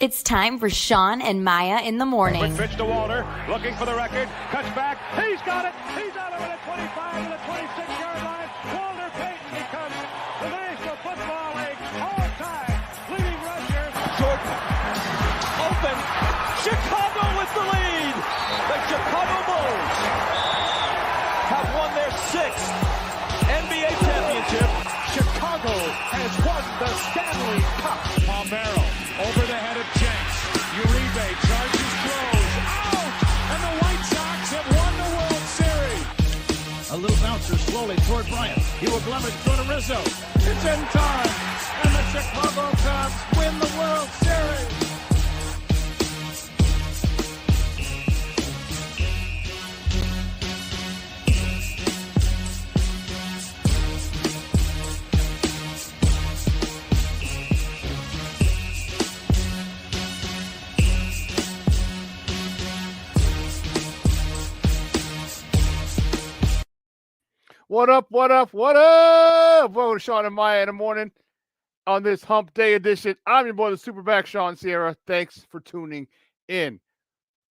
It's time for Shawn and Maya in the morning. Quick pitch to Walter, looking for the record, cuts back, he's got it, he's out of it at 25 and the 26-yard line. Walter Payton becomes the National Football League all-time leading rusher. Jordan, open, Chicago with the lead. The Chicago Bulls have won their 6th NBA championship. Chicago has won the Stanley Cup. Palmero over the head of Jenks. Uribe charges, throws, out! And the White Sox have won the World Series. A little bouncer slowly toward Bryant. He will glove it, go to Rizzo. It's in time, and the Chicago Cubs win the World Series. What up, what up, what up? Welcome to Shawn and Maya in the morning on this Hump Day edition. I'm your boy, the Superback Shawn Sierra. Thanks for tuning in.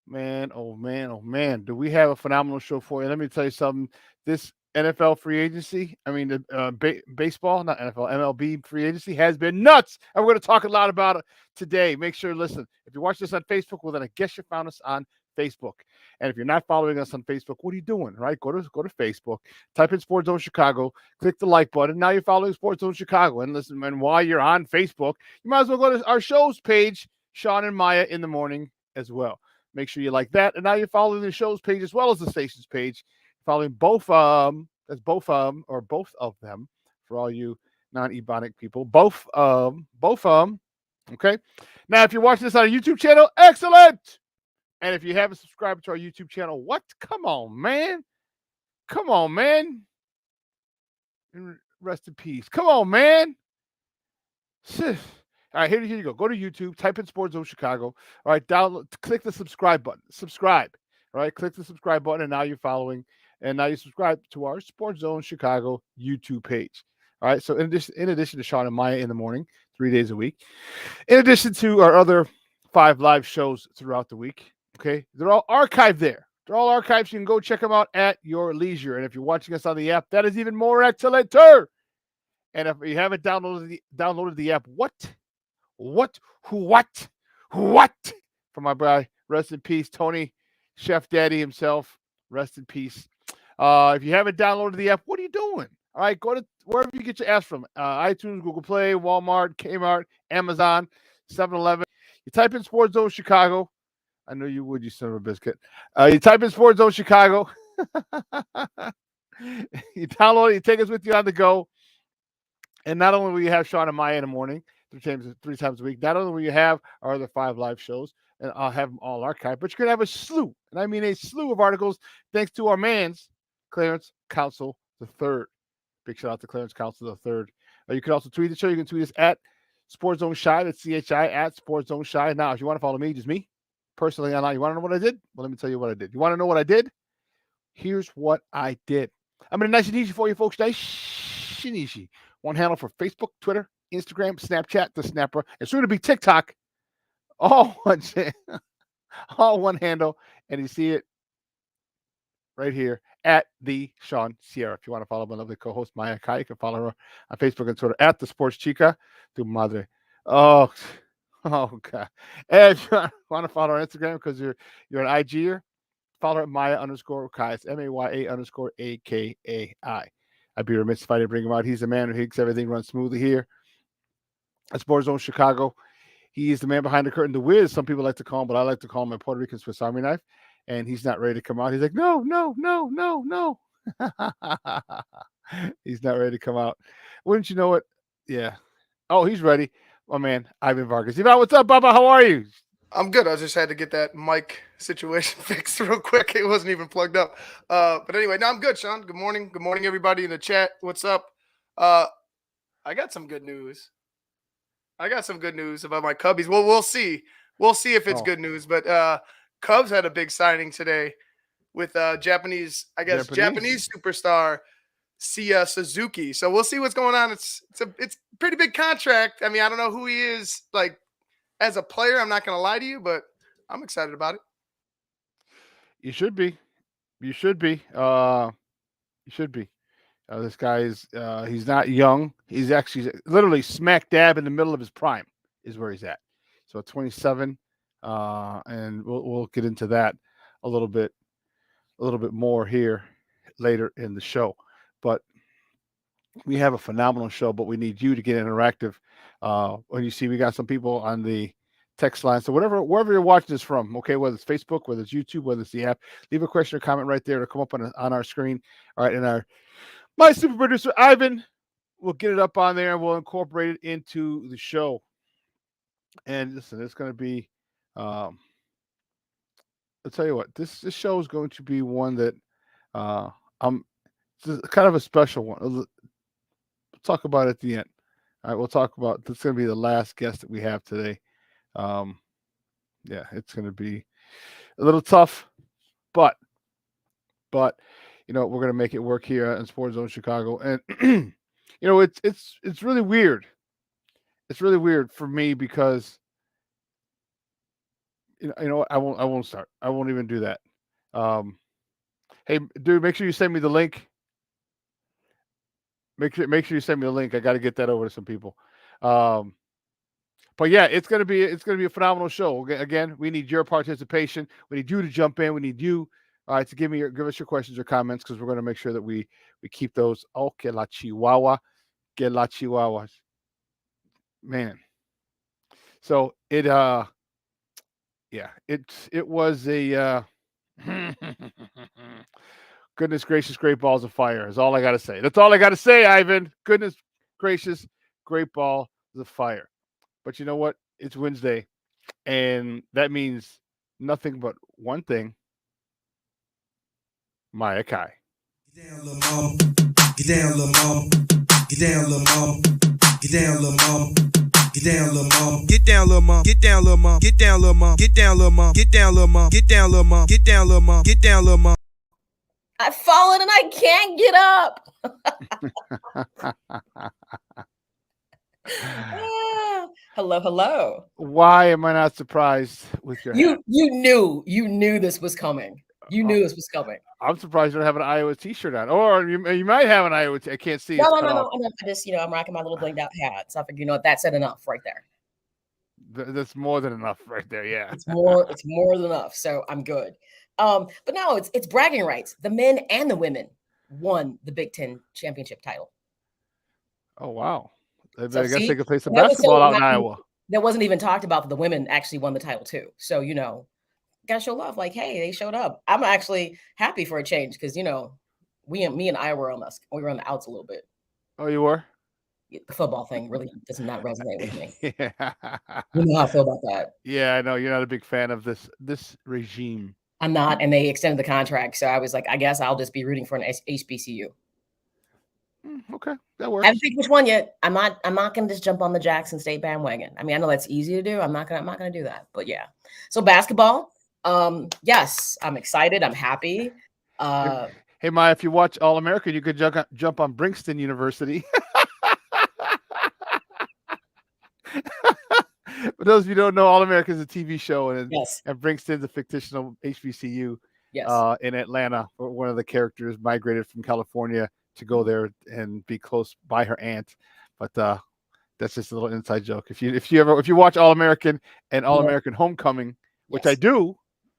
Man, oh man, oh man. Do we have a phenomenal show for you? Let me tell you something. This NFL free agency, the baseball, not NFL, MLB free agency has been nuts. And we're going to talk a lot about it today. Make sure to listen. If you watch this on Facebook, well, then I guess you found us on Facebook. And if you're not following us on Facebook, what are you doing, right? Go to Facebook, type in Sports Zone Chicago, click the like button. Now you're following Sports Zone Chicago. And listen, and while you're on Facebook, you might as well go to our show's page, Shawn and Maya in the morning as well. Make sure you like that. And now you're following the show's page as well as the station's page. Following both both of them for all you non-Ebonic people. Both okay. Now, if you're watching this on a YouTube channel, excellent. And if you haven't subscribed to our YouTube channel, what? Come on, man. Come on, man. And rest in peace. Come on, man. All right, here you go. Go to YouTube, type in Sports Zone Chicago. All right, download, click the subscribe button. Subscribe. All right, click the subscribe button, and now you're following, and now you subscribe to our Sports Zone Chicago YouTube page. All right, so in addition to Shawn and Maya in the morning, 3 days a week, in addition to our other 5 live shows throughout the week, okay, they're all archived there. They're all archived. So you can go check them out at your leisure. And if you're watching us on the app, that is even more excellent. And if you haven't downloaded the app, what? For my boy, rest in peace, Tony, Chef Daddy himself, rest in peace. If you haven't downloaded the app, what are you doing? All right, go to wherever you get your apps from. iTunes, Google Play, Walmart, Kmart, Amazon, 7-Eleven. You type in Sports Zone Chicago. I know you would, you son of a biscuit. You type in Sports Zone Chicago. You download it. You take us with you on the go. And not only will you have Shawn and Maya in the morning, three times a week, not only will you have our other 5 live shows, and I'll have them all archived, but you're going to have a slew, and I mean a slew of articles, thanks to our man's Clarence Council III. Big shout out to Clarence Council III. You can also tweet the show. You can tweet us at Sports Zone Shy. That's CHI at Sports Zone Shy. Now, if you want to follow me, just me, personally online, you want to know what I did? Well, let me tell you what I did. You want to know what I did? Here's what I did. I'm going to nice and easy for you folks. Nice and easy. One handle for Facebook, Twitter, Instagram, Snapchat, the Snapper, and soon to be TikTok. All one handle, and you see it right here at the Shawn Sierra. If you want to follow my lovely co-host Maya Kai, you can follow her on Facebook and Twitter at the Sports Chica. Tu madre. Oh God. And if you want to follow our Instagram because you're an IGer, follow her at Maya_Kai. It's MAYA_AKAI. I'd be remiss if I didn't bring him out. He's the man who makes everything run smoothly here at Sports Zone Chicago. He is the man behind the curtain, the Wiz, some people like to call him, but I like to call him a Puerto Rican Swiss Army knife. And he's not ready to come out. He's like, no. He's not ready to come out. Wouldn't you know it? Yeah. Oh, he's ready. My man, Ivan Vargas. Ivan, what's up, Baba? How are you? I'm good. I just had to get that mic situation fixed real quick. It wasn't even plugged up. But anyway, no, I'm good, Shawn. Good morning. Good morning, everybody in the chat. What's up? I got some good news. About my Cubbies. Well, we'll see. We'll see if it's good news. But Cubs had a big signing today with Japanese superstar Sia Suzuki. So we'll see what's going on. It's a pretty big contract. I mean, I don't know who he is, like as a player, I'm not going to lie to you, but I'm excited about it. You should be. You should be. You should be. This guy is. He's not young. He's actually literally smack dab in the middle of his prime. Is where he's at. So 27, and we'll get into that a little bit more here later in the show. But we have a phenomenal show, but we need you to get interactive. When you see, we got some people on the text line. So wherever you're watching this from, okay, whether it's Facebook, whether it's YouTube, whether it's the app, leave a question or comment right there to come up on our screen. All right, and my super producer Ivan will get it up on there and we'll incorporate it into the show. And listen, it's going to be. I'll tell you what, this show is going to be one that it's kind of a special one. We'll talk about it at the end. All right, we'll talk about this. Is going to be the last guest that we have today. Yeah, it's going to be a little tough, but we're going to make it work here in Sports Zone Chicago. And it's really weird. It's really weird for me because you know what? I won't start. I won't even do that. Hey, dude, make sure you send me the link. Make sure you send me the link. I got to get that over to some people. But yeah, it's gonna be a phenomenal show. Again, we need your participation. We need you to jump in. We need you to give us your questions or comments because we're going to make sure that we keep those. Oh, que la chihuahua, man. So it was a goodness gracious, great balls of fire is all I got to say. That's all I got to say, Ivan. Goodness gracious, great balls of fire. But you know what? It's Wednesday, and that means nothing but one thing. Maya Kai. Get down, little mama. Get down, little mama. Get down, little mama. Get down, little mama. Get down, little mama. Get down, little mama. Get down, little mama. Get down, little mama. Get down, little mama. Get down, little mama. Get down, little mama. Get down, little mama. Get down, little mama. I've fallen and I can't get up. Hello. Why am I not surprised with your hat? You knew this was coming. You knew this was coming. I'm surprised you don't have an Iowa t-shirt on. Or you might have an Iowa I can't see it. No. I just, I'm rocking my little blinged out hat. So I figured, that's enough right there. That's more than enough right there, yeah. It's more than enough. So I'm good. But no, it's bragging rights. The men and the women won the Big Ten championship title. Oh, wow. I guess see, they could play some basketball out in Iowa. That wasn't even talked about, but the women actually won the title too. So, gotta show love. Like, hey, they showed up. I'm actually happy for a change because, me and I were on the outs a little bit. Oh, you were? The football thing really does not resonate with me. Yeah. You know how I feel about that. Yeah, I know. You're not a big fan of this regime. I'm not, and they extended the contract. So I was like, I guess I'll just be rooting for an HBCU. Okay, that works. I haven't picked which one yet. I'm not going to just jump on the Jackson State bandwagon. I mean, I know that's easy to do. I'm not going to do that. But yeah. So basketball, yes, I'm excited. I'm happy. Hey, Maya, if you watch All American, you could jump on Princeton University. For those of you who don't know, All American is a TV show, and Princeton's a fictional HBCU in Atlanta. One of the characters migrated from California to go there and be close by her aunt, but that's just a little inside joke. If you watch All American and All American Homecoming, which I do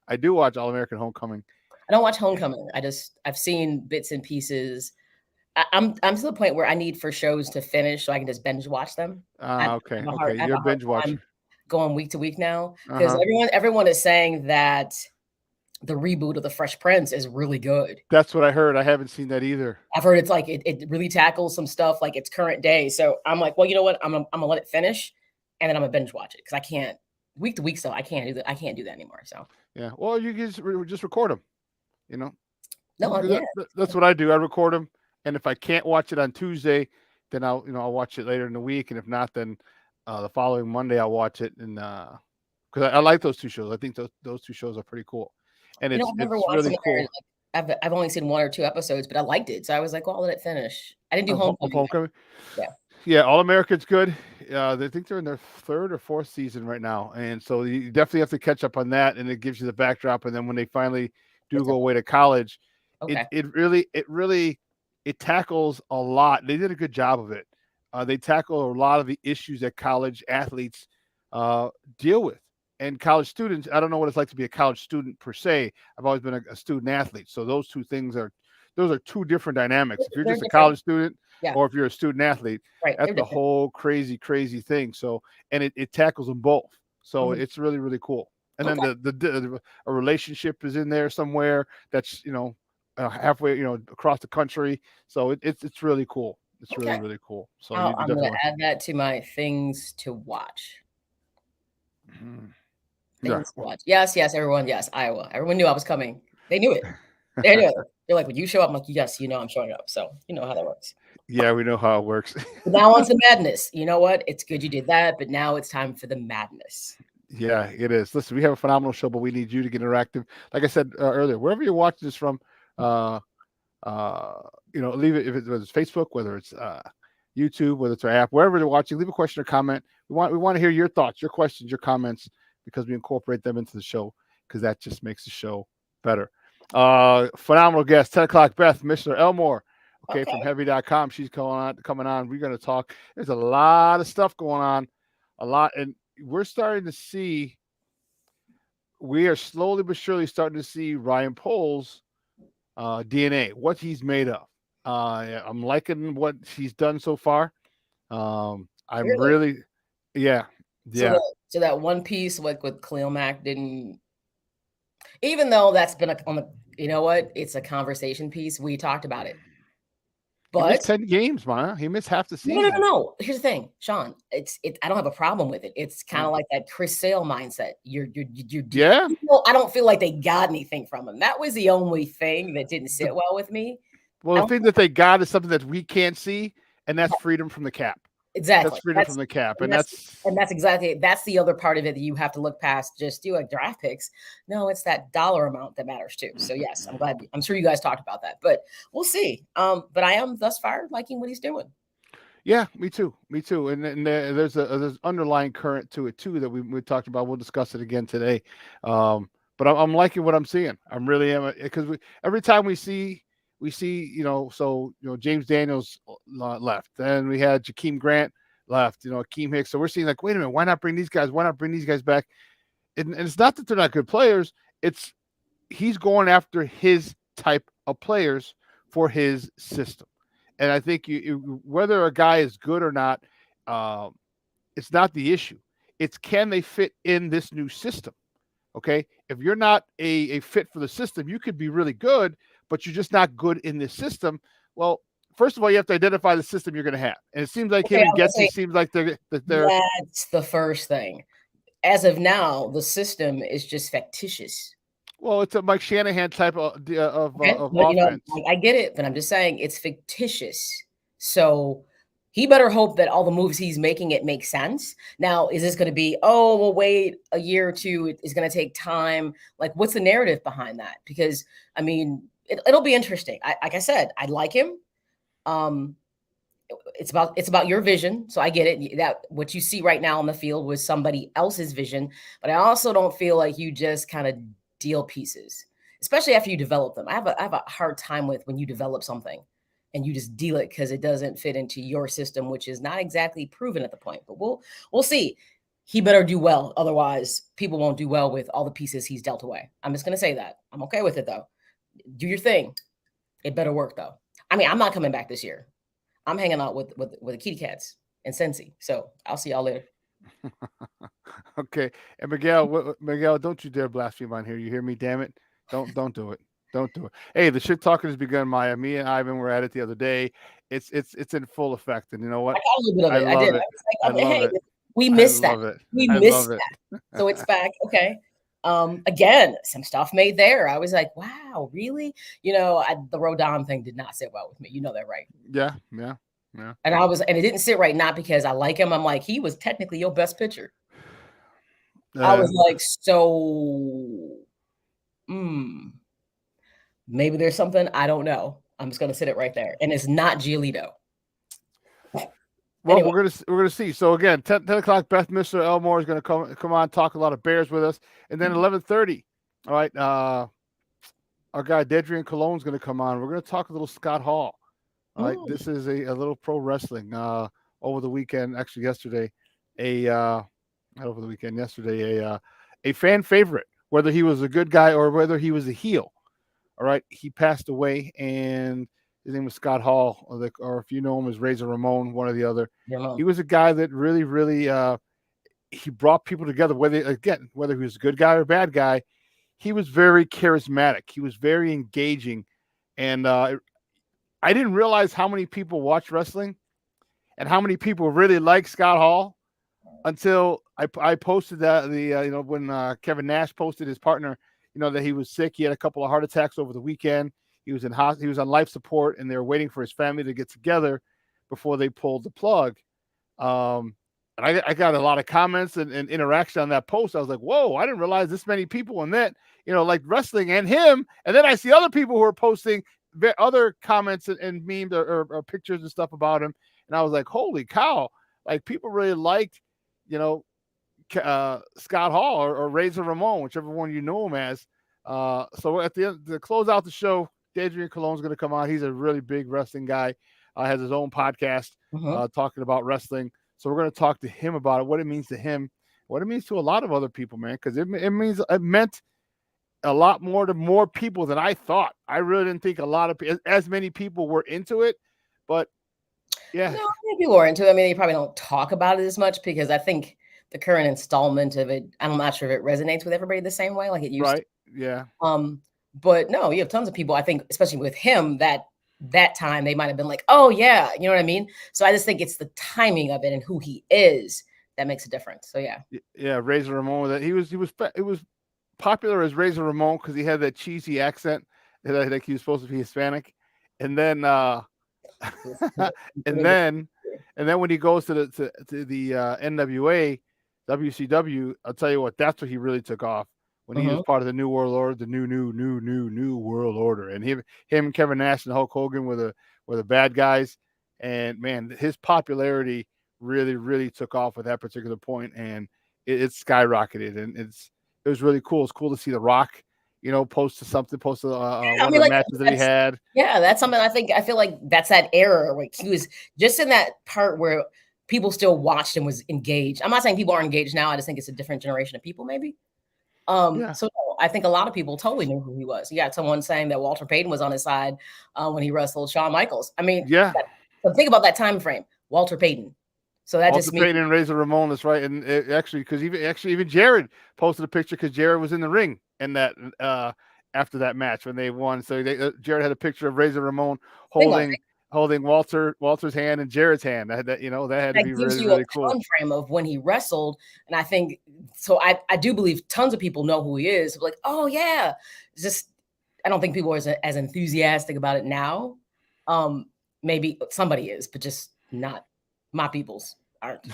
watch All American Homecoming. I don't watch Homecoming. I've seen bits and pieces. I'm to the point where I need for shows to finish so I can just binge watch them. Okay. You're a binge watcher. I'm going week to week now because everyone is saying that the reboot of The Fresh Prince is really good. That's what I heard. I haven't seen that either. I've heard it's like it really tackles some stuff like it's current day. So I'm like, well, you know what? I'm gonna let it finish, and then I'm gonna binge watch it because I can't week to week. So I can't do that. I can't do that anymore. So yeah. Well, you can just record them. No, that's what I do. I record them, and if I can't watch it on Tuesday, then I'll watch it later in the week, and if not, then the following Monday I'll watch it. And because I like those two shows, I think those two shows are pretty cool. And it's really cool. I've only seen one or two episodes, but I liked it. So I was like, well, I'll let it finish. I didn't do Homecoming. Yeah, All American's good. They think they're in their third or fourth season right now, and so you definitely have to catch up on that. And it gives you the backdrop. And then when they finally do go away to college, Okay. it really tackles a lot. They did a good job of it. They tackle a lot of the issues that college athletes deal with. And college students, I don't know what it's like to be a college student per se. I've always been a student athlete. So those two two different dynamics. If you're They're just a different. college student Yeah. or if you're a student athlete, Right. that's They're the different. whole crazy thing. So, and it tackles them both. So Mhm. it's really, really cool. And then a relationship is in there somewhere that's, halfway, across the country. So it's really cool. It's really, Okay. really cool. So I'm definitely going to want- add that to my things to watch. Mhm. Things to watch. Yes, everyone. Yes, Iowa. Everyone knew I was coming. They knew it. They knew it. They're like, when you show up, I'm like, yes, I'm showing up. So you know how that works. Yeah, we know how it works. But now on to madness. You know what? It's good you did that, but now it's time for the madness. Yeah, it is. Listen, we have a phenomenal show, but we need you to get interactive. Like I said earlier, wherever you're watching this from, leave it, whether it's Facebook, whether it's YouTube, whether it's our app, wherever you're watching, leave a question or comment. We want to hear your thoughts, your questions, your comments, because we incorporate them into the show, because that just makes the show better. Phenomenal guest, 10 o'clock, Beth Michler-Elmore, okay, from heavy.com. She's coming on. We're going to talk. There's a lot of stuff going on, and we're starting to see, we are slowly but surely starting to see Ryan Poles' DNA, what he's made of. I'm liking what he's done so far. I'm really, yeah. So that one piece like with Khalil Mack didn't, even though that's been on the, you know what, it's a conversation piece. We talked about it. But he missed 10 games, Maya. He missed half the season. No. Here's the thing, Shawn. I don't have a problem with it. It's kind of like that Chris Sale mindset. Yeah. I don't feel like they got anything from him. That was the only thing that didn't sit well with me. Well, the thing that they got is something that we can't see, and that's freedom from the cap. Exactly. That's freedom from the cap. And that's the other part of it that you have to look past just like draft picks. No, it's that dollar amount that matters too. So yes, I'm sure you guys talked about that, but we'll see. But I am thus far liking what he's doing. Yeah, me too. And there's underlying current to it too that we talked about. We'll discuss it again today. But I'm liking what I'm seeing. I'm really am, because every time we see, James Daniels left. Then we had Jakeem Grant left, Akeem Hicks. So we're seeing like, wait a minute, why not bring these guys? Why not bring these guys back? And it's not that they're not good players. It's he's going after his type of players for his system. And I think whether a guy is good or not, it's not the issue. It's can they fit in this new system? Okay. If you're not a fit for the system, you could be really good, but you're just not good in this system. Well, first of all, you have to identify the system you're going to have. And it seems like him and Getsy seems like they're. That's the first thing. As of now, the system is just fictitious. Well, it's a Mike Shanahan type of offense. I get it, but I'm just saying it's fictitious. So he better hope that all the moves he's making, it makes sense. Now, is this going to be, we'll wait a year or two. It's going to take time. Like, what's the narrative behind that? Because, I mean, it'll be interesting. Like I said, I like him. It's about your vision. So I get it. That what you see right now on the field was somebody else's vision. But I also don't feel like you just kind of deal pieces, especially after you develop them. I have a hard time with when you develop something and you just deal it because it doesn't fit into your system, which is not exactly proven at the point. But we'll see. He better do well. Otherwise, people won't do well with all the pieces he's dealt away. I'm just going to say that. I'm okay with it, though. Do your thing. It better work, though. I mean, I'm not coming back this year. I'm hanging out with the kitty cats and Cincy. So I'll see y'all later. Okay. And Miguel, don't you dare blaspheme on here. You hear me? Damn it. Don't do it. Don't do it. Hey, the shit talking has begun, Maya. Me and Ivan were at it the other day. It's in full effect. And you know what? I got a little bit of it. I did. I love it. We missed that. We missed that. So it's back. Okay. Again, some stuff made there. I was like, wow, really? The Rodon thing did not sit well with me. You know that, right? Yeah. And it didn't sit right, not because I like him. I'm like, he was technically your best pitcher. I was like, maybe there's something, I don't know. I'm just going to sit it right there. And it's not Giolito. Well, Well, Anyway. we're gonna see. So again, 10 o'clock, Beth Michler-Elmore is gonna come on, talk a lot of Bears with us, and then 11:30. All right, our guy Dedrian Colon is gonna come on. We're gonna talk a little Scott Hall. All right, this is a little pro wrestling over the weekend. Actually, yesterday, not over the weekend. Yesterday, a fan favorite. Whether he was a good guy or whether he was a heel. All right, he passed away, and his name was Scott Hall, or if you know him as Razor Ramon, one or the other. He was a guy that really, really, he brought people together. Whether he was a good guy or a bad guy, he was very charismatic. He was very engaging, and I didn't realize how many people watch wrestling and how many people really like Scott Hall until I posted that when Kevin Nash posted his partner, that he was sick. He had a couple of heart attacks over the weekend. He was on life support, and they were waiting for his family to get together before they pulled the plug. And I got a lot of comments and interaction on that post. I was like, whoa, I didn't realize this many people in that, like wrestling and him. And then I see other people who are posting other comments and memes or pictures and stuff about him. And I was like, holy cow. Like, people really liked, Scott Hall or Razor Ramon, whichever one you know him as. So at the end, to close out the show, Dedrian Colon is going to come on. He's a really big wrestling guy. Has his own podcast talking about wrestling. So we're going to talk to him about it, what it means to him, what it means to a lot of other people, man, because it meant a lot more to more people than I thought. I really didn't think as many people were into it, but yeah. No, I think people are into it. I mean, they probably don't talk about it as much because I think the current installment of it, I'm not sure if it resonates with everybody the same way like it used to. Right. Yeah. But no, you have tons of people, I think, especially with him, that time they might have been like, oh yeah, you know what I mean? So I just think it's the timing of it and who he is that makes a difference. So yeah. Yeah, Razor Ramon, that he was popular as Razor Ramon because he had that cheesy accent that he was supposed to be Hispanic. And then and then when he goes to the NWA, WCW, I'll tell you what, that's what he really took off. When he was part of the New World Order, the new World Order, and him and Kevin Nash and Hulk Hogan were the bad guys, and man, his popularity really, really took off at that particular point, and it skyrocketed, and it was really cool. It's cool to see The Rock, post one of the matches that he had. Yeah, that's something I feel like that's that era where he was just in that part where people still watched and was engaged. I'm not saying people aren't engaged now. I just think it's a different generation of people, maybe. So I think a lot of people totally knew who he was. You got someone saying that Walter Payton was on his side when he wrestled Shawn Michaels. I mean, yeah. So think about that time frame, Walter Payton. So that Walter Payton and Razor Ramon, that's right. And because even Jared posted a picture because Jared was in the ring and that after that match when they won. So Jared had a picture of Razor Ramon holding Walter's hand and Jared's hand. That had to be really, really cool. Time frame of when he wrestled, and I think so. I do believe tons of people know who he is. Like, oh yeah, it's just I don't think people are as enthusiastic about it now. Maybe somebody is, but just not my peoples aren't.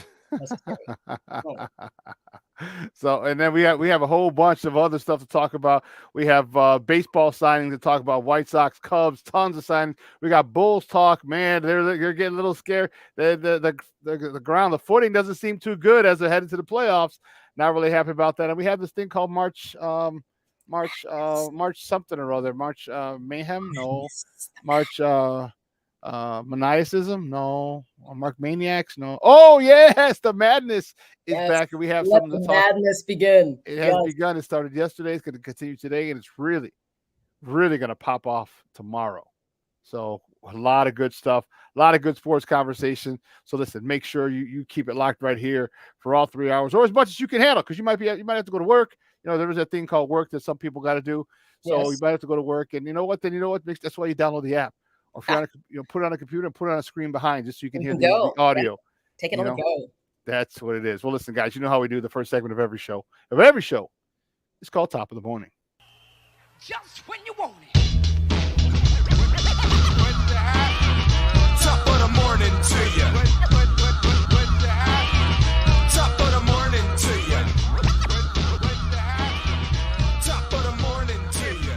So, and then we have a whole bunch of other stuff to talk about. We have baseball signings to talk about, White Sox, Cubs, tons of signings. We got Bulls talk. Man, they're getting a little scared. The ground, the footing doesn't seem too good as they're headed to the playoffs. Not really happy about that. And we have this thing called March something or other. March Mayhem? No. March Maniacism? No. Mark Maniacs? No. Oh yes, the madness is back, and we have something to talk. Madness begin. It has begun. It started yesterday. It's going to continue today, and it's really, really going to pop off tomorrow. So a lot of good stuff, a lot of good sports conversation. So listen, make sure you keep it locked right here for all 3 hours, or as much as you can handle, because you might have to go to work. There is a thing called work that some people got to do. So you might have to go to work, and you know what? That's why you download the app. Or if you put it on a computer and put it on a screen behind, just so you can hear the audio. Yeah. Take it on the go. That's what it is. Well, listen, guys, you know how we do the first segment of every show. It's called Top of the Morning. Just when you want it. Top of the morning to you. Top of the morning to you. Top of the morning to you.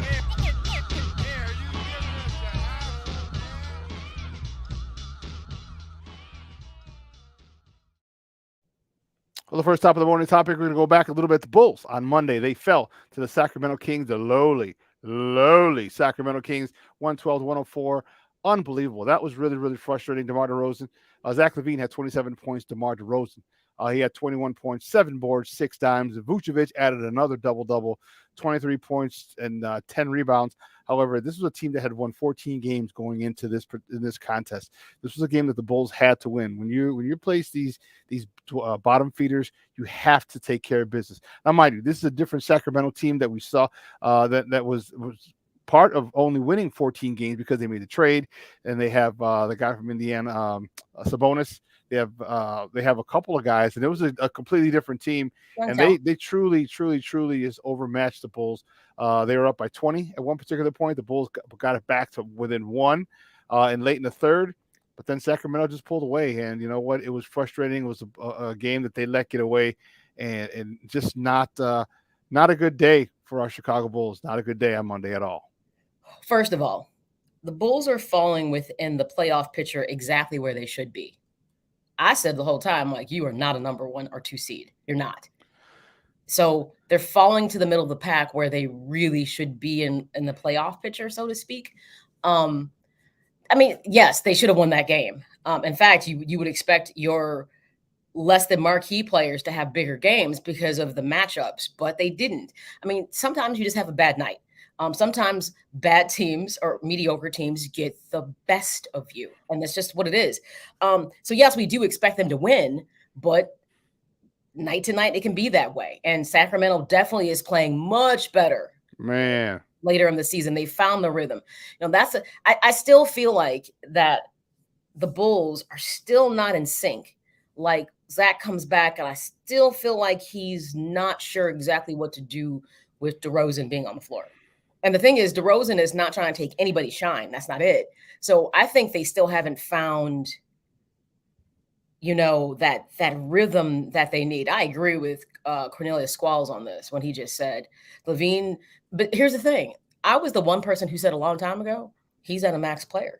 Well, the first top of the morning topic, we're going to go back a little bit. The Bulls on Monday, they fell to the Sacramento Kings, the lowly Sacramento Kings, 112-104. Unbelievable. That was really, really frustrating. DeMar DeRozan. Zach LaVine had 27 points. DeMar DeRozan. He had 21 points, 7 boards, 6 dimes. Vucevic added another double-double, 23 points and 10 rebounds. However, this was a team that had won 14 games going into this contest. This was a game that the Bulls had to win. When you place these bottom feeders, you have to take care of business. Now, mind you, this is a different Sacramento team that we saw that was part of only winning 14 games because they made a trade, and they have the guy from Indiana, Sabonis. They have a couple of guys, and it was a completely different team, and they truly is overmatched the Bulls. They were up by 20 at one particular point. The Bulls got it back to within 1 and late in the third, but then Sacramento just pulled away, and you know what? It was frustrating. It was a game that they let get away, and just not a good day for our Chicago Bulls. Not a good day on Monday at all. First of all, the Bulls are falling within the playoff picture exactly where they should be. I said the whole time, like, you are not a number 1 or 2 seed. You're not. So they're falling to the middle of the pack where they really should be in the playoff picture, so to speak. I mean, yes, they should have won that game. In fact, you would expect your less than marquee players to have bigger games because of the matchups, but they didn't. I mean, sometimes you just have a bad night. Sometimes bad teams or mediocre teams get the best of you, and that's just what it is. So yes, we do expect them to win, but night to night, it can be that way. And Sacramento definitely is playing much better. Man, later in the season, they found the rhythm. You know, I still feel like that the Bulls are still not in sync. Like Zach comes back, and I still feel like he's not sure exactly what to do with DeRozan being on the floor. And the thing is, DeRozan is not trying to take anybody's shine. That's not it. So I think they still haven't found, you know, that rhythm that they need. I agree with Cornelius Squalls on this when he just said LaVine. But here's the thing. I was the one person who said a long time ago, he's a max player.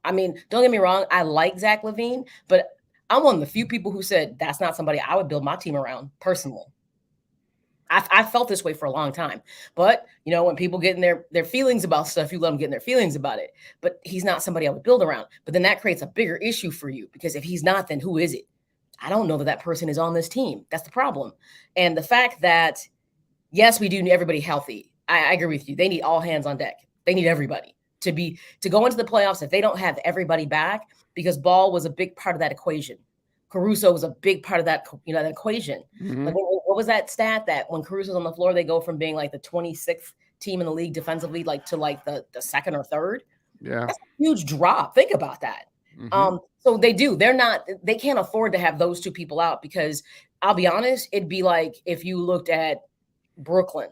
I mean, don't get me wrong. I like Zach LaVine, but I'm one of the few people who said that's not somebody I would build my team around personally. I felt this way for a long time, but you know, when people get in their feelings about stuff, you let them get in their feelings about it. But he's not somebody I would build around. But then that creates a bigger issue for you, because if he's not, then who is it? I don't know that person is on this team. That's the problem. And the fact that, yes, we do need everybody healthy. I agree with you. They need all hands on deck. They need everybody to go into the playoffs. If they don't have everybody back, because Ball was a big part of that equation. Caruso was a big part of that, you know, that equation. Mm-hmm. Like, what was that stat that when Caruso's on the floor, they go from being like the 26th team in the league defensively, like to like the second or third? Yeah, that's a huge drop. Think about that. Mm-hmm. So they can't afford to have those two people out, because I'll be honest, it'd be like if you looked at Brooklyn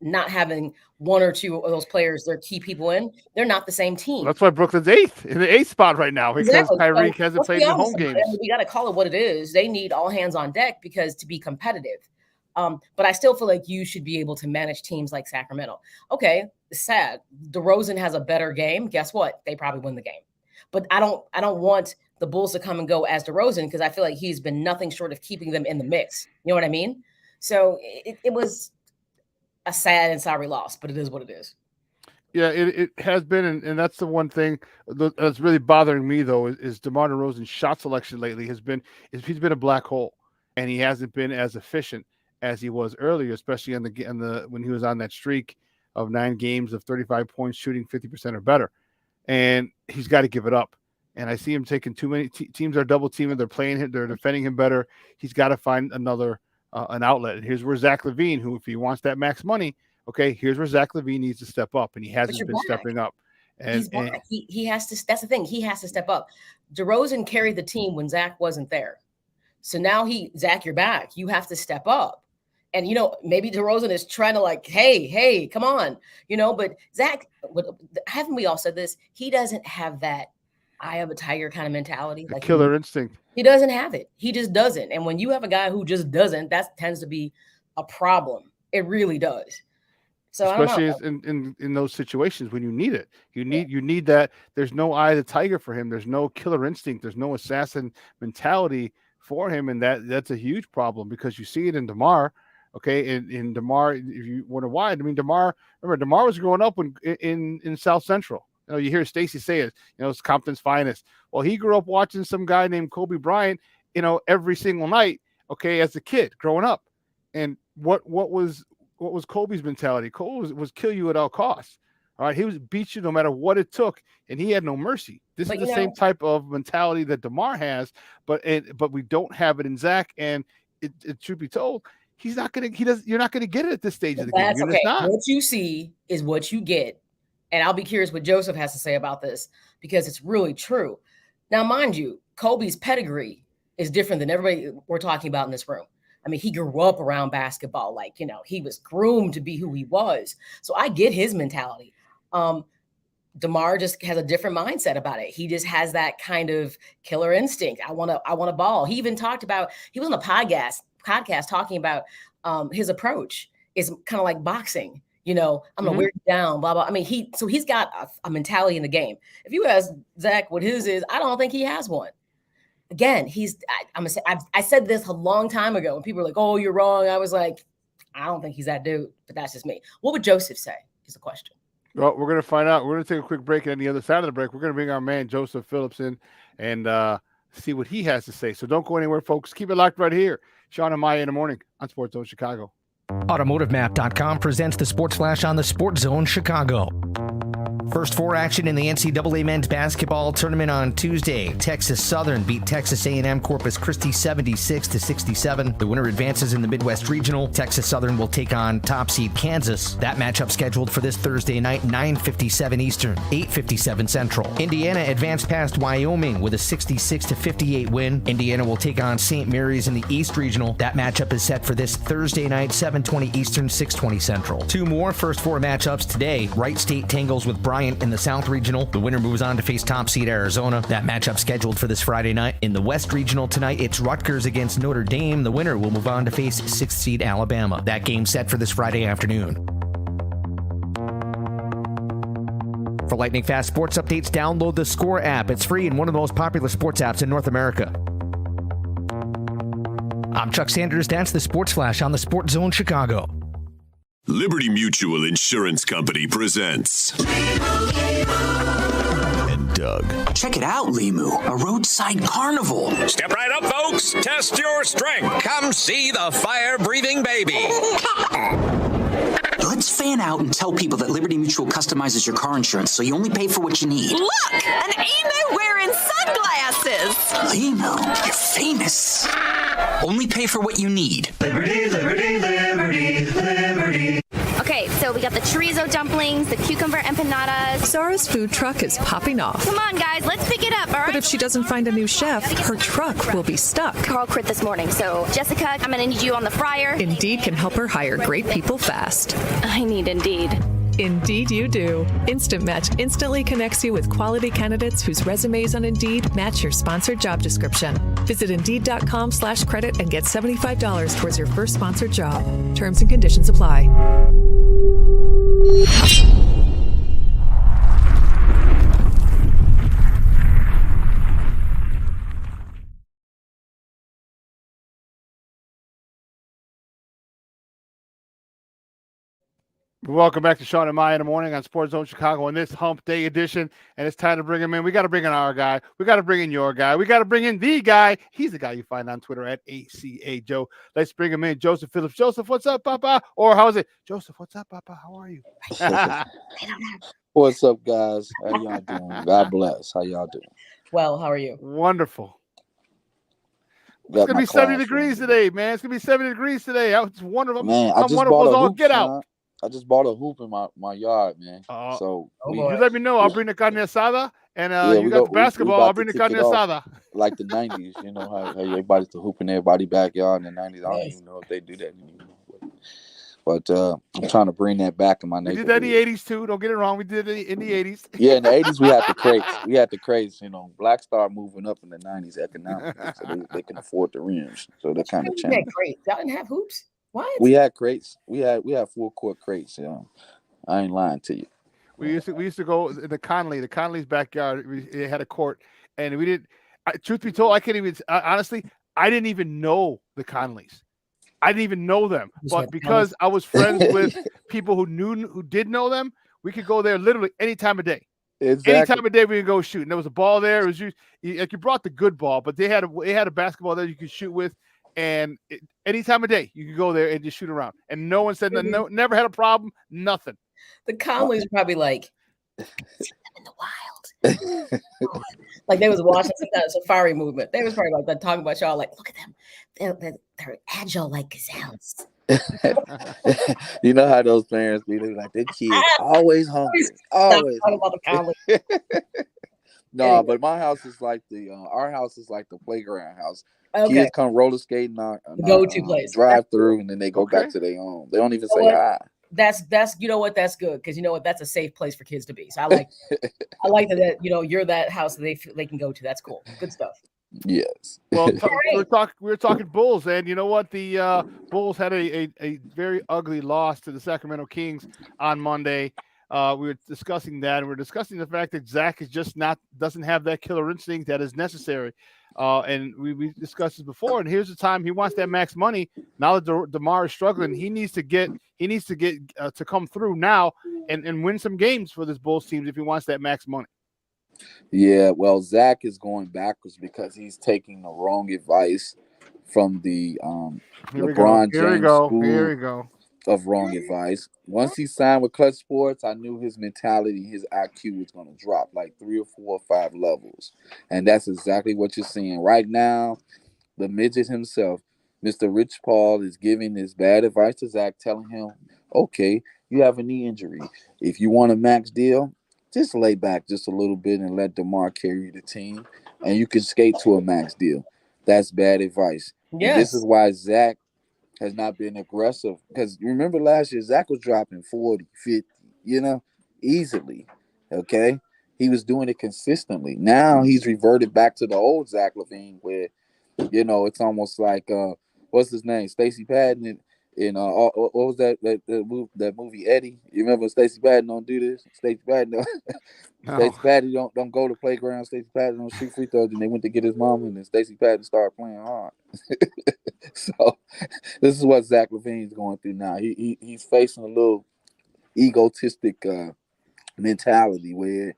not having 1 or 2 of those players, their key people in, they're not the same team. That's why Brooklyn's in the 8th spot right now, because exactly. Kyrie hasn't played the home games. We got to call it what it is. They need all hands on deck because to be competitive. But I still feel like you should be able to manage teams like Sacramento. Okay, sad. DeRozan has a better game. Guess what? They probably win the game. But I don't want the Bulls to come and go as DeRozan, because I feel like he's been nothing short of keeping them in the mix. You know what I mean? So it was a sad and sorry loss, but it is what it is. Yeah, it has been, and that's the one thing that's really bothering me though is DeMar DeRozan's shot selection lately he's been a black hole, and he hasn't been as efficient as he was earlier, especially on the when he was on that streak of 9 games of 35 points, shooting 50% or better, and he's got to give it up. And I see him taking too many teams are double teaming, they're playing him, they're defending him better. He's got to find another an outlet. And here's where Zach LaVine, who if he wants that max money, okay, here's where Zach LaVine needs to step up, and he hasn't been stepping up. And he has to. That's the thing. He has to step up. DeRozan carried the team when Zach wasn't there, so now Zach, you're back. You have to step up. And you know, maybe DeRozan is trying to like, hey, come on, you know. But Zach, haven't we all said this? He doesn't have that eye of a tiger kind of mentality, like killer instinct. He doesn't have it. He just doesn't. And when you have a guy who just doesn't, that tends to be a problem. It really does. So especially in those situations when you need it, you need that. There's no eye of the tiger for him. There's no killer instinct. There's no assassin mentality for him, and that's a huge problem because you see it in DeMar. Okay, in DeMar, if you wonder why, I mean DeMar. Remember, DeMar was growing up in South Central. You hear Stacy say it. It's Compton's finest. Well, he grew up watching some guy named Kobe Bryant. Every single night. Okay, as a kid growing up, and what was Kobe's mentality? Kobe was kill you at all costs. All right, he was beat you no matter what it took, and he had no mercy. This is the same type of mentality that DeMar has, but we don't have it in Zach. And it should be told, you're not gonna get it at this stage of the game. You're just not. What you see is what you get, and I'll be curious what Joseph has to say about this because it's really true. Now, mind you, Kobe's pedigree is different than everybody we're talking about in this room. I mean, he grew up around basketball, he was groomed to be who he was. So I get his mentality. DeMar just has a different mindset about it. He just has that kind of killer instinct. I want to ball. He even talked about, he was on a podcast talking about his approach is kind of like boxing. I'm gonna wear you down, blah blah. I mean, he's got a mentality in the game. If you ask Zach what his is, I don't think he has one. Again, I'm gonna say I said this a long time ago, and people were like, "Oh, you're wrong." I was like, I don't think he's that dude, but that's just me. What would Joseph say? Is the question. Well, we're going to find out. We're going to take a quick break, and on the other side of the break, we're going to bring our man Joseph Phillips in and see what he has to say. So don't go anywhere, folks. Keep it locked right here. Shawn and Maya in the morning on Sports Zone Chicago. AutomotiveMap.com presents the Sports Flash on the Sports Zone Chicago. First four action in the NCAA men's basketball tournament on Tuesday. Texas Southern beat Texas A&M Corpus Christi 76-67. The winner advances in the Midwest Regional. Texas Southern will take on top seed Kansas. That matchup scheduled for this Thursday night, 9:57 Eastern, 8:57 Central. Indiana advanced past Wyoming with a 66-58 win. Indiana will take on St. Mary's in the East Regional. That matchup is set for this Thursday night, 7:20 Eastern, 6:20 Central. Two more first four matchups today. Wright State tangles with Bryant in the South Regional. The winner moves on to face top seed Arizona. That matchup scheduled for this Friday night. In the West Regional tonight, it's Rutgers against Notre Dame. The winner will move on to face 6th seed Alabama. That game set for this Friday afternoon. For lightning fast sports updates, download the Score app. It's free and one of the most popular sports apps in North America. I'm Chuck Sanders. That's the Sports Flash on the Sports Zone Chicago. Liberty Mutual Insurance Company presents and Doug. Check it out, Limu, a roadside carnival. Step right up, folks. Test your strength. Come see the fire-breathing baby. Let's fan out and tell people that Liberty Mutual customizes your car insurance so you only pay for what you need. Look, an emu wearing sunglasses. Limu, you're famous. Only pay for what you need. Liberty, liberty, liberty, liberty. Okay, so we got the chorizo dumplings, the cucumber empanadas. Zara's food truck is popping off. Come on, guys, let's pick it up, all right? But if she doesn't find a new chef, her truck will be stuck. Carl quit this morning, so Jessica, I'm gonna need you on the fryer. Indeed can help her hire great people fast. I need Indeed. Indeed you do. Instant Match instantly connects you with quality candidates whose resumes on Indeed match your sponsored job description. Visit Indeed.com/credit and get $75 towards your first sponsored job. Terms and conditions apply. Welcome back to Shawn and Maya in the morning on Sports Zone Chicago on this Hump Day edition. And it's time to bring him in. We got to bring in our guy. We got to bring in your guy. We got to bring in the guy. He's the guy you find on Twitter at ACA Joe. Let's bring him in. Joseph Phillips. Joseph, what's up, Papa? Or how is it? Joseph, what's up, Papa? How are you? What's up, guys? How y'all doing? God bless. How y'all doing? Well, how are you? Wonderful. It's going to be 70 degrees today, man. It's going to be 70 degrees today. It's wonderful. Man, I'm wonderful as all get out. I just bought a hoop in my yard, man. So you let me know. I'll bring the carne asada, and you got the basketball. I'll bring the carne asada. Like the 90s, you know how everybody's to hoop in everybody's backyard in the 90s. I don't even know if they do that anymore. But I'm trying to bring that back in my neighborhood. We did that in the 80s too. Don't get it wrong. We did it in the 80s. Yeah, in the 80s we had the crates. We had the crates. You know, blacks started moving up in the 90s economically, so they can afford the rims. So they kind of changed. Y'all didn't have hoops. What? We had crates. We had full court crates. I ain't lying to you. We used to go in the Conley's backyard. It had a court, and we did. Truth be told, I can't even honestly. I didn't even know the Conleys. I didn't even know them, Just met but the because I was friends with people who did know them, we could go there literally any time of day. Exactly. Any time of day we could go shoot. And there was a ball there. It was like you brought the good ball, but they had a basketball that you could shoot with, and any time of day you could go there and just shoot around. And no one said no, never had a problem, nothing. The Conleys were probably like, see them in the wild. Like they was watching some safari movement. They was probably like talking about y'all, like, look at them. They're agile like gazelles. You know how those parents be like, their kids always hungry. Always hungry. No, but my house is like our house is like the playground house. Okay. Kids come roller skating on go-to place. Drive through, and then they go back to their home. They don't even say hi. That's you know what, that's good, because you know what, that's a safe place for kids to be. So I like that you're that house that they can go to. That's cool. Good stuff. Yes. Well, we were talking Bulls, and you know what? The Bulls had a very ugly loss to the Sacramento Kings on Monday. We were discussing that, and we're discussing the fact that Zach is just doesn't have that killer instinct that is necessary. And we discussed this before, and here's the time he wants that max money. Now that DeMar is struggling, he needs to get to come through now and win some games for this Bulls team if he wants that max money. Yeah, well, Zach is going backwards because he's taking the wrong advice from the LeBron James school of wrong advice. Once he signed with Clutch Sports, I knew his mentality, his IQ was going to drop like 3 or 4 or 5 levels. And that's exactly what you're seeing right now. The midget himself, Mr. Rich Paul, is giving his bad advice to Zach, telling him, okay, you have a knee injury. If you want a max deal, just lay back just a little bit and let DeMar carry the team, and you can skate to a max deal. That's bad advice. Yes. And this is why Zach has not been aggressive, because remember last year, Zach was dropping 40, 50, easily, okay? He was doing it consistently. Now he's reverted back to the old Zach LaVine where, it's almost like, what's his name? Stacey Patton what was that movie Eddie? You remember Stacey Patton don't do this? Stacey Patton Stacey Patton don't go to playground. Stacey Patton don't shoot free throws, and they went to get his mom, and then Stacey Patton started playing hard. So this is what Zach LaVine's going through now. He's facing a little egotistic mentality where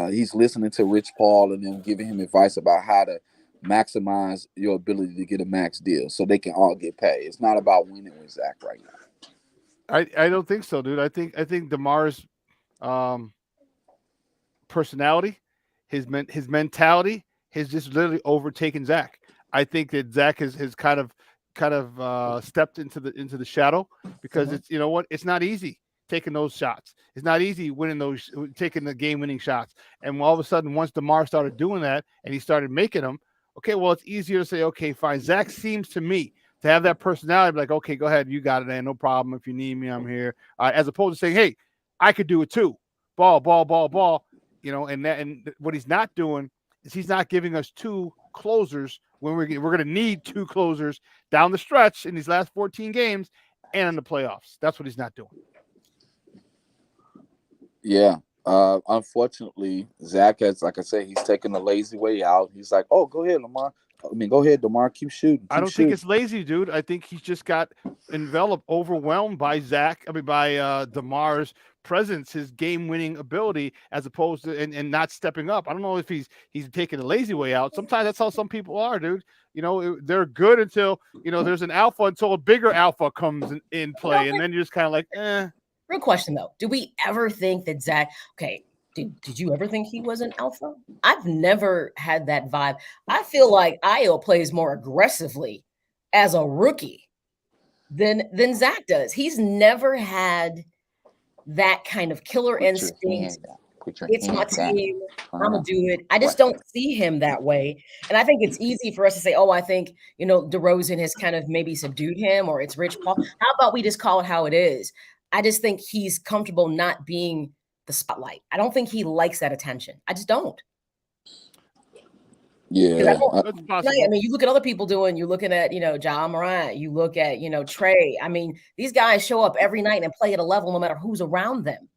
he's listening to Rich Paul and them giving him advice about how to maximize your ability to get a max deal so they can all get paid. It's not about winning with Zach right now. I don't think so, dude. I think DeMar's personality, his mentality has just literally overtaken Zach. I think that Zach has kind of stepped into the shadow because it's, you know what, it's not easy taking those shots. It's not easy taking the game-winning shots. And all of a sudden, once DeMar started doing that and he started making them, okay, well, it's easier to say, okay, fine. Zach seems to me to have that personality, like, okay, go ahead, you got it, man, no problem. If you need me, I'm here. As opposed to saying, hey, I could do it too. Ball. And what he's not doing is he's not giving us 2 closers when we're going to need 2 closers down the stretch in these last 14 games and in the playoffs. That's what he's not doing. Yeah. Unfortunately, Zach has, like I said, he's taking the lazy way out. He's like, oh, go ahead, Lamar. Go ahead, DeMar. Keep shooting. I don't think it's lazy, dude. I think he's just got overwhelmed by DeMar's presence, his game-winning ability, as opposed to and not stepping up. I don't know if he's taking the lazy way out. Sometimes that's how some people are, dude. They're good until there's an alpha, until a bigger alpha comes in play, and then you're just kind of like, eh. Real question though, do we ever think that Zach? Okay, did you ever think he was an alpha? I've never had that vibe. I feel like Io plays more aggressively as a rookie than Zach does. He's never had that kind of killer instinct. It's my team. I'm gonna do it. I just don't see him that way. And I think it's easy for us to say, oh, I think DeRozan has kind of maybe subdued him, or it's Rich Paul. How about we just call it how it is? I just think he's comfortable not being the spotlight. I don't think he likes that attention. I just don't. Yeah. I mean, you look at other people doing, you're looking at, Ja Morant, you look at, Trey. I mean, these guys show up every night and play at a level no matter who's around them.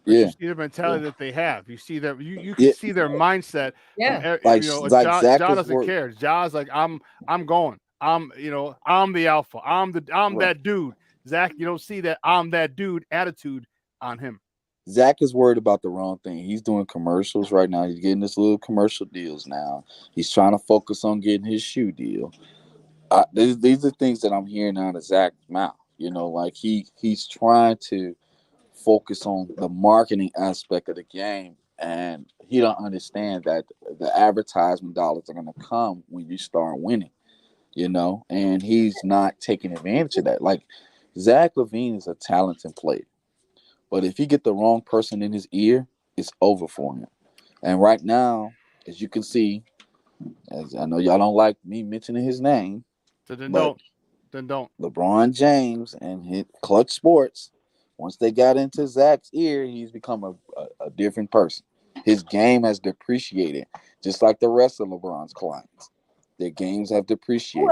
You see the mentality that they have. You see that you can see their mindset. Yeah. Ja doesn't care. Ja's like, I'm going. I'm the alpha. I'm that dude. Zach, you don't see that I'm that dude attitude on him. Zach is worried about the wrong thing. He's doing commercials right now. He's getting his little commercial deals now. He's trying to focus on getting his shoe deal. These are things that I'm hearing out of Zach's mouth. Like he's trying to focus on the marketing aspect of the game, and he don't understand that the advertisement dollars are going to come when you start winning. And he's not taking advantage of that. Like Zach LaVine is a talented player, but if you get the wrong person in his ear, it's over for him. And right now, as you can see, as I know y'all don't like me mentioning his name, so then don't. LeBron James and his Clutch Sports, once they got into Zach's ear, he's become a different person. His game has depreciated, just like the rest of LeBron's clients. Their games have depreciated.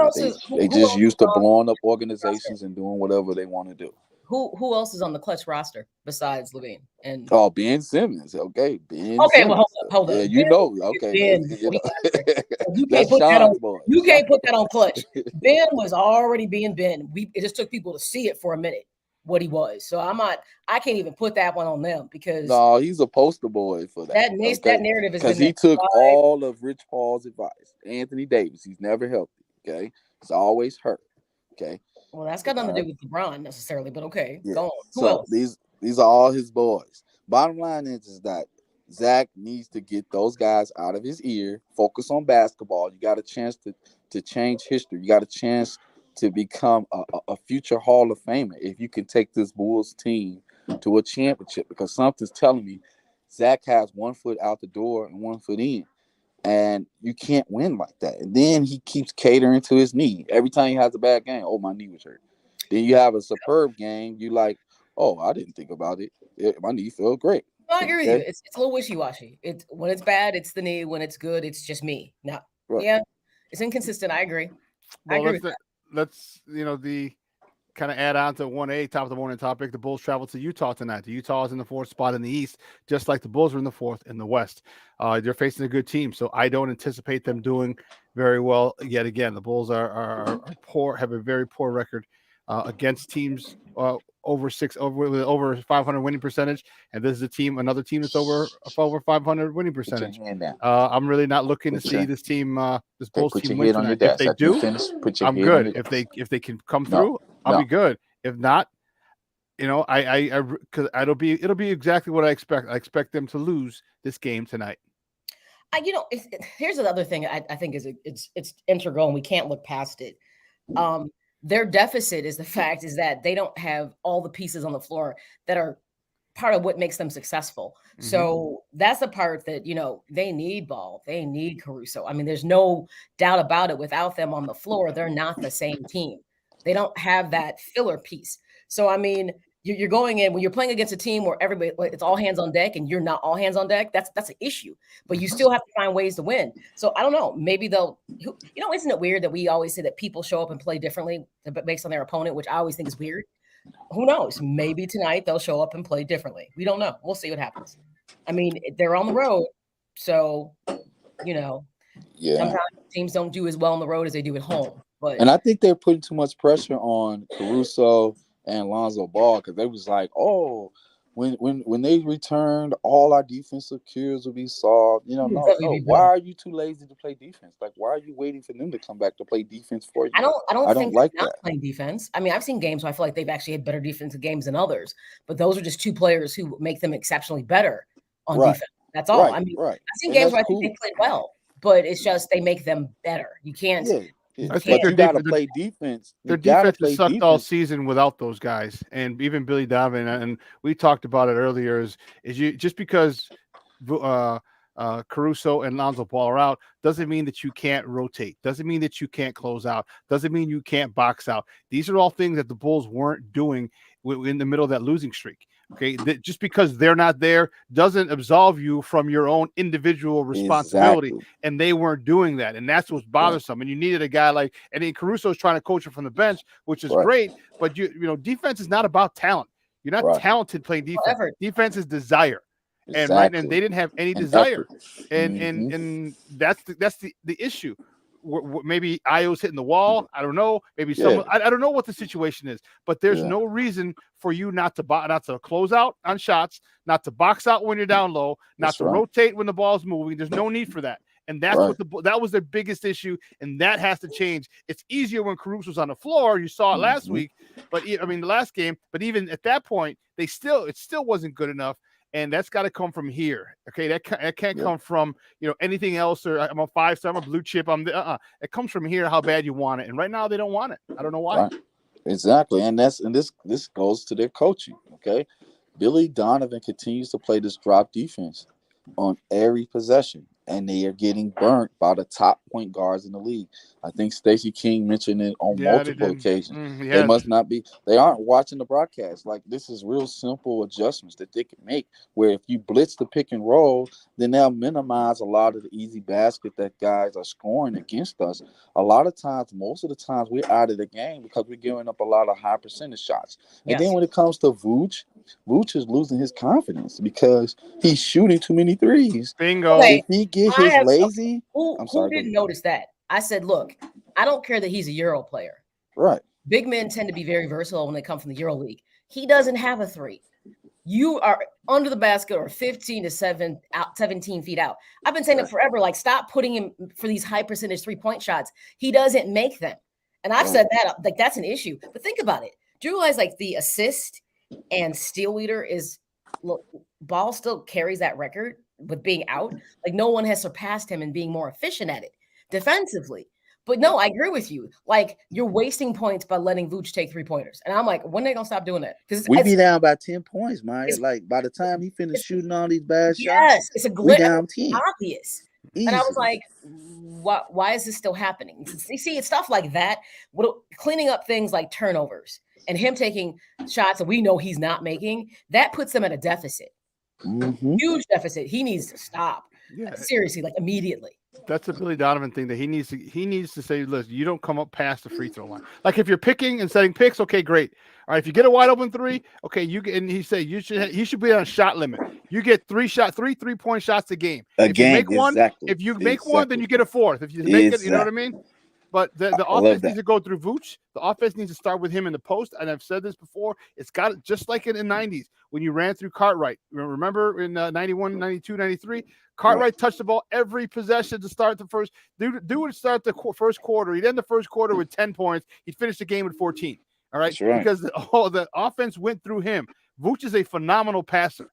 They just used to blowing up organizations and doing whatever they want to do. Who else is on the Clutch roster besides LaVine? And Ben Simmons. Okay, Ben. Okay, Simmons. hold up. Yeah, okay. You can't put that on. You can't put that on Clutch. Ben was already being Ben. It just took people to see it for a minute what he was. So I can't even put that one on them because no, he's a poster boy for that. That narrative is because he took all of Rich Paul's advice. Anthony Davis, he's never healthy. Okay, he's always hurt. Okay. Well, that's got nothing to do with LeBron necessarily, but okay, yeah. Go on. Who so else? These are all his boys. Bottom line is that Zach needs to get those guys out of his ear, focus on basketball. You got a chance to change history. You got a chance to become a future Hall of Famer if you can take this Bulls team to a championship, because something's telling me Zach has 1 foot out the door and 1 foot in. And you can't win like that. And then he keeps catering to his knee. Every time he has a bad game, oh, my knee was hurt. Then you have a superb game. You like, oh, I didn't think about it. My knee felt great. No, I agree with you. It's a little wishy-washy. When it's bad, it's the knee. When it's good, it's just me. Now, yeah, it's inconsistent. I agree. Well, I agree with that. Let's the kind of add on to 1A top of the morning topic. The Bulls travel to Utah tonight. The Utah is in the 4th spot in the East, just like the Bulls are in the 4th in the West. They're facing a good team, so I don't anticipate them doing very well yet again. The Bulls are poor, have a very poor record against teams over 500 winning percentage, and this is another team that's over 500 winning percentage. I'm really not looking to see this team, this Bulls team win tonight. If they do, I'm good. If they can come through, I'll be good. If not, because it'll be exactly what I expect. I expect them to lose this game tonight. Here's another thing I think it's integral, and we can't look past it. Their deficit is that they don't have all the pieces on the floor that are part of what makes them successful. Mm-hmm. So that's the part that, they need Ball. They need Caruso. I mean, there's no doubt about it. Without them on the floor, they're not the same team. They don't have that filler piece. So, I mean, you're going in when you're playing against a team where everybody, it's all hands on deck and you're not all hands on deck. That's an issue, but you still have to find ways to win. So I don't know, maybe isn't it weird that we always say that people show up and play differently based on their opponent, which I always think is weird. Who knows? Maybe tonight they'll show up and play differently. We don't know. We'll see what happens. I mean, they're on the road. So, sometimes teams don't do as well on the road as they do at home. And I think they're putting too much pressure on Caruso and Lonzo Ball, because they was like, oh, when they returned, all our defensive cures will be solved. No. Why are you too lazy to play defense? Like, why are you waiting for them to come back to play defense for you? I don't think like they're not playing defense. I mean, I've seen games where I feel like they've actually had better defensive games than others, but those are just two players who make them exceptionally better on defense. That's all. I mean, I've seen games where I think they played well, but it's just they make them better. You can't. Yeah. But you got to play defense. Their defense has sucked all season without those guys, and even Billy Donovan. And we talked about it earlier. Is you just because Caruso and Lonzo Ball are out doesn't mean that you can't rotate. Doesn't mean that you can't close out. Doesn't mean you can't box out. These are all things that the Bulls weren't doing in the middle of that losing streak. Okay, just because they're not there doesn't absolve you from your own individual responsibility. Exactly. And they weren't doing that, and that's what's bothersome. And you needed a guy like, and then Caruso's trying to coach it from the bench, which is great. But you know, defense is not about talent. You're not talented playing defense. Defense is desire. Exactly. And they didn't have any desire. And that's the issue. Maybe Io's hitting the wall. I don't know. Maybe someone. I don't know what the situation is. But there's no reason for you not to close out on shots, not to box out when you're down low, not to rotate when the ball's moving. There's no need for that. And that's that was their biggest issue, and that has to change. It's easier when Caruso's on the floor. You saw it last week, but the last game. But even at that point, it still wasn't good enough. And that's got to come from here. Okay, that can't come from anything else. Or I'm a 5-star, I'm a blue chip. It comes from here. How bad you want it, and right now they don't want it. I don't know why. Right. Exactly, and this goes to their coaching. Okay, Billy Donovan continues to play this drop defense on every possession, and they are getting burnt by the top point guards in the league. I think Stacey King mentioned it on multiple occasions. They must not be. They aren't watching the broadcast. Like, this is real simple adjustments that they can make. Where if you blitz the pick and roll, then they'll minimize a lot of the easy basket that guys are scoring against us. A lot of times, most of the times, we're out of the game because we're giving up a lot of high percentage shots. And then when it comes to Vooch is losing his confidence because he's shooting too many threes. Bingo. If he get his lazy, who didn't notice that? I said, look, I don't care that he's a Euro player. Right. Big men tend to be very versatile when they come from the Euro League. He doesn't have a three. You are under the basket or 15 to 17 feet out. I've been saying it forever. Like, stop putting him for these high percentage 3-point shots. He doesn't make them. And I've said that, like, that's an issue. But think about it. Do you realize, like, the assist and steal leader Ball still carries that record with being out? Like, no one has surpassed him in being more efficient at it defensively. But no, I agree with you. Like, you're wasting points by letting Vooch take 3-pointers. And I'm like, when are they going to stop doing that? Because we be down by 10 points, Maya. Like, by the time he finished shooting all these bad shots, it's a we down 10. Obvious. Easy. And I was like, why is this still happening? You see, it's stuff like that. Cleaning up things like turnovers and him taking shots that we know he's not making, that puts them at a deficit. Huge deficit. He needs to stop. Seriously, like, immediately. That's a Billy Donovan thing that he needs to say, listen, you don't come up past the free throw line. Like, if you're picking and setting picks, okay, great. All right, if you get a wide open three, okay, and he said he should be on a shot limit. You get 3-point shots a game. If you make one, then you get a fourth. If you make it, you know what I mean? But the offense needs to go through Vooch. The offense needs to start with him in the post. And I've said this before. It's got just like in the 90s when you ran through Cartwright. Remember in 91, 92, 93? Cartwright touched the ball every possession to start the first. Dude would start the first quarter. He'd end the first quarter with 10 points. He'd finish the game with 14. All right? Because the offense went through him. Vooch is a phenomenal passer.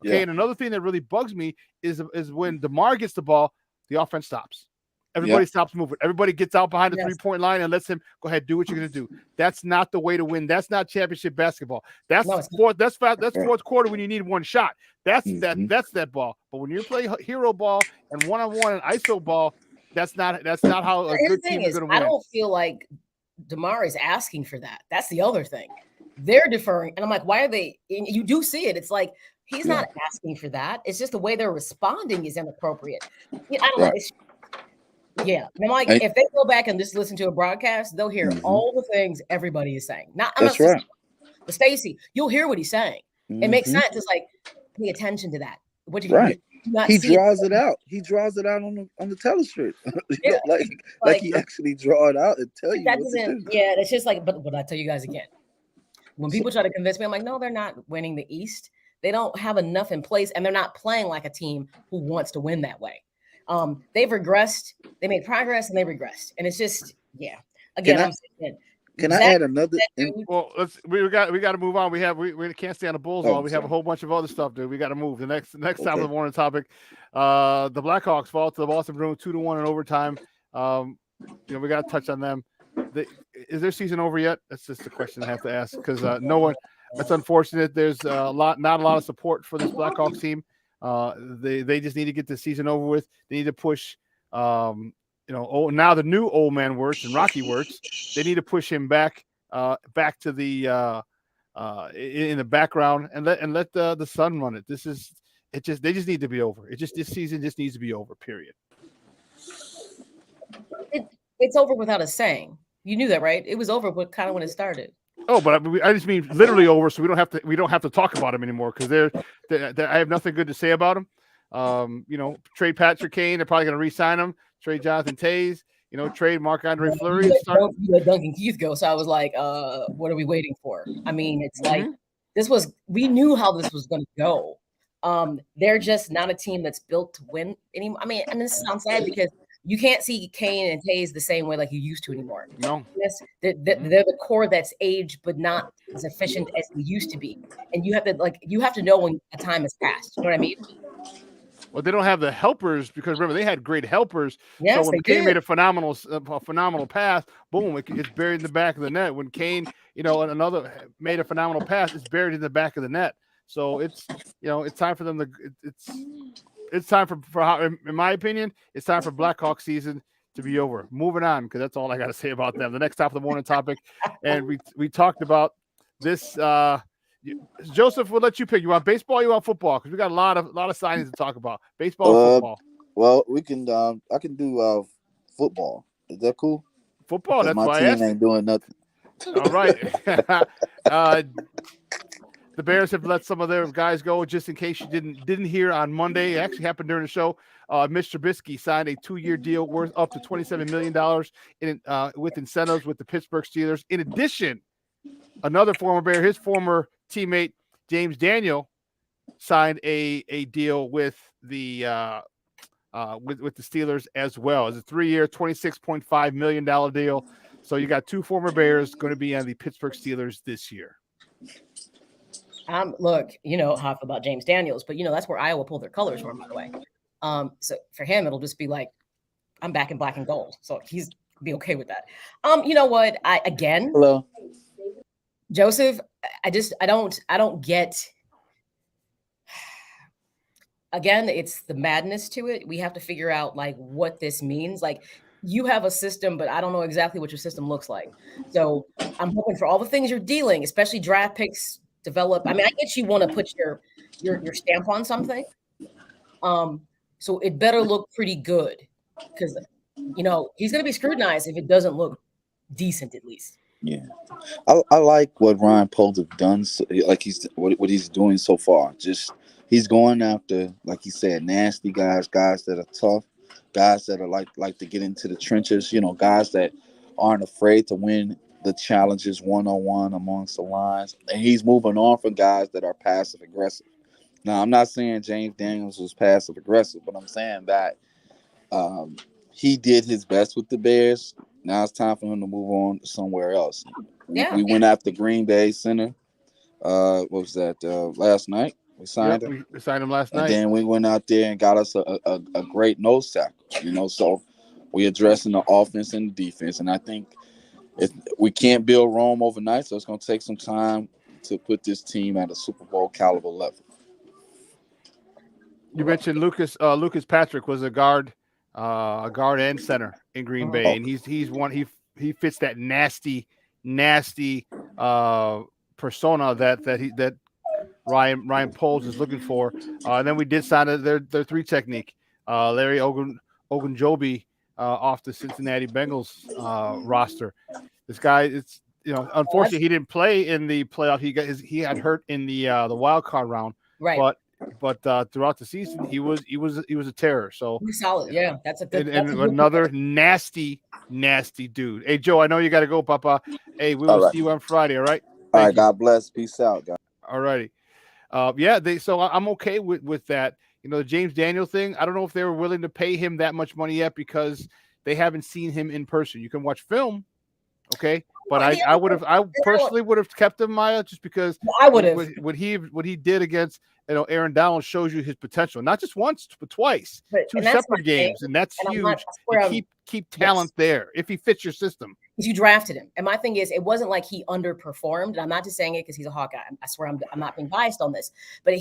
Okay, and another thing that really bugs me is when DeMar gets the ball, the offense stops. Everybody stops moving. Everybody gets out behind the 3-point line and lets him go ahead, do what you're going to do. That's not the way to win. That's not championship basketball. That's fourth quarter when you need one shot. That's that ball. But when you play hero ball and one-on-one and ISO ball, that's not how a good team is going to win. I don't feel like DeMar is asking for that. That's the other thing. They're deferring. And I'm like, why are they? And you do see it. It's like, he's not asking for that. It's just the way they're responding is inappropriate. I don't know. And I'm like, if they go back and just listen to a broadcast, they'll hear all the things everybody is saying. But Stacey, you'll hear what he's saying. It makes sense. It's like, pay attention to that. What he draws it out. He draws it out on the telestrip. like he actually draw it out and tell you. It's just like, but I tell you guys again, when people try to convince me, I'm like, no, they're not winning the East. They don't have enough in place, and they're not playing like a team who wants to win that way. They've regressed. They made progress and they regressed, and it's just Again, can I add another? Well, we got to move on. We can't stay on the Bulls all. We have a whole bunch of other stuff, dude. We got to move. The next time of the morning topic, the Blackhawks fall to the Boston Bruins 2-1 in overtime. We got to touch on them. Is their season over yet? That's just the question I have to ask because no one. That's unfortunate. There's not a lot of support for this Blackhawks team. They just need to get the season over with. They need to push. Now the new old man Wirtz and Rocky Wirtz. They need to push him back to the in the background and let the sun run it. They just need to be over. This season just needs to be over. Period. It's over without a saying. You knew that, right? It was over, but kind of when it started. Oh, but I just mean literally over, so we don't have to talk about them anymore because I have nothing good to say about them. Trade Patrick Kane. They're probably going to re-sign him. Trade Jonathan Taze. Trade Marc-Andre Fleury. You let Duncan Keith go, so I was like, what are we waiting for? I mean, it's like we knew how this was going to go. They're just not a team that's built to win anymore. I mean, and this sounds sad because you can't see Kane and Taze the same way like you used to anymore. No. Yes, they're the core that's aged, but not as efficient as they used to be. And you have to know when a time has passed. You know what I mean? Well, they don't have the helpers because remember they had great helpers. Yes, so when Kane made a phenomenal pass, boom, it's buried in the back of the net. When Kane, another made a phenomenal pass, it's buried in the back of the net. So it's time for them to it's time for in my opinion, it's time for Blackhawk season to be over. Moving on, because that's all I got to say about them. The next top of the morning topic, and we talked about this. Joseph, we'll let you pick. You want baseball or you want football? Because we got a lot of signings to talk about. Baseball or football? Well, we can. I can do football. Is that cool? Football. That's my why team ain't doing nothing. All right. The Bears have let some of their guys go, just in case you didn't hear on Monday. It actually happened during the show. Mitch Trubisky signed a 2-year deal worth up to $27 million with incentives with the Pittsburgh Steelers. In addition, another former Bear, his former teammate James Daniel, signed a deal with the with the Steelers as well. It's a 3-year, $26.5 million deal. So you got two former Bears going to be on the Pittsburgh Steelers this year. Look, you know how I feel about James Daniels, but that's where Iowa pulled their colors from, by the way. So for him, it'll just be like, I'm back in black and gold. So he's be okay with that. You know what? Hello, Joseph, I don't get. Again, it's the madness to it. We have to figure out like what this means. Like you have a system, but I don't know exactly what your system looks like. So I'm hoping for all the things you're dealing, especially draft picks, develop. I mean, I get you want to put your stamp on something. So it better look pretty good because he's going to be scrutinized if it doesn't look decent at least. Yeah, I like what Ryan Poles have done. Like what he's doing so far. Just he's going after, like he said, nasty guys that are tough, guys that are like to get into the trenches. Guys that aren't afraid to win the challenges one-on-one amongst the lines. And he's moving on from guys that are passive aggressive. Now, I'm not saying James Daniels was passive aggressive, but I'm saying that he did his best with the Bears. Now it's time for him to move on somewhere else. We went after Green Bay Center. What was that? Last night we signed him. We signed him last night. And then we went out there and got us a great nose tackle. So we're addressing the offense and the defense. And I think we can't build Rome overnight, so it's going to take some time to put this team at a Super Bowl caliber level. You mentioned Lucas Patrick was a guard and center in Green Bay, and he's one. He fits that nasty persona that Ryan Poles is looking for. And then we did sign their 3 technique, Larry Ogunjobi off the Cincinnati Bengals roster. This guy, unfortunately he didn't play in the playoff. He had hurt in the wild card round, right? But throughout the season, he was a terror. So he's solid. Yeah, that's a good. And another nasty dude. Hey Joe, I know you got to go, Papa. Hey, we will see you on Friday. All right. All right. God bless. Peace out, guys. All righty. So I'm okay with that. The James Daniel thing. I don't know if they were willing to pay him that much money yet because they haven't seen him in person. You can watch film. Okay. But I personally would have kept him, Maya, just because I would have. What he did against Aaron Donald shows you his potential, not just once but twice, 2 separate games, and that's huge. Keep talent there if he fits your system. Because you drafted him, and my thing is, it wasn't like he underperformed. And I'm not just saying it because he's a Hawkeye. I swear I'm not being biased on this, but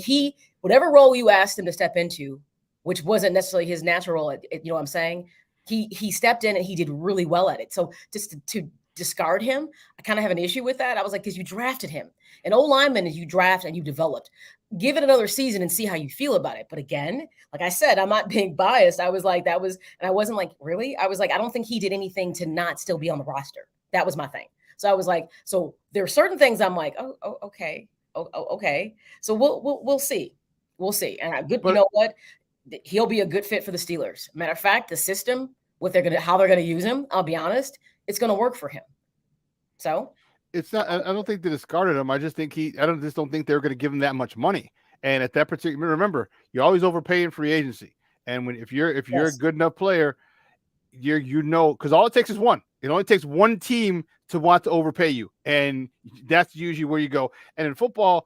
whatever role you asked him to step into, which wasn't necessarily his natural role, you know what I'm saying? He stepped in and he did really well at it. So just to discard him, I kind of have an issue with that. I was like, because you drafted him. An O-lineman is you draft and you developed. Give it another season and see how you feel about it. But again, like I said, I'm not being biased. I was like, and I wasn't like, really? I was like, I don't think he did anything to not still be on the roster. That was my thing. So I was like, so there are certain things I'm like, okay. Okay. So we'll see. We'll see. And you know what? He'll be a good fit for the Steelers. Matter of fact, the system, how they're gonna use him, I'll be honest, it's gonna work for him. So it's not. I don't think they discarded him. I just think just don't think they're going to give him that much money. And at that particular, remember, you always overpay in free agency. And if you're a good enough player, because all it takes is one. It only takes one team to want to overpay you, and that's usually where you go. And in football,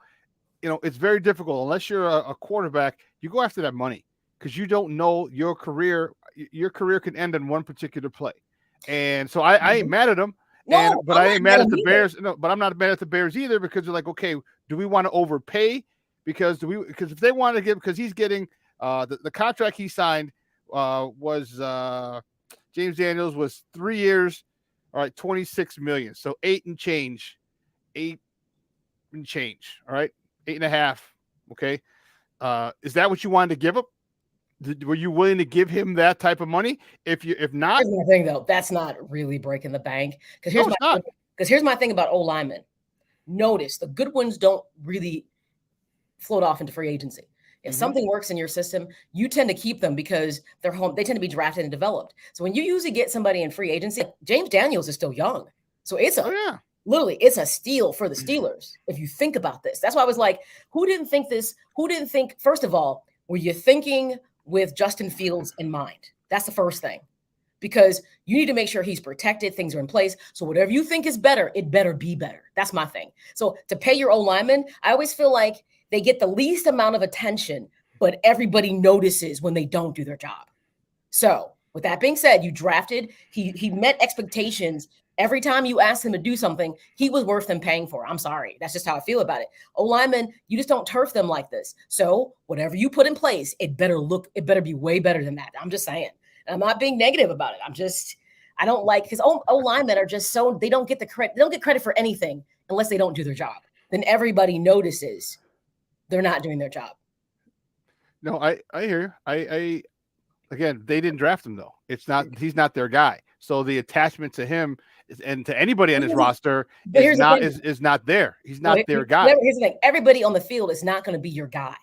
it's very difficult unless you're a quarterback. You go after that money because you don't know your career. Your career can end in one particular play, and so I ain't mad at him. But I ain't mad at the Bears. No, but I'm not mad at the Bears either because they're like, okay, do we want to overpay? Because if they want to give, because he's getting the contract he signed was James Daniels was 3 years, all right, $26 million. So 8 and change. All right, 8.5. Okay. Is that what you wanted to give up? Were you willing to give him that type of money? If not, here's my thing though, that's not really breaking the bank. Because here's my thing about O-linemen. Notice the good ones don't really float off into free agency. If something works in your system, you tend to keep them because they're home. They tend to be drafted and developed. So when you usually get somebody in free agency, James Daniels is still young. So it's literally, it's a steal for the Steelers. If you think about this, that's why I was like, who didn't think this? Who didn't think, first of all, were you thinking with Justin Fields in mind? That's the first thing, because you need to make sure he's protected. Things are in place. So whatever you think is better, it better be better. That's my thing. So to pay your O-lineman, I always feel like they get the least amount of attention, but everybody notices when they don't do their job. So with that being said, you drafted, he met expectations. Every time you asked him to do something, he was worth them paying for. I'm sorry. That's just how I feel about it. O-linemen, you just don't turf them like this. So whatever you put in place, it better be way better than that. I'm just saying. And I'm not being negative about it. I don't like, because O-linemen are just they don't get the credit. They don't get credit for anything unless they don't do their job. Then everybody notices they're not doing their job. No, I hear you. Again, they didn't draft him though. He's not their guy. So the attachment to him and to anybody on his roster is not there. He's not their guy. Here's the thing. Everybody on the field is not going to be your guy.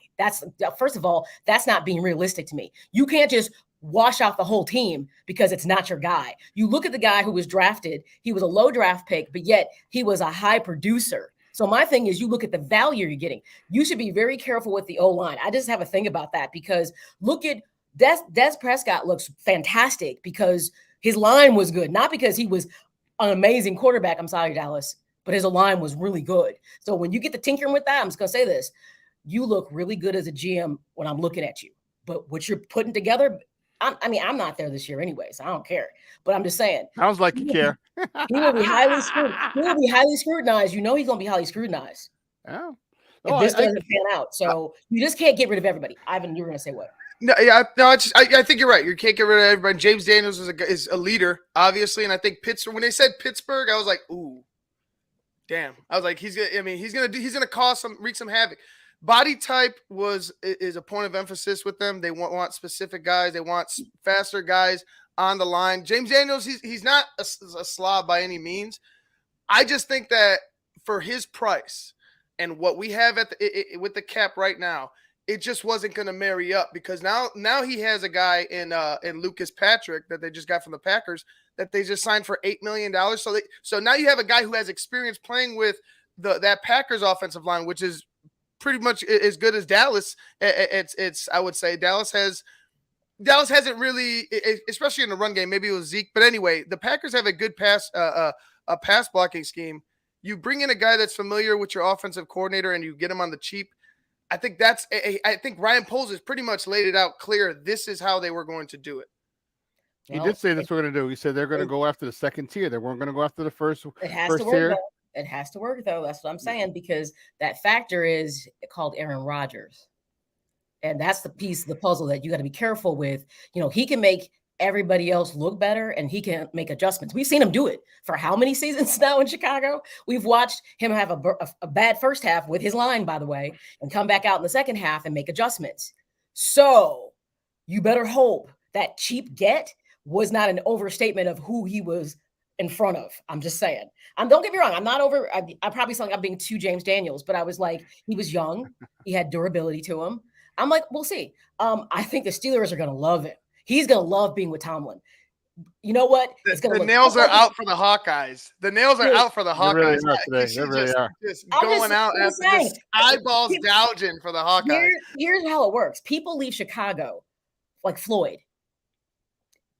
First of all, that's not being realistic to me. You can't just wash out the whole team because it's not your guy. You look at the guy who was drafted. He was a low draft pick, but yet he was a high producer. So my thing is, you look at the value you're getting. You should be very careful with the O-line. I just have a thing about that because look at Des Prescott looks fantastic because his line was good, not because he was an amazing quarterback. I'm sorry, Dallas, but his line was really good. So when you get to tinkering with that, I'm just going to say this. You look really good as a GM when I'm looking at you. But what you're putting together, I'm not there this year anyway, so I don't care. But I'm just saying. Sounds like you care. He will be highly scrutinized. You know he's going to be highly scrutinized. Oh. If this doesn't pan out. So you just can't get rid of everybody. Ivan, you were going to say what? No, yeah, no. I think you're right. You can't get rid of everybody. James Daniels is a leader, obviously, and I think Pittsburgh. When they said Pittsburgh, I was like, ooh, damn. I was like, he's gonna wreak some havoc. Body type is a point of emphasis with them. They want specific guys. They want faster guys on the line. James Daniels, he's not a slob by any means. I just think that for his price and what we have with the cap right now, it just wasn't going to marry up because now he has a guy in Lucas Patrick that they just got from the Packers that they just signed for $8 million. So now you have a guy who has experience playing with that Packers offensive line, which is pretty much as good as Dallas. I would say Dallas hasn't really, especially in the run game. Maybe it was Zeke, but anyway, the Packers have a good pass blocking scheme. You bring in a guy that's familiar with your offensive coordinator and you get him on the cheap. I think I think Ryan Poles has pretty much laid it out clear. This is how they were going to do it. He did say that's what we're going to do. He said they're going to go after the second tier. They weren't going to go after the first tier. It has to work, though. That's what I'm saying, because that factor is called Aaron Rodgers. And that's the piece of the puzzle that you got to be careful with. He can make everybody else look better and he can make adjustments. We've seen him do it for how many seasons now in Chicago? We've watched him have a bad first half with his line, by the way, and come back out in the second half and make adjustments. So you better hope that cheap get was not an overstatement of who he was in front of. I'm just saying. Don't get me wrong. I'm not over. I probably sound like I'm being too James Daniels, but I was like, he was young. He had durability to him. I'm like, we'll see. I think the Steelers are going to love him. He's going to love being with Tomlin. You know what? The nails are out for the Hawkeyes. The nails are out for the Hawkeyes. They really are. Just going out after this eyeballs gouging for the Hawkeyes. Here's how it works. People leave Chicago, like Floyd,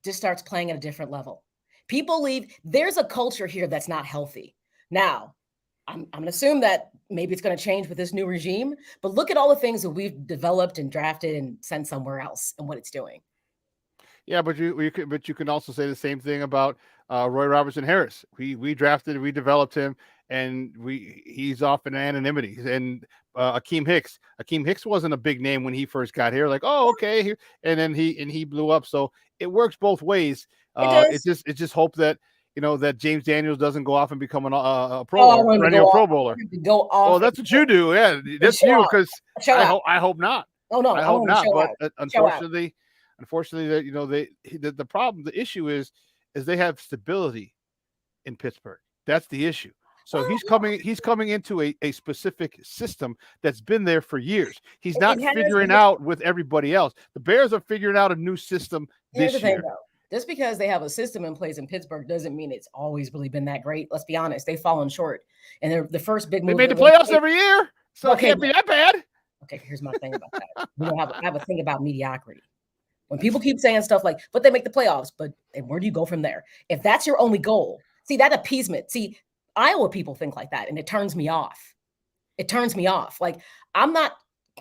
just starts playing at a different level. People leave. There's a culture here that's not healthy. Now, I'm going to assume that maybe it's going to change with this new regime, but look at all the things that we've developed and drafted and sent somewhere else and what it's doing. Yeah, but you can also say the same thing about Roy Robertson Harris. We drafted, we developed him, and he's off in anonymity. And Akeem Hicks wasn't a big name when he first got here. Like, oh, okay, and then he blew up. So it works both ways. It's just hope that that James Daniels doesn't go off and become a perennial Pro Bowler. Go off. Oh, that's what you do. Yeah, that's you. Because I hope not. Oh no, I hope not. But unfortunately, the problem, the issue is they have stability in Pittsburgh. That's the issue. So he's coming into a specific system that's been there for years. He's not figuring out with everybody else. The Bears are figuring out a new system this year. Just because they have a system in place in Pittsburgh doesn't mean it's always really been that great. Let's be honest. They've fallen short. And they're the first big move. They made the playoffs every year. So it can't be that bad. Okay, here's my thing about that. I have a thing about mediocrity. When people keep saying stuff like, but they make the playoffs, and where do you go from there? If that's your only goal, see that appeasement. See, Iowa people think like that, and it turns me off. It turns me off. Like, I'm not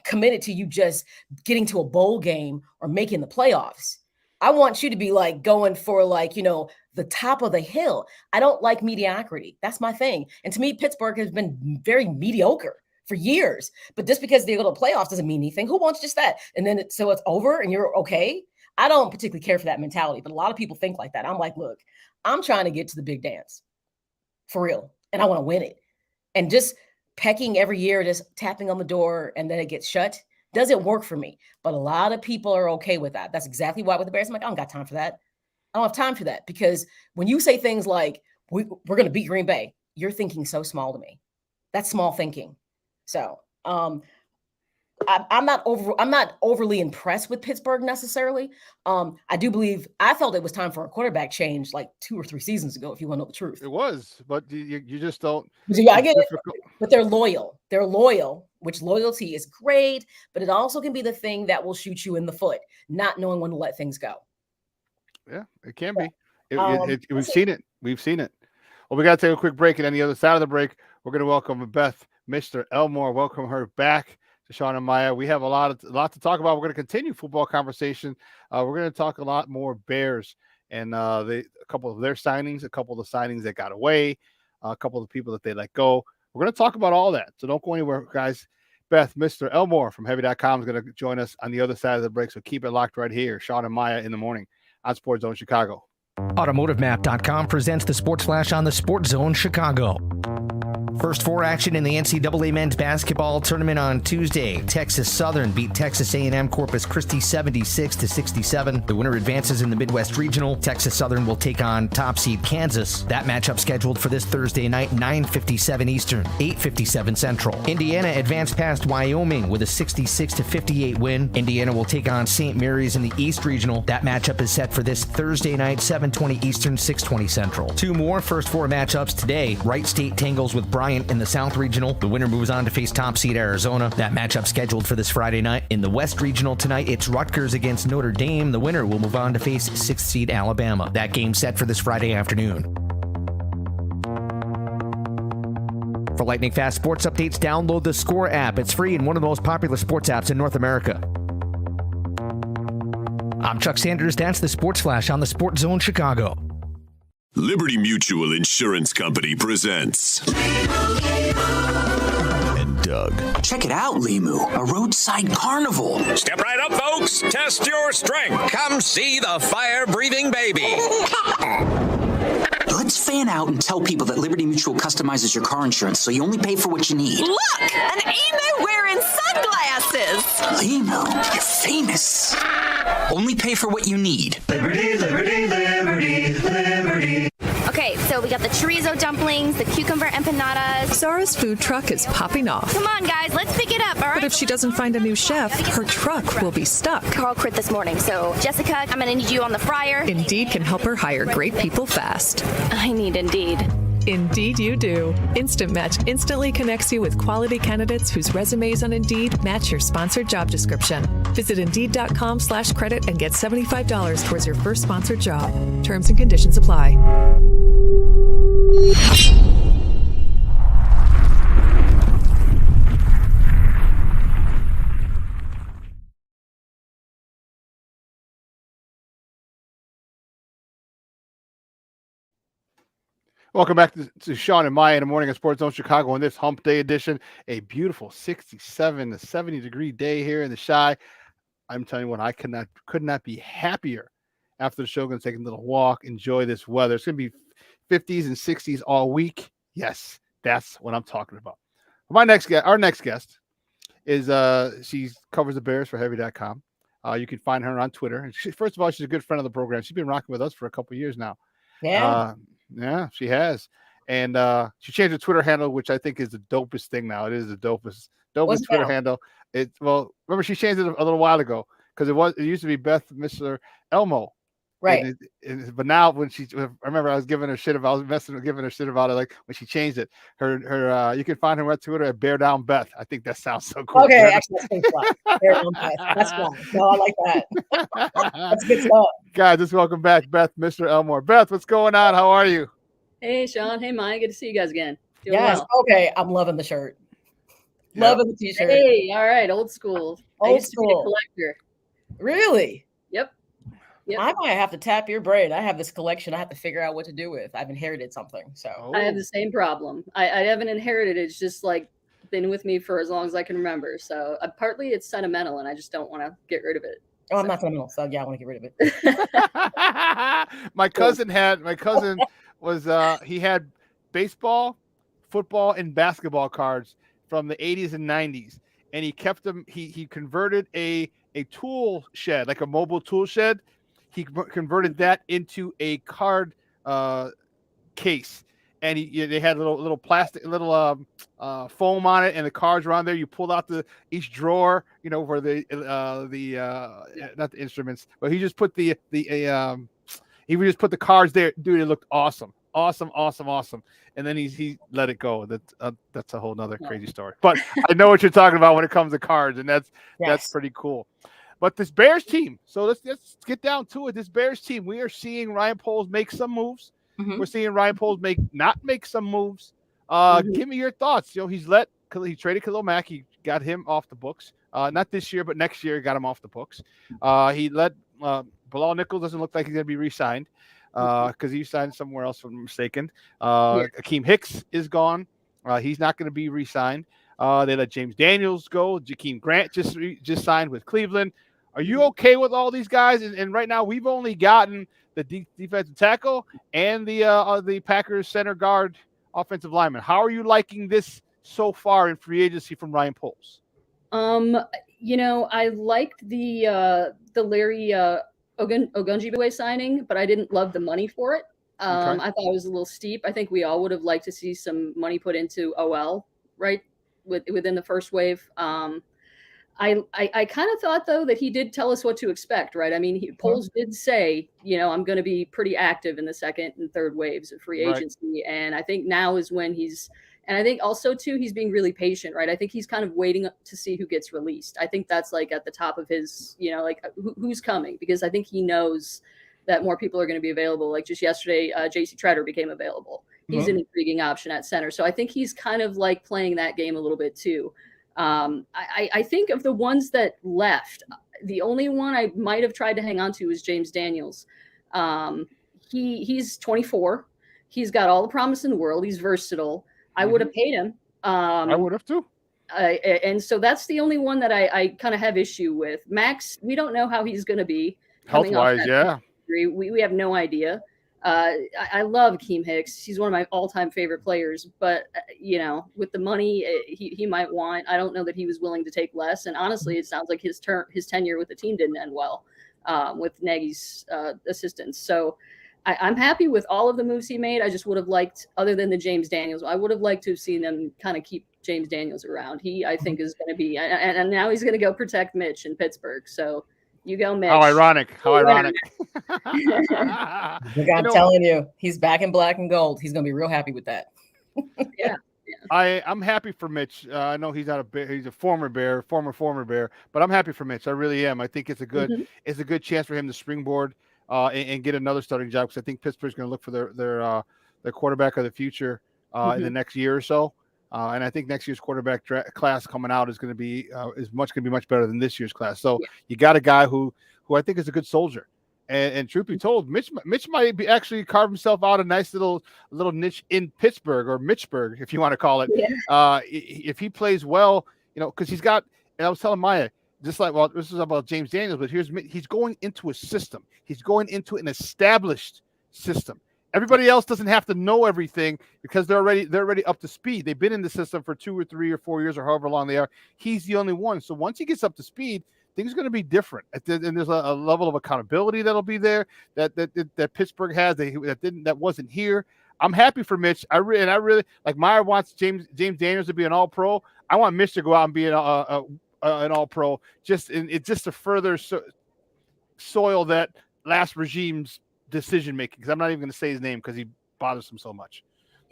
committed to you just getting to a bowl game or making the playoffs. I want you to be like going for the top of the hill. I don't like mediocrity. That's my thing. And to me, Pittsburgh has been very mediocre for years. But just because they go to the playoffs doesn't mean anything. Who wants just that? And then so it's over and you're okay. I don't particularly care for that mentality, but a lot of people think like that. I'm like, look, I'm trying to get to the big dance for real. And I want to win it. And just pecking every year, just tapping on the door and then it gets shut doesn't work for me. But a lot of people are okay with that. That's exactly why with the Bears, I'm like, I don't got time for that. I don't have time for that. Because when you say things like, we're going to beat Green Bay, you're thinking so small to me. That's small thinking. So I'm not overly impressed with Pittsburgh necessarily. I do believe I felt it was time for a quarterback change like 2 or 3 seasons ago, if you want to know the truth. It was, but you just don't. Yeah, I get it. But they're loyal. They're loyal, which loyalty is great, but it also can be the thing that will shoot you in the foot, not knowing when to let things go. Yeah, it can be. We've seen it. We've seen it. Well, we got to take a quick break, and on the other side of the break, we're going to welcome Beth Michler-Elmore. Welcome her back to Shawn and Maya. We have a lot to talk about. We're going to continue football conversation. We're going to talk a lot more Bears and a couple of their signings, a couple of the signings that got away, a couple of the people that they let go. We're going to talk about all that. So don't go anywhere, guys. Beth Michler-Elmore from Heavy.com is going to join us on the other side of the break. So keep it locked right here. Shawn and Maya in the morning on Sports Zone Chicago. AutomotiveMap.com presents the Sports Flash on the Sports Zone Chicago. First 4 action in the NCAA men's basketball tournament on Tuesday. Texas Southern beat Texas A&M Corpus Christi 76-67. The winner advances in the Midwest Regional. Texas Southern will take on top seed Kansas. That matchup scheduled for this Thursday night, 9:57 Eastern, 8:57 Central. Indiana advanced past Wyoming with a 66-58 win. Indiana will take on St. Mary's in the East Regional. That matchup is set for this Thursday night, 7:20 Eastern, 6:20 Central. 2 more first 4 matchups today. Wright State tangles with Bryant in the South Regional. The winner moves on to face top seed Arizona. That matchup scheduled for this Friday night. In the West Regional tonight, it's Rutgers against Notre Dame. The winner will move on to face 6th seed Alabama. That game set for this Friday afternoon. For lightning fast sports updates, download the Score app. It's free and one of the most popular sports apps in North America. I'm Chuck Sanders. That's the Sports Flash on the Sports Zone Chicago. Liberty Mutual Insurance Company presents and Doug. Check it out, Limu, a roadside carnival. Step right up, folks. Test your strength. Come see the fire-breathing baby. Let's fan out and tell people that Liberty Mutual customizes your car insurance so you only pay for what you need. Look, an emu wearing sunglasses. Limu, you're famous. Only pay for what you need. Liberty, liberty, liberty, liberty. Okay, Okay, so we got the chorizo dumplings, the cucumber empanadas. Zara's food truck is popping off. Come on, guys, let's pick it up, all right? But if she doesn't find a new chef, her truck will be stuck. Carl quit this morning, so Jessica, I'm gonna need you on the fryer. Indeed can help her hire great people fast. I need Indeed. Indeed you do. Instant Match instantly connects you with quality candidates whose resumes on Indeed match your sponsored job description. Visit Indeed.com/credit and get $75 towards your first sponsored job. Terms and conditions apply. Welcome back to Shawn and Maya in the morning at Sports Zone Chicago on this Hump Day edition. A beautiful 67 to 70-degree day here in the Chi. I'm telling you what, I could not be happier. After the show, going to take a little walk, enjoy this weather. It's going to be 50s and 60s all week. Yes, that's what I'm talking about. Our next guest is she covers the Bears for Heavy.com. You can find her on Twitter. And first of all, she's a good friend of the program. She's been rocking with us for a couple of years now. Yeah. Yeah, she has. And she changed her Twitter handle, which I think is the dopest thing now. It is the dopest Twitter handle. Remember she changed it a little while ago because it used to be Beth Michler-Elmore. Right. But now I remember I was giving her shit about it like when she changed it. Her you can find her on Twitter at Bear Down Beth. I think that sounds so cool. Okay, actually that's pretty fun. Bear Down Beth. That's fun. No, I like that. That's good stuff. Guys, just welcome back Beth Michler-Elmore. Beth, what's going on? How are you? Hey Shawn, hey Maya, good to see you guys again. Doing Yes. well. Okay, I'm loving the shirt. Yeah. Loving the t-shirt. Hey, all right, old school. I Old used to be a school. collector. Really? Yep. I might have to tap your brain. I have this collection I have to figure out what to do with. I've inherited something. So I have the same problem. I haven't inherited it. It's just like been with me for as long as I can remember. So partly it's sentimental and I just don't want to get rid of it. Oh, I'm not sentimental. So yeah, I want to get rid of it. My cousin was he had baseball, football, and basketball cards from the 80s and 90s. And he kept them. He converted a tool shed, like a mobile tool shed. He converted that into a card case, and they had little plastic, foam on it, and the cards were on there. You pulled out each drawer, where not the instruments, but he just put he would just put the cards there. Dude, it looked awesome. And then he let it go. That's a whole nother crazy story. But I know what you're talking about when it comes to cards, and that's pretty cool. But this Bears team, so let's get down to it. This Bears team, we are seeing Ryan Poles make some moves. Mm-hmm. We're seeing Ryan Poles not make some moves. Give me your thoughts. He traded Khalil Mack. He got him off the books. Not this year, but next year he got him off the books. He let Bilal Nichols doesn't look like he's going to be re-signed because he signed somewhere else, if I'm mistaken. Akeem Hicks is gone. He's not going to be re-signed. They let James Daniels go. Jakeem Grant just signed with Cleveland. Are you okay with all these guys? And right now we've only gotten the defensive tackle and the Packers center guard offensive lineman. How are you liking this so far in free agency from Ryan Poles? I liked the Larry Ogunjobi signing, but I didn't love the money for it. I thought it was a little steep. I think we all would have liked to see some money put into OL, right, within the first wave. I kind of thought, though, that he did tell us what to expect, right? I mean, Poles did say, I'm going to be pretty active in the second and third waves of free agency. Right. And I think now is when and I think also, too, he's being really patient, right? I think he's kind of waiting to see who gets released. I think that's like at the top of his, who's coming, because I think he knows that more people are going to be available. Like just yesterday, J.C. Treader became available. He's an intriguing option at center. So I think he's kind of like playing that game a little bit, too. I think of the ones that left, the only one I might have tried to hang on to is James Daniels. He's 24. He's got all the promise in the world. He's versatile. I would have paid him. I would have too. And so that's the only one that I kind of have issue with. Max, we don't know how he's going to be. Health-wise, yeah. We have no idea. I love Akeem Hicks. He's one of my all-time favorite players, but with the money he might want, I don't know that he was willing to take less. And honestly, it sounds like his tenure with the team didn't end well with Nagy's assistance. So I'm happy with all of the moves he made. I just would have liked, other than the James Daniels, I would have liked to have seen them kind of keep James Daniels around. He, I think, is going to be, and now he's going to go protect Mitch in Pittsburgh. So you go, Mitch. How ironic. How ironic. I'm telling you, he's back in black and gold. He's going to be real happy with that. Yeah. I'm happy for Mitch. I know he's not a bear, he's a former Bear, former Bear, but I'm happy for Mitch. I really am. I think it's a good chance for him to springboard and get another starting job, because I think Pittsburgh's going to look for their quarterback of the future in the next year or so. And I think next year's quarterback class coming out is going to be much better than this year's class. So you got a guy who I think is a good soldier. And truth be told, Mitch might be actually carve himself out a nice little niche in Pittsburgh, or Mitchburg, if you want to call it. Yeah. If he plays well, because he's got. And I was telling Maya, just like, well, this is about James Daniels, but he's going into a system. He's going into an established system. Everybody else doesn't have to know everything, because they're already up to speed. They've been in the system for 2 or 3 or 4 years, or however long they are. He's the only one. So once he gets up to speed, things are going to be different, and there's a level of accountability that'll be there that Pittsburgh has that wasn't here. I'm happy for Mitch. I really like. Meyer wants James Daniels to be an All-Pro. I want Mitch to go out and be an All-Pro, just to further soil that last regime's decision making. Because I'm not even going to say his name because he bothers him so much.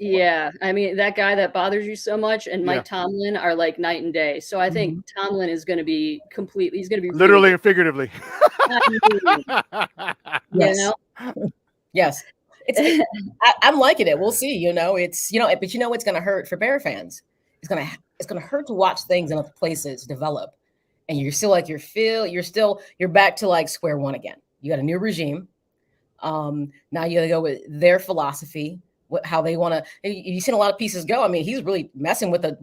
Yeah, I mean, that guy that bothers you so much and Mike Tomlin are like night and day. So I think Tomlin is going to be he's going to be literally and figuratively. Yes. Yes. I'm liking it. We'll see. But it's going to hurt for Bear fans. It's going to hurt to watch things in other places develop, and you're still like you're back to like square one again. You got a new regime. Now you got to go with their philosophy. How they want to. You've seen a lot of pieces go. I mean, he's really messing with the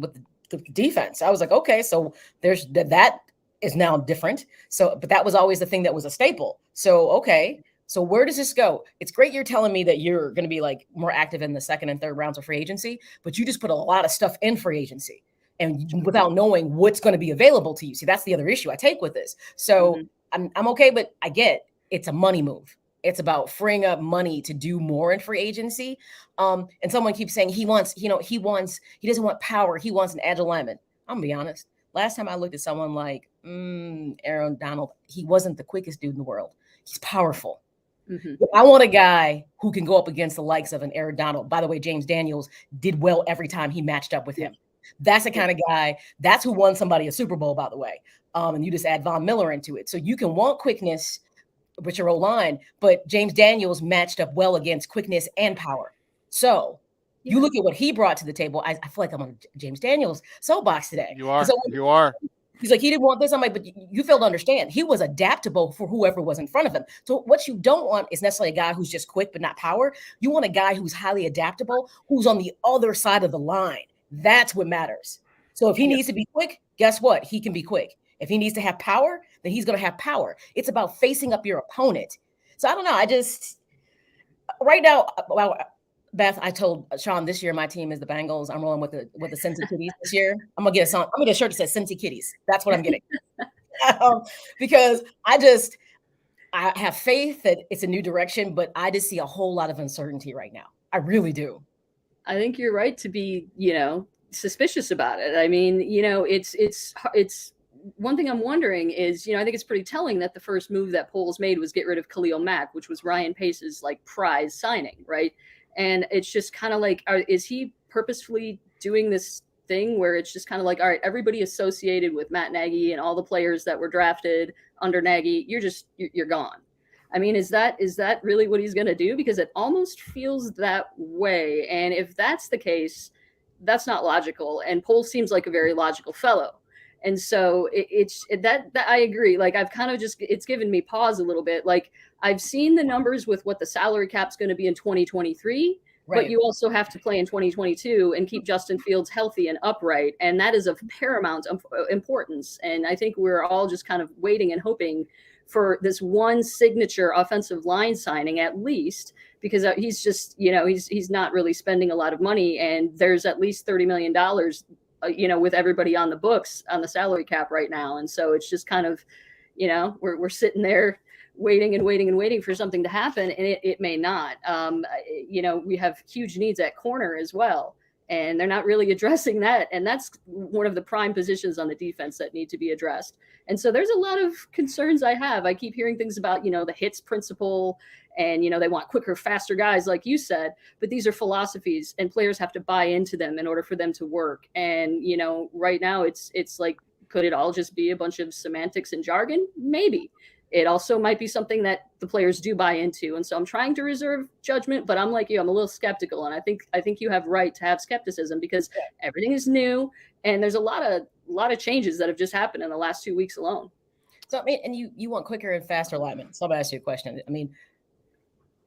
defense. I was like, okay, so that is now different. So, but that was always the thing that was a staple. So, okay, so where does this go? It's great you're telling me that you're going to be like more active in the second and third rounds of free agency, but you just put a lot of stuff in free agency, and without knowing what's going to be available to you. See, that's the other issue I take with this. So I'm okay, but I get it's a money move. It's about freeing up money to do more in free agency. And someone keeps saying he doesn't want power. He wants an agile lineman. I'm gonna be honest. Last time I looked at someone like Aaron Donald, he wasn't the quickest dude in the world. He's powerful. I want a guy who can go up against the likes of an Aaron Donald. By the way, James Daniels did well every time he matched up with him. That's the kind of guy. That's who won somebody a Super Bowl, by the way. And you just add Von Miller into it. So you can want quickness with your O-line, but James Daniels matched up well against quickness and power. So you look at what he brought to the table. I feel like I'm on James Daniels' soapbox today. You are. He's like, he didn't want this. I'm like, but you fail to understand. He was adaptable for whoever was in front of him. So what you don't want is necessarily a guy who's just quick but not power. You want a guy who's highly adaptable, who's on the other side of the line. That's what matters. So if he needs to be quick, guess what? He can be quick. If he needs to have power, then he's going to have power. It's about facing up your opponent. So I don't know. Right now, well, Beth, I told Shawn this year my team is the Bengals. I'm rolling with the Cincy Kitties this year. I'm gonna get a shirt that says Cincy Kitties. That's what I'm getting. Because I have faith that it's a new direction, but I just see a whole lot of uncertainty right now. I really do. I think you're right to be, suspicious about it. I mean, it's one thing I'm wondering is, I think it's pretty telling that the first move that Poles made was get rid of Khalil Mack, which was Ryan Pace's like prize signing, right? And it's just kind of like, is he purposefully doing this thing where it's just kind of like, all right, everybody associated with Matt Nagy and all the players that were drafted under Nagy, you're gone. I mean, is that really what he's going to do? Because it almost feels that way. And if that's the case, that's not logical. And Poles seems like a very logical fellow. And so it's that I agree. Like I've kind of it's given me pause a little bit. Like I've seen the numbers with what the salary cap's going to be in 2023, right. But you also have to play in 2022 and keep Justin Fields healthy and upright. And that is of paramount importance. And I think we're all just kind of waiting and hoping for this one signature offensive line signing at least, because he's just, he's not really spending a lot of money. And there's at least $30 million with everybody on the books on the salary cap right now. And so it's just kind of, we're sitting there waiting and waiting and waiting for something to happen, and it may not. We have huge needs at corner as well, and they're not really addressing that. And that's one of the prime positions on the defense that need to be addressed. And so there's a lot of concerns I have. I keep hearing things about, the hits principle, and, they want quicker, faster guys, like you said, but these are philosophies and players have to buy into them in order for them to work. And, right now it's like, could it all just be a bunch of semantics and jargon? Maybe. It also might be something that the players do buy into. And so I'm trying to reserve judgment, but I'm like you, I'm a little skeptical. And I think you have right to have skepticism because everything is new. And there's a lot of changes that have just happened in the last 2 weeks alone. So, I mean, and you want quicker and faster linemen. So I'm going to ask you a question. I mean,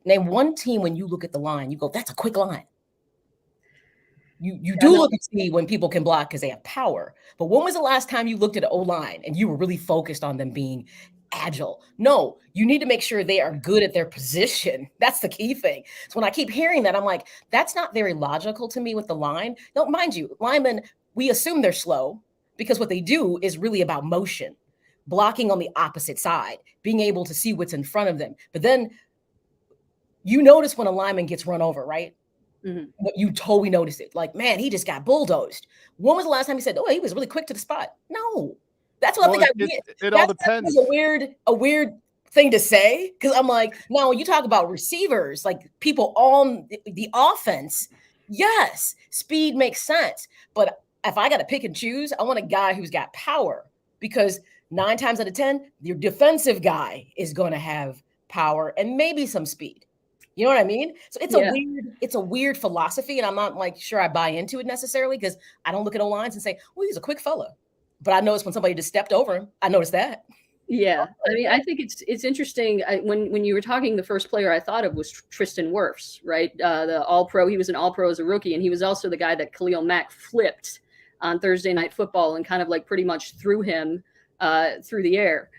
name one team when you look at the line, you go, that's a quick line. You do look and see when people can block because they have power. But when was the last time you looked at an O-line and you were really focused on them being agile? No, you need to make sure they are good at their position. That's the key thing. So when I keep hearing that, I'm like, that's not very logical to me with the line. Now, mind you, linemen, we assume they're slow because what they do is really about motion, blocking on the opposite side, being able to see what's in front of them. But then you notice when a lineman gets run over, right? Mm-hmm. You totally notice it. Like, man, he just got bulldozed. When was the last time he said, oh, he was really quick to the spot? No. That's what I think it all depends. That's a weird thing to say, because I'm like, no, you talk about receivers, like people on the offense. Yes, speed makes sense. But if I got to pick and choose, I want a guy who's got power, because 9 times out of 10, your defensive guy is going to have power and maybe some speed. You know what I mean? So it's a weird philosophy, and I'm not like sure I buy into it necessarily, because I don't look at O-lines and say, well, he's a quick fella. But I noticed when somebody just stepped over him, I noticed that. Yeah, I mean, I think it's interesting. When you were talking, the first player I thought of was Tristan Wirfs, right? The All-Pro. He was an All-Pro as a rookie, and he was also the guy that Khalil Mack flipped on Thursday Night Football and kind of like pretty much threw him through the air.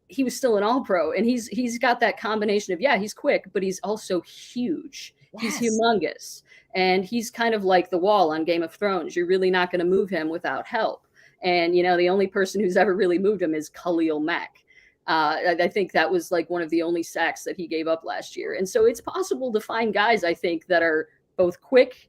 He was still an All-Pro, and he's got that combination of, he's quick, but he's also huge. Yes. He's humongous, and he's kind of like the Wall on Game of Thrones. You're really not going to move him without help. And, the only person who's ever really moved him is Khalil Mack. I think that was like one of the only sacks that he gave up last year. And so it's possible to find guys, I think, that are both quick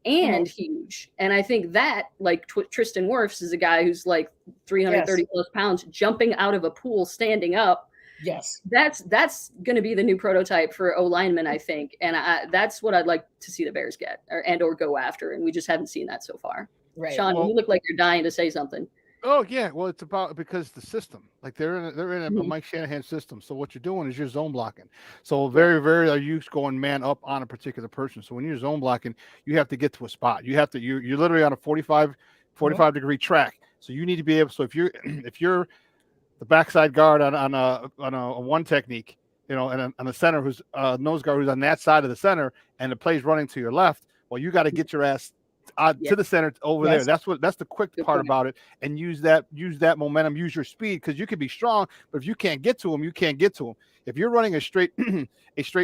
and huge. And I think that, like Tristan Wirfs is a guy who's like 330 plus pounds, jumping out of a pool, standing up. Yes. That's going to be the new prototype for O-linemen, I think. And that's what I'd like to see the Bears get or go after. And we just haven't seen that so far. Right. Shawn, you look like you're dying to say something. Oh yeah, well it's because the system, like they're in a Mike Shanahan system. So what you're doing is you're zone blocking. So very are you going man up on a particular person. So when you're zone blocking, you have to get to a spot. You're literally on a 45 degree track. So you need to be able. So if you're the backside guard on a one technique, and on the center who's nose guard who's on that side of the center, and the play's running to your left, well you got to get your ass to the center over there. That's the quick part about it, and use that momentum, use your speed, because you could be strong, but if you can't get to them, you can't get to them. If you're running a straight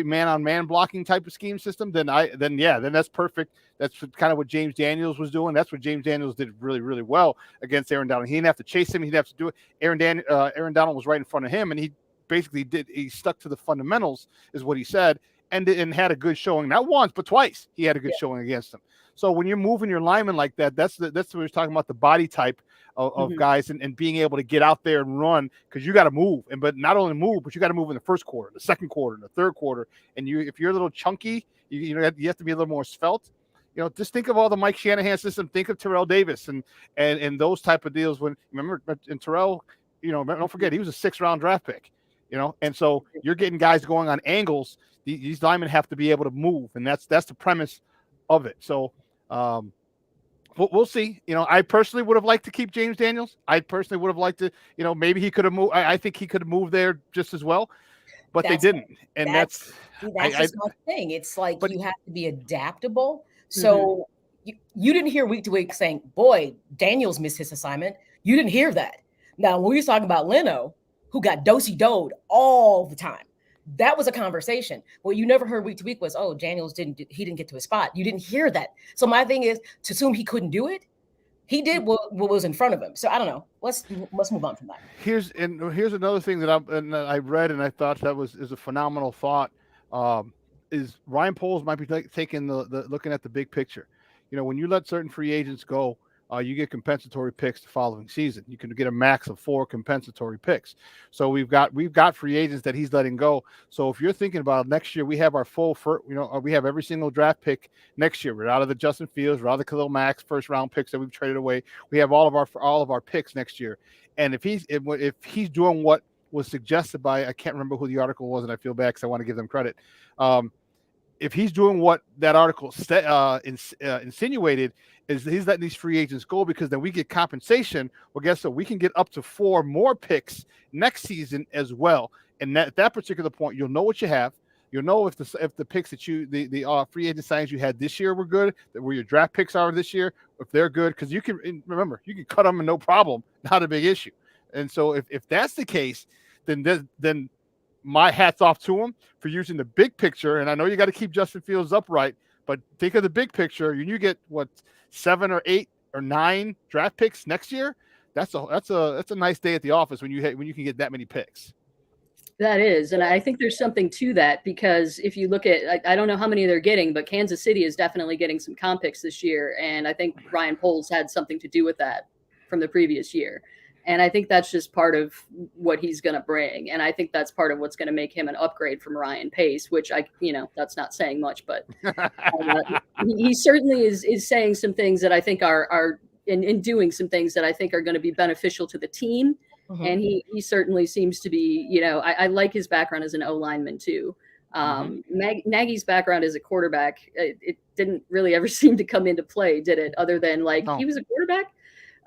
man-on-man blocking type of scheme system, then that's perfect. That's kind of what James Daniels was doing. That's what James Daniels did really, really well against Aaron Donald. He didn't have to chase him. He didn't have to do it. Aaron Donald was right in front of him, and he basically he stuck to the fundamentals, is what he said, and had a good showing. Not once, but twice he had a good showing against him. So when you're moving your linemen like that, that's what we're talking about, the body type of guys and being able to get out there and run, because you got to move, but not only move, but you got to move in the first quarter, the second quarter, and the third quarter. And if you're a little chunky, you have to be a little more svelte. Just think of all the Mike Shanahan system. Think of Terrell Davis and those type of deals. When remember, and Terrell, don't forget he was a 6th-round draft pick. And so you're getting guys going on angles. These linemen have to be able to move, and that's the premise of it. So we'll see. I personally would have liked to keep James Daniels. I personally would have liked to, maybe he could have moved. I think he could have moved there just as well, but they didn't. And that's just my thing. It's like you have to be adaptable. So you didn't hear week to week saying, boy, Daniels missed his assignment. You didn't hear that. Now, when we were talking about Leno, who got dosey-doed all the time, that was a conversation. What you never heard week to week was, oh, Daniels didn't get to his spot. You didn't hear that. So my thing is to assume he couldn't do it. He did what was in front of him. So I don't know. Let's move on from that. Here's another thing that I read and I thought that is a phenomenal thought. Is Ryan Poles might be taking the looking at the big picture. When you let certain free agents go, you get compensatory picks the following season. You can get a max of 4 compensatory picks. So we've got free agents that he's letting go. So if you're thinking about next year, we have our full we have every single draft pick next year. We're out of the Justin Fields, we're out of the Khalil Mack's first round picks that we've traded away. We have all of our picks next year. And if he's doing what was suggested by, I can't remember who the article was, and I feel bad because I want to give them credit. If he's doing what that article insinuated, is he's letting these free agents go because then we get compensation. Well, guess what? We can get up to 4 more picks next season as well. And at that particular point, you'll know what you have. You'll know if the picks that the free agent signings you had this year were good, where your draft picks are this year, if they're good, because you can cut them and no problem, not a big issue. And so if that's the case, then my hat's off to him for using the big picture. And I know you got to keep Justin Fields upright, but think of the big picture. You get 7 or 8 or 9 draft picks next year. That's a nice day at the office when you can get that many picks. That is, and I think there's something to that, because if you look at, I don't know how many they're getting, but Kansas City is definitely getting some comp picks this year, and I think Ryan Poles had something to do with that from the previous year. And I think that's just part of what he's going to bring. And I think that's part of what's going to make him an upgrade from Ryan Pace, which that's not saying much, but he certainly is saying some things that I think are in doing some things that I think are going to be beneficial to the team. Mm-hmm. And he certainly seems to be, I like his background as an O lineman too. Nagy's background as a quarterback, it didn't really ever seem to come into play, did it? Other than he was a quarterback.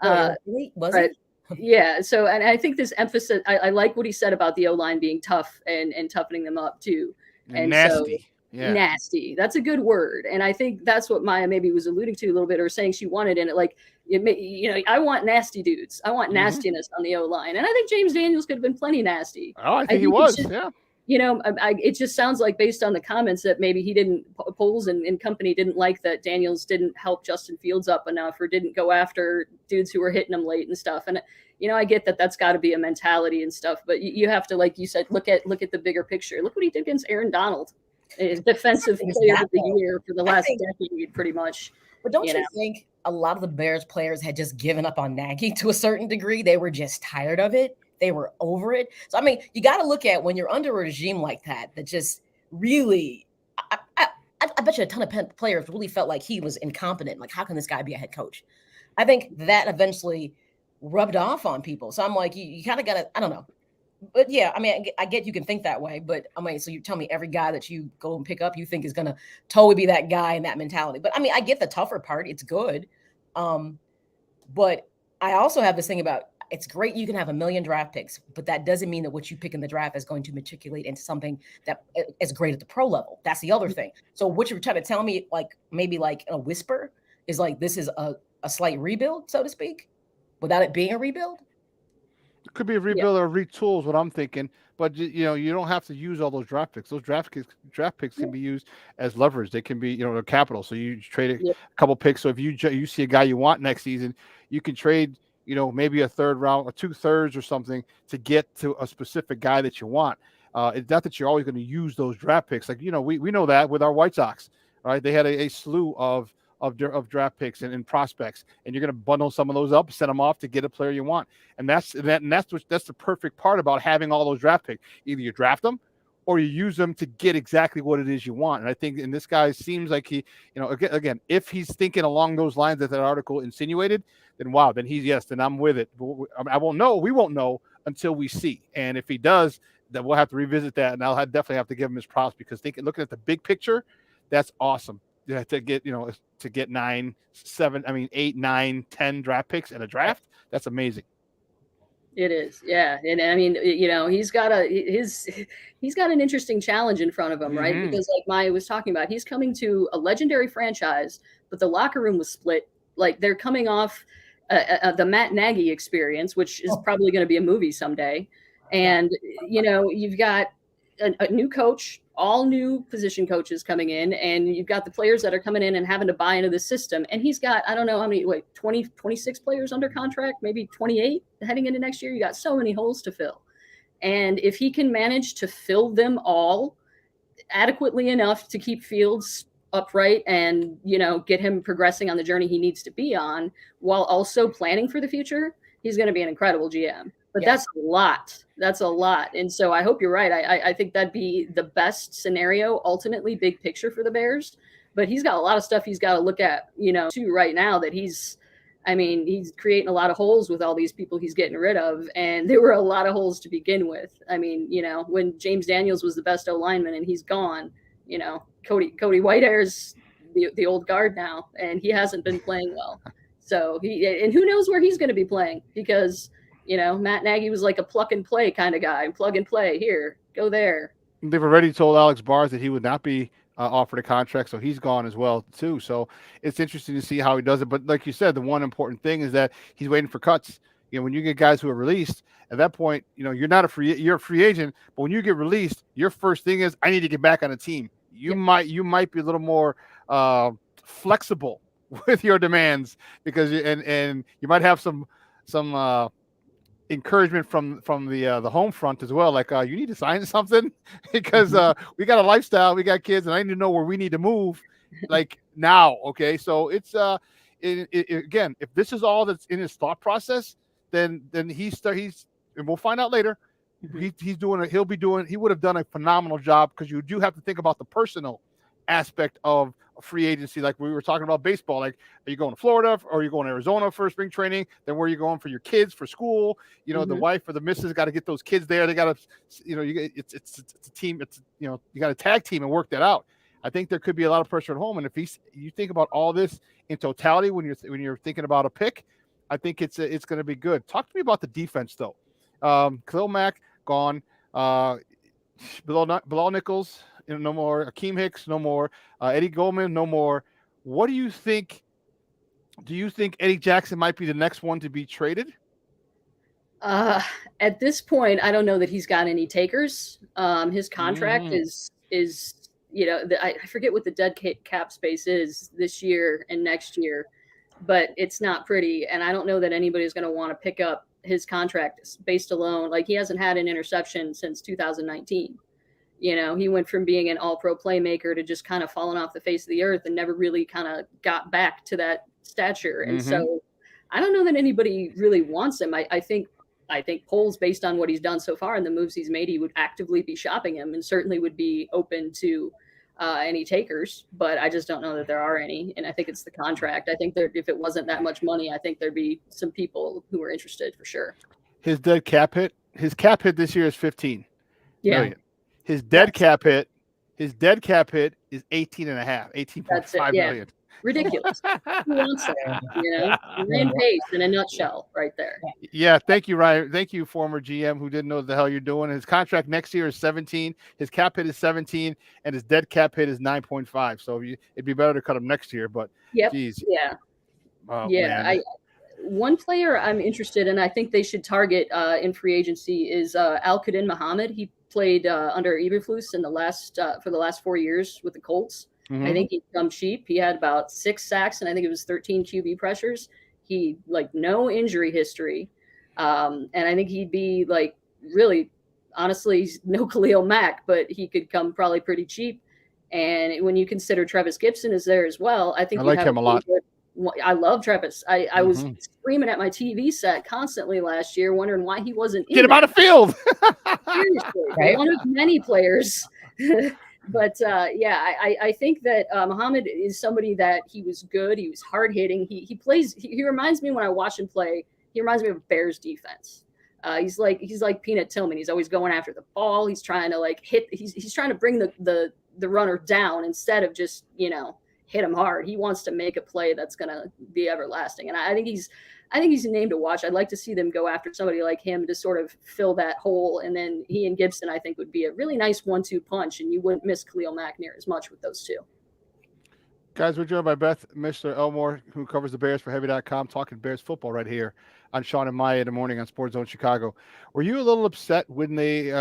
Was it? Yeah. So, and I think this emphasis, I like what he said about the O-line being tough and toughening them up too. And nasty. So, yeah. Nasty. That's a good word. And I think that's what Maya maybe was alluding to a little bit, or saying she wanted in it. I want nasty dudes. I want nastiness on the O-line. And I think James Daniels could have been plenty nasty. Oh, I think he was. Yeah. It just sounds like, based on the comments, that maybe Poles and company didn't like that Daniels didn't help Justin Fields up enough, or didn't go after dudes who were hitting him late and stuff. And I get that that's got to be a mentality and stuff, but you have to, like you said, look at the bigger picture. Look what he did against Aaron Donald, his defensive player of the year for the last decade, pretty much. But don't you think a lot of the Bears players had just given up on Nagy to a certain degree? They were just tired of it. They were over it. So, you got to look at when you're under a regime like that just really, I bet you a ton of players really felt like he was incompetent. Like, how can this guy be a head coach? I think that eventually rubbed off on people. So I'm like, you kind of got to, I don't know. But yeah, I get you can think that way. But so you tell me every guy that you go and pick up, you think is going to totally be that guy and that mentality. But I get the tougher part. It's good. But I also have this thing about, it's great you can have 1 million draft picks, but that doesn't mean that what you pick in the draft is going to matriculate into something that is great at the pro level. That's the other thing. So what you're trying to tell me, maybe a whisper, is this is a slight rebuild, so to speak, without it being a rebuild? It could be a rebuild or retool is what I'm thinking. But you don't have to use all those draft picks. Those draft picks can be used as leverage. They can be capital. So you trade a couple picks. So if you see a guy you want next season, you can trade maybe a third round or 2/3 or something to get to a specific guy that you want. It's not that you're always going to use those draft picks. We know that with our White Sox, right? They had a slew of draft picks and prospects, and you're going to bundle some of those up, send them off to get a player you want. And that's the perfect part about having all those draft picks. Either you draft them or you use them to get exactly what it is you want. And I think, and this guy seems like he, again, if he's thinking along those lines that article insinuated, then wow, then then I'm with it. I won't know. We won't know until we see. And if he does, then we'll have to revisit that. And I'll definitely have to give him his props, because looking at the big picture, that's awesome. Yeah, to get 8, 9, 10 draft picks in a draft, that's amazing. It is, yeah, and he's got an interesting challenge in front of him, right? Because like Maya was talking about, he's coming to a legendary franchise, but the locker room was split. Like, they're coming off the Matt Nagy experience, which is probably going to be a movie someday, and you've got a new coach all new position coaches coming in, and you've got the players that are coming in and having to buy into the system. And he's got, I don't know how many, 26 players under contract, maybe 28 heading into next year. You got so many holes to fill. And if he can manage to fill them all adequately enough to keep Fields upright and, get him progressing on the journey he needs to be on, while also planning for the future, he's going to be an incredible GM. But that's a lot. That's a lot. And so I hope you're right. I think that'd be the best scenario, ultimately, big picture for the Bears. But he's got a lot of stuff he's got to look at, too, right now that he's creating a lot of holes with all these people he's getting rid of. And there were a lot of holes to begin with. I mean, when James Daniels was the best O-lineman and he's gone, Cody Whitehair's the old guard now, and he hasn't been playing well. So and who knows where he's going to be playing, because Matt Nagy was like a plug and play kind of guy. Plug and play, here, go there. They've already told Alex Barrs that he would not be offered a contract, so he's gone as well too. So it's interesting to see how he does it. But like you said, the one important thing is that he's waiting for cuts. When you get guys who are released, at that point, you're not you're a free agent. But when you get released, your first thing is, I need to get back on a team. You might be a little more flexible with your demands, because and you might have some encouragement from the home front as well, like you need to sign something because we got a lifestyle, we got kids, and I need to know where we need to move like now. Okay, so it's again, if this is all that's in his thought process, then he's and we'll find out later. He would have done a phenomenal job, because you do have to think about the personal aspect of free agency. Like we were talking about baseball, like, are you going to Florida or are you going to Arizona for spring training? Then where are you going for your kids for school? The wife or the missus got to get those kids there. They got to, it's a team. It's, you got to tag team and work that out. I think there could be a lot of pressure at home. And if you think about all this in totality, when you're thinking about a pick, I think it's going to be good. Talk to me about the defense though. Khalil Mack gone, Bilal Nichols, no more. Akeem Hicks, no more. Eddie Goldman, no more. What do you think? Do you think Eddie Jackson might be the next one to be traded? At this point, I don't know that he's got any takers. His contract is I forget what the dead cap space is this year and next year, but it's not pretty. And I don't know that anybody's going to want to pick up his contract based alone. Like, he hasn't had an interception since 2019. He went from being an all-pro playmaker to just kind of falling off the face of the earth and never really kind of got back to that stature. And so I don't know that anybody really wants him. I think polls, based on what he's done so far and the moves he's made, he would actively be shopping him and certainly would be open to any takers, but I just don't know that there are any. And I think it's the contract. I think if it wasn't that much money, I think there'd be some people who are interested for sure. His cap hit this year is 15 million. His dead cap hit is 18.5 million. Ridiculous. Who wants that? Ryan Pace in a nutshell right there. Yeah. Thank you, Ryan. Thank you, former GM who didn't know what the hell you're doing. His contract next year is 17. His cap hit is 17, and his dead cap hit is 9.5. So it'd be better to cut him next year. But geez. Yeah. Oh, man. One player I'm interested in, I think they should target in free agency, is Al-Qadim Muhammad. He played under Eberflus for the last 4 years with the Colts. I think he'd come cheap. He had about 6 sacks and I think it was 13 QB pressures. He no injury history. And I think he'd be really, honestly, no Khalil Mack, but he could come probably pretty cheap. And when you consider Travis Gibson is there as well, I think I like him a lot. I love Travis. I was screaming at my TV set constantly last year, wondering why he wasn't get him out of field. Seriously, right? One of many players. But I think that Muhammad is somebody that he was good. He was hard hitting. He plays. He reminds me, when I watch him play, he reminds me of Bears defense. He's like Peanut Tillman. He's always going after the ball. He's trying to hit. He's trying to bring the runner down instead of just hit him hard. He wants to make a play that's going to be everlasting. And I think he's a name to watch. I'd like to see them go after somebody like him to sort of fill that hole. And then he and Gibson, I think, would be a really nice 1-2 punch. And you wouldn't miss Khalil Mack near as much with those two. Guys, we're joined by Beth Michler-Elmore, who covers the Bears for Heavy.com, talking Bears football right here on Shawn and Maya in the morning on Sports Zone Chicago. Were you a little upset when they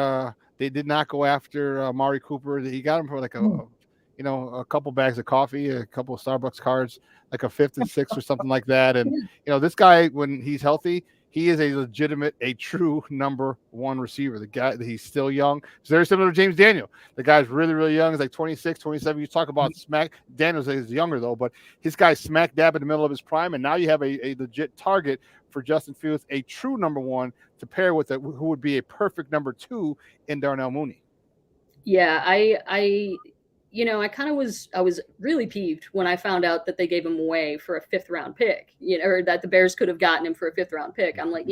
They did not go after Amari Cooper. He got him for like a couple bags of coffee, a couple of Starbucks cards, like a 5th and 6th or something like that. And this guy, when he's healthy, he is a true number one receiver. The guy, he's still young. It's very similar to James Daniel. The guy's really, really young. He's like 26, 27. You talk about Daniels is younger though, but his guy's smack dab in the middle of his prime. And now you have a legit target for Justin Fields, a true number one to pair with who would be a perfect number 2 in Darnell Mooney. Yeah, I was really peeved when I found out that they gave him away for a 5th round pick, or that the Bears could have gotten him for a 5th round pick. I'm like,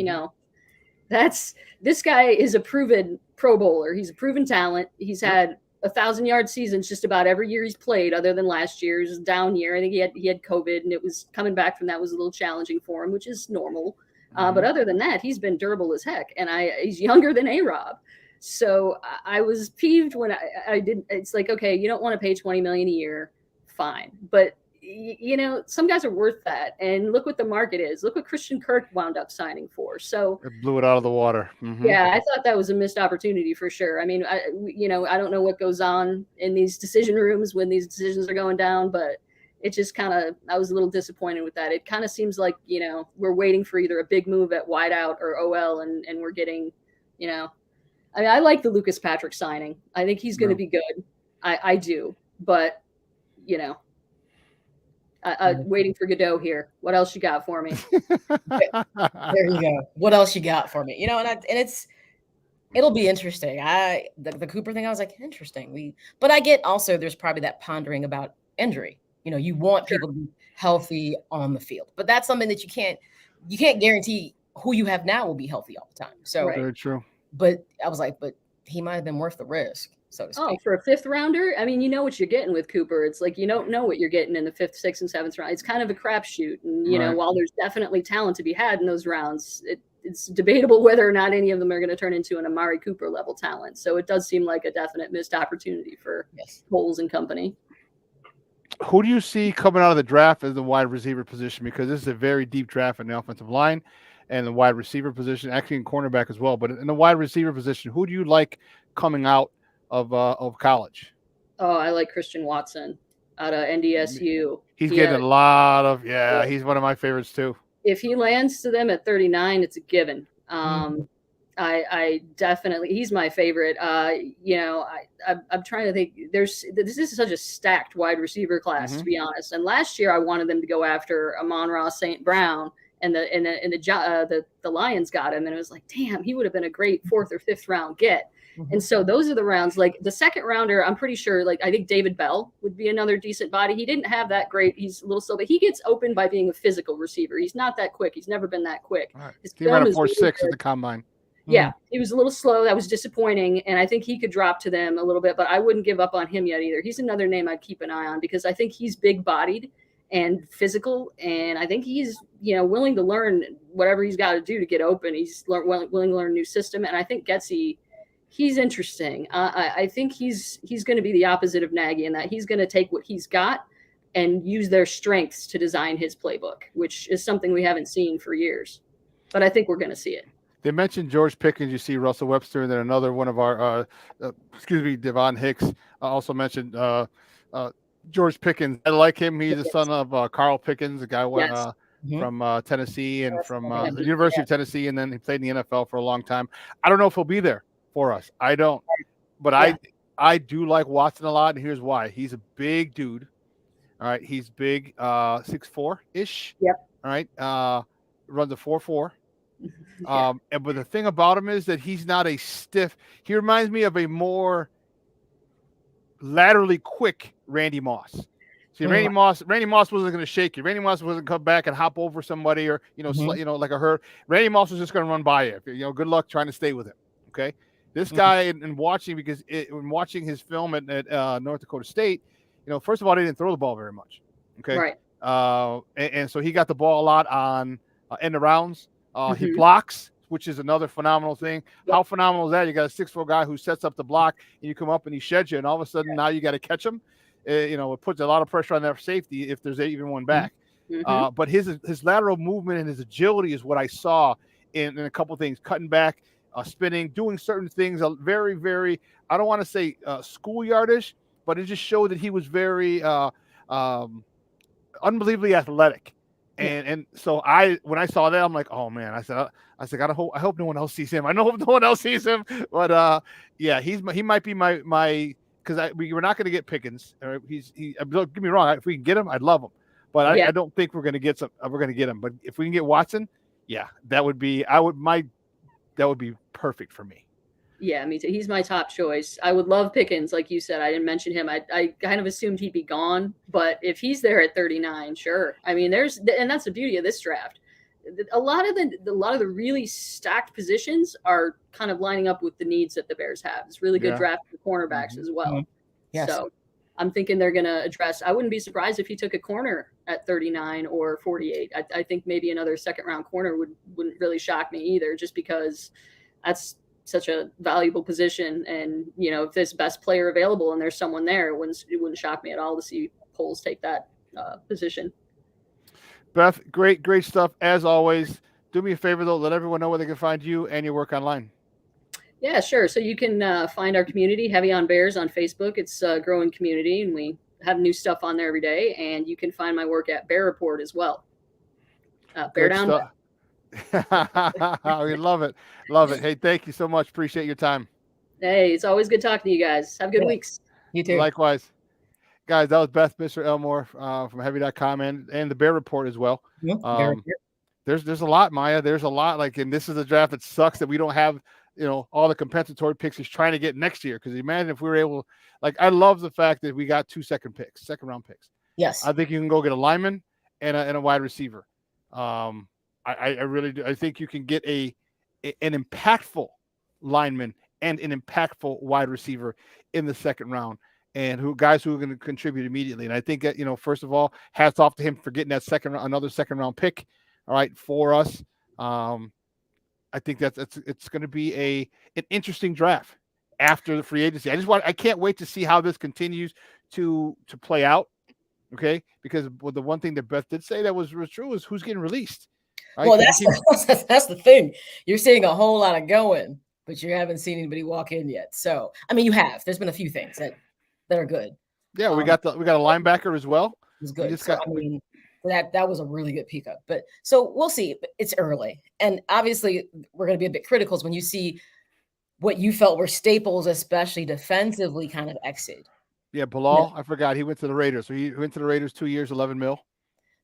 this guy is a proven Pro Bowler. He's a proven talent. He's had 1,000-yard seasons just about every year he's played, other than last year's down year. I think he had COVID, and it was coming back from that was a little challenging for him, which is normal. But other than that, he's been durable as heck, and he's younger than A-Rob. So I was peeved when I didn't. It's like, okay, you don't want to pay $20 million a year, fine, but some guys are worth that. And look what the market is. Look what Christian Kirk wound up signing for. So it blew it out of the water. Yeah, I thought that was a missed opportunity for sure. I mean, I don't know what goes on in these decision rooms when these decisions are going down, but it just I was a little disappointed with that. It kind of seems like we're waiting for either a big move at wideout or OL, and we're getting I mean, I like the Lucas Patrick signing. I think he's going to be good. I do. But, waiting for Godot here. What else you got for me? There you go. What else you got for me? It'll be interesting. The Cooper thing, I was like, interesting. But I get also there's probably that pondering about injury. You want people to be healthy on the field. But that's something that you can't guarantee who you have now will be healthy all the time. So very true. But I was like, but he might have been worth the risk, so to speak. Oh, for a 5th rounder? I mean, you know what you're getting with Cooper. It's like you don't know what you're getting in the 5th, 6th, and 7th round. It's kind of a crapshoot. And, while there's definitely talent to be had in those rounds, it's debatable whether or not any of them are going to turn into an Amari Cooper level talent. So it does seem like a definite missed opportunity for Foles and company. Who do you see coming out of the draft as the wide receiver position? Because this is a very deep draft in the offensive line and the wide receiver position, actually in cornerback as well. But in the wide receiver position, who do you like coming out of college? Oh, I like Christian Watson out of NDSU. He's getting a lot of he's one of my favorites too. If he lands to them at 39, it's a given. I definitely he's my favorite. I'm trying to think. This is such a stacked wide receiver class, to be honest. And last year I wanted them to go after Amon-Ra St. Brown. And the Lions got him, and it was like, damn, he would have been a great 4th or 5th round get. And so those are the rounds. Like the 2nd rounder, I'm pretty sure. Like I think David Bell would be another decent body. He didn't have that great. He's a little slow, but he gets open by being a physical receiver. He's not that quick. He's never been that quick. Right. He ran a 4.6 at the combine. Yeah, he was a little slow. That was disappointing, and I think he could drop to them a little bit. But I wouldn't give up on him yet either. He's another name I'd keep an eye on because I think he's big-bodied and physical, and I think he's willing to learn whatever he's got to do to get open. He's willing to learn a new system, and I think Getsy, he's interesting. I think he's going to be the opposite of Nagy in that he's going to take what he's got and use their strengths to design his playbook, which is something we haven't seen for years. But I think we're going to see it. They mentioned George Pickens. You see Russell Webster, and then another one of our, Devon Hicks also mentioned George Pickens. I like him. He's the son of Carl Pickens, a guy from Tennessee and from the University of Tennessee, and then he played in the NFL for a long time. I don't know if he'll be there for us. I don't. But I do like Watson a lot, and here's why. He's a big dude. All right. He's big, 6'4"-ish. Yep. All right. Runs a 4.4. But the thing about him is that he's not a stiff. He reminds me of a more laterally quick Randy Moss. See, Randy Moss wasn't going to shake you. Randy Moss wasn't come back and hop over somebody or like a herd. Randy Moss was just going to run by you. Good luck trying to stay with him. Okay, this guy and watching when watching his film at North Dakota State, first of all, they didn't throw the ball very much. Okay, right. And so he got the ball a lot on end arounds. He blocks, which is another phenomenal thing. Yep. How phenomenal is that? You got a 6'4" guy who sets up the block, and you come up and he sheds you, and all of a sudden now you got to catch him. It puts a lot of pressure on that safety if there's even one back. But his lateral movement and his agility is what I saw in a couple things. Cutting back, spinning, doing certain things, very, very, I don't want to say schoolyardish, but it just showed that he was very unbelievably athletic. And so when I saw that, I'm like, oh man, I said, I hope no one else sees him. I know no one else sees him, but yeah, he might be my because we're not going to get Pickens. Don't get me wrong, if we can get him, I'd love him, but I don't think we're going to get him. But if we can get Watson, yeah, that would be perfect for me. Yeah, me too. He's my top choice. I would love Pickens, like you said. I didn't mention him. I kind of assumed he'd be gone, but if he's there at 39, sure. I mean, and that's the beauty of this draft. A lot of the really stacked positions are kind of lining up with the needs that the Bears have. It's really good draft for cornerbacks as well. Mm-hmm. Yes. So I'm thinking they're going to address. I wouldn't be surprised if he took a corner at 39 or 48. I think maybe another second round corner wouldn't really shock me either, just because that's such a valuable position. And if there's best player available and there's someone there, it wouldn't shock me at all to see Poles take that position. Beth, great stuff as always. Do me a favor though, let everyone know where they can find you and your work online. Yeah, sure. So you can find our community, Heavy on Bears, on Facebook. It's a growing community, and we have new stuff on there every day. And you can find my work at Bear Report as well. Bear Down. We love it. Hey, thank you so much. Appreciate your time. Hey, it's always good talking to you guys. Have good weeks. You too. Likewise. Guys, that was Beth Michler-Elmore from Heavy.com and the Bear Report as well. There's a lot, Maya. There's a lot. And this is a draft that sucks that we don't have, all the compensatory picks he's trying to get next year. Because imagine if we were able, I love the fact that we got 2 second round picks. Yes. I think you can go get a lineman and a wide receiver. I really do. I think you can get an impactful lineman and an impactful wide receiver in the second round, and guys who are going to contribute immediately. And I think that, first of all, hats off to him for getting that another second round pick. All right, for us. I think it's going to be an interesting draft after the free agency. I can't wait to see how this continues to play out. Okay, because the one thing that Beth did say that was true is who's getting released. Right? Well, that's the thing. You're seeing a whole lot of going, but you haven't seen anybody walk in yet. So, I mean, you have. There's been a few things that are good. Yeah, we got a linebacker as well. It was good. That was a really good pickup. But so we'll see. It's early, and obviously we're going to be a bit critical when you see what you felt were staples, especially defensively, kind of exit. Yeah, Bilal. I forgot he went to the Raiders. So he went to the Raiders 2 years, $11 million.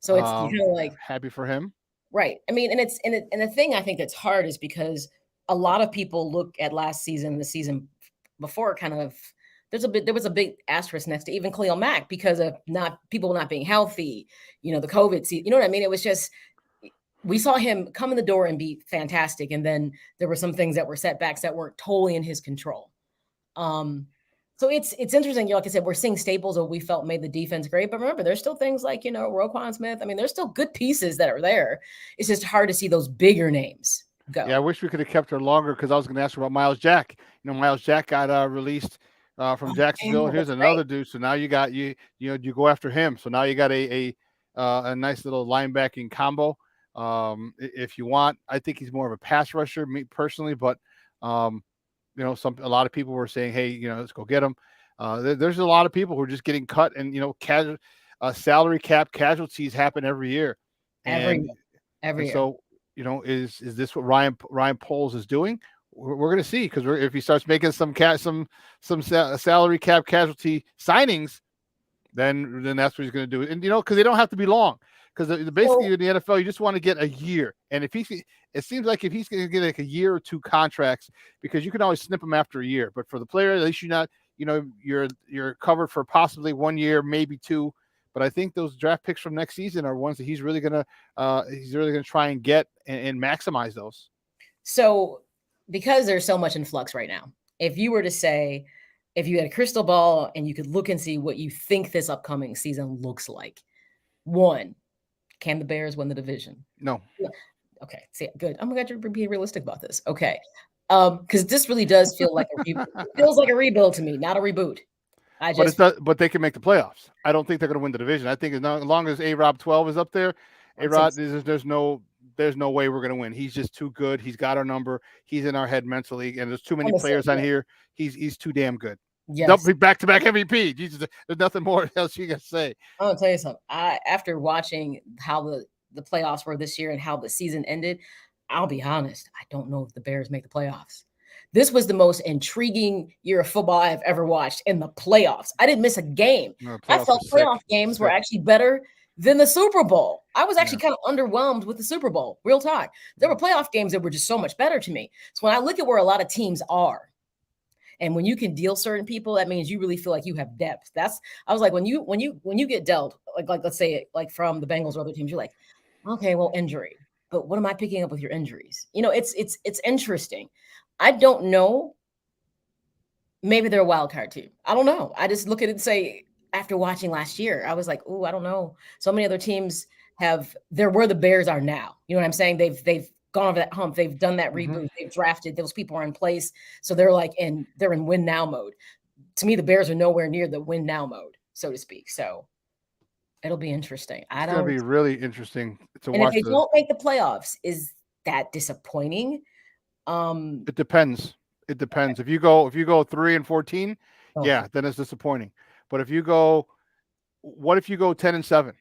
So it's kind of happy for him. Right. I mean, and the thing I think that's hard is because a lot of people look at last season, the season before, kind of there was a big asterisk next to even Khalil Mack because of people not being healthy, the COVID season. You know what I mean? It was just, we saw him come in the door and be fantastic. And then there were some things that were setbacks that weren't totally in his control. So it's interesting. Like I said, we're seeing staples that we felt made the defense great. But remember, there's still things like, Roquan Smith. I mean, there's still good pieces that are there. It's just hard to see those bigger names go. Yeah, I wish we could have kept her longer because I was going to ask her about Miles Jack. Miles Jack got released from Jacksonville. Here's another dude. So now you got you go after him. So now you got a nice little linebacking combo. If you want, I think he's more of a pass rusher, me personally, but a lot of people were saying, hey, let's go get him. There's a lot of people who are just getting cut, and salary cap casualties happen every year. Every year. So is this what Ryan Poles is doing? We're going to see, because if he starts making some salary cap casualty signings, then that's what he's going to do. And because they don't have to be long. Because basically in the NFL, you just want to get a year. And it seems like if he's going to get a year or 2 contracts, because you can always snip them after a year. But for the player, at least you're covered for possibly 1 year, maybe 2. But I think those draft picks from next season are ones that he's really gonna try and get and maximize those. So because there's so much in flux right now, if you were to say, if you had a crystal ball and you could look and see what you think this upcoming season looks like, 1. Can the Bears win the division? No. Okay. See, good. I'm glad you're being realistic about this. Okay. Because this really does feel like a rebuild. It feels like a rebuild to me, not a reboot. But they can make the playoffs. I don't think they're going to win the division. I think as long as A-Rob 12 is up there, there's there's no way we're going to win. He's just too good. He's got our number. He's in our head mentally, and there's too many players on here. He's too damn good. Yes. Back-to-back MVP. Jesus, there's nothing more else you can say. I'm gonna tell you something. After watching how the playoffs were this year and how the season ended, I'll be honest. I don't know if the Bears make the playoffs. This was the most intriguing year of football I've ever watched in the playoffs. I didn't miss a game. I felt playoff games were actually better than the Super Bowl. I was actually kind of underwhelmed with the Super Bowl. Real talk. There were playoff games that were just so much better to me. So when I look at where a lot of teams are, and when you can deal certain people, that means you really feel like you have depth. I was like, when you get dealt, like let's say like from the Bengals or other teams, you're like, okay, well, injury. But what am I picking up with your injuries? It's interesting. I don't know. Maybe they're a wild card team. I don't know. I just look at it and say, after watching last year, I was like, "Ooh, I don't know." So many other teams they're where the Bears are now. You know what I'm saying? They've gone over that hump. They've done that reboot. They've drafted. Those people are in place. So they're in win now mode. To me, the Bears are nowhere near the win now mode, so to speak. So it'll be interesting. It's going to be really interesting to watch. And if they don't make the playoffs, is that disappointing? It depends. It depends. Okay. If you go 3-14, yeah, then it's disappointing. But what if you go 10-7?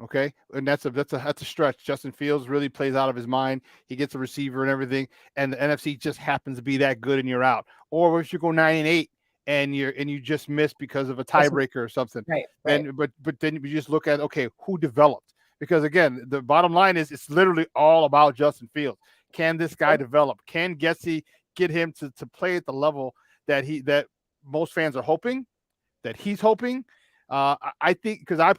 Okay, and that's a stretch. Justin Fields really plays out of his mind. He gets a receiver and everything, and the NFC just happens to be that good, and you're out. Or if you go 9-8 and you just miss because of a tiebreaker or something, right? But then you just look at, okay, who developed? Because again, the bottom line is it's literally all about Justin Fields. Can this guy develop? Can Getsy get him to play at the level that most fans are hoping, that he's hoping? I think, because I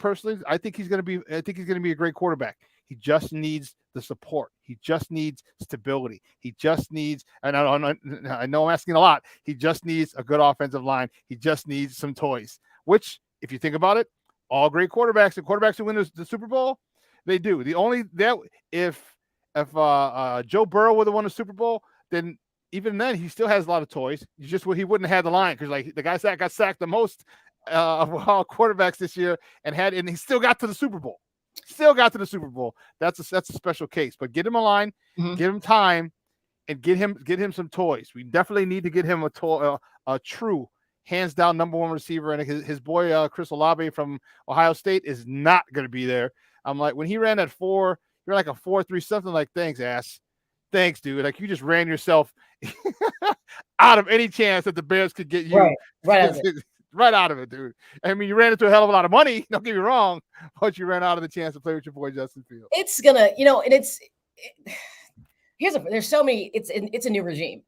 think he's going to be a great quarterback. He just needs the support. He just needs stability. He just needs, and I know I'm asking a lot. He just needs a good offensive line. He just needs some toys, which, if you think about it, all great quarterbacks and quarterbacks who win the Super Bowl, they do. If Joe Burrow would have won a Super Bowl, then even then he still has a lot of toys. He wouldn't have had the line, because like the guy that got sacked the most of all quarterbacks this year and he still got to the Super Bowl. That's a special case. But get him a line, give him time, and get him some toys. We definitely need to get him a true hands down number one receiver. And his boy Chris Olave from Ohio State is not going to be there. I'm like, when he ran at 4, you're like a 4.3 something. Like, thanks, dude. Like, you just ran yourself out of any chance that the Bears could get you right out of it. Right out of it, dude. I mean, you ran into a hell of a lot of money. Don't get me wrong, but you ran out of the chance to play with your boy Justin Fields. It's gonna, and there's so many. It's a new regime,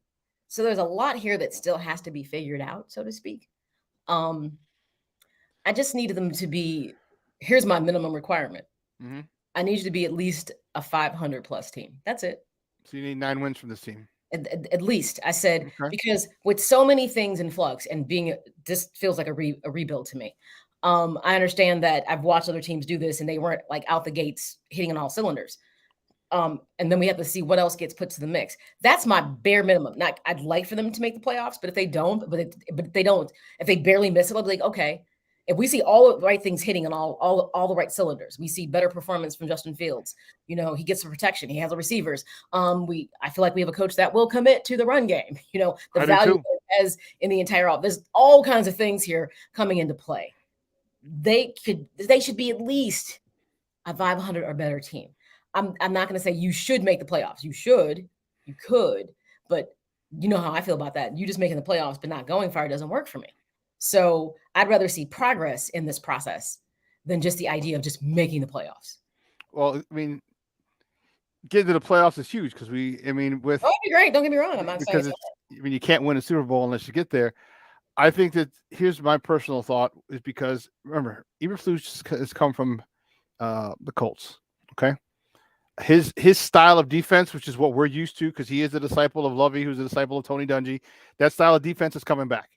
so there's a lot here that still has to be figured out, so to speak. I just needed them to be. Here's my minimum requirement. I need you to be at least a 500+ team. That's it. So you need 9 wins from this team. At least, I said, because with so many things in flux and this feels like a rebuild to me. I understand that I've watched other teams do this and they weren't like out the gates hitting on all cylinders. And then we have to see what else gets put to the mix. That's my bare minimum. Not, I'd like for them to make the playoffs, but if they don't, if they barely miss it, I'll be like, okay. If we see all the right things hitting on all the right cylinders, we see better performance from Justin Fields. He gets the protection. He has the receivers. I feel like we have a coach that will commit to the run game. The value as in the entire offense. There's all kinds of things here coming into play. They should be at least a 500 or better team. I'm not going to say you should make the playoffs. You could, but you know how I feel about that. You just making the playoffs but not going far doesn't work for me. So I'd rather see progress in this process than just the idea of just making the playoffs. Well, I mean, getting to the playoffs is huge because it'd be great. Don't get me wrong. I'm not saying it's not. You can't win a Super Bowl unless you get there. I think that here's my personal thought is because remember, Eberflus has come from the Colts. Okay. His style of defense, which is what we're used to, because he is a disciple of Lovey, who's a disciple of Tony Dungy. That style of defense is coming back.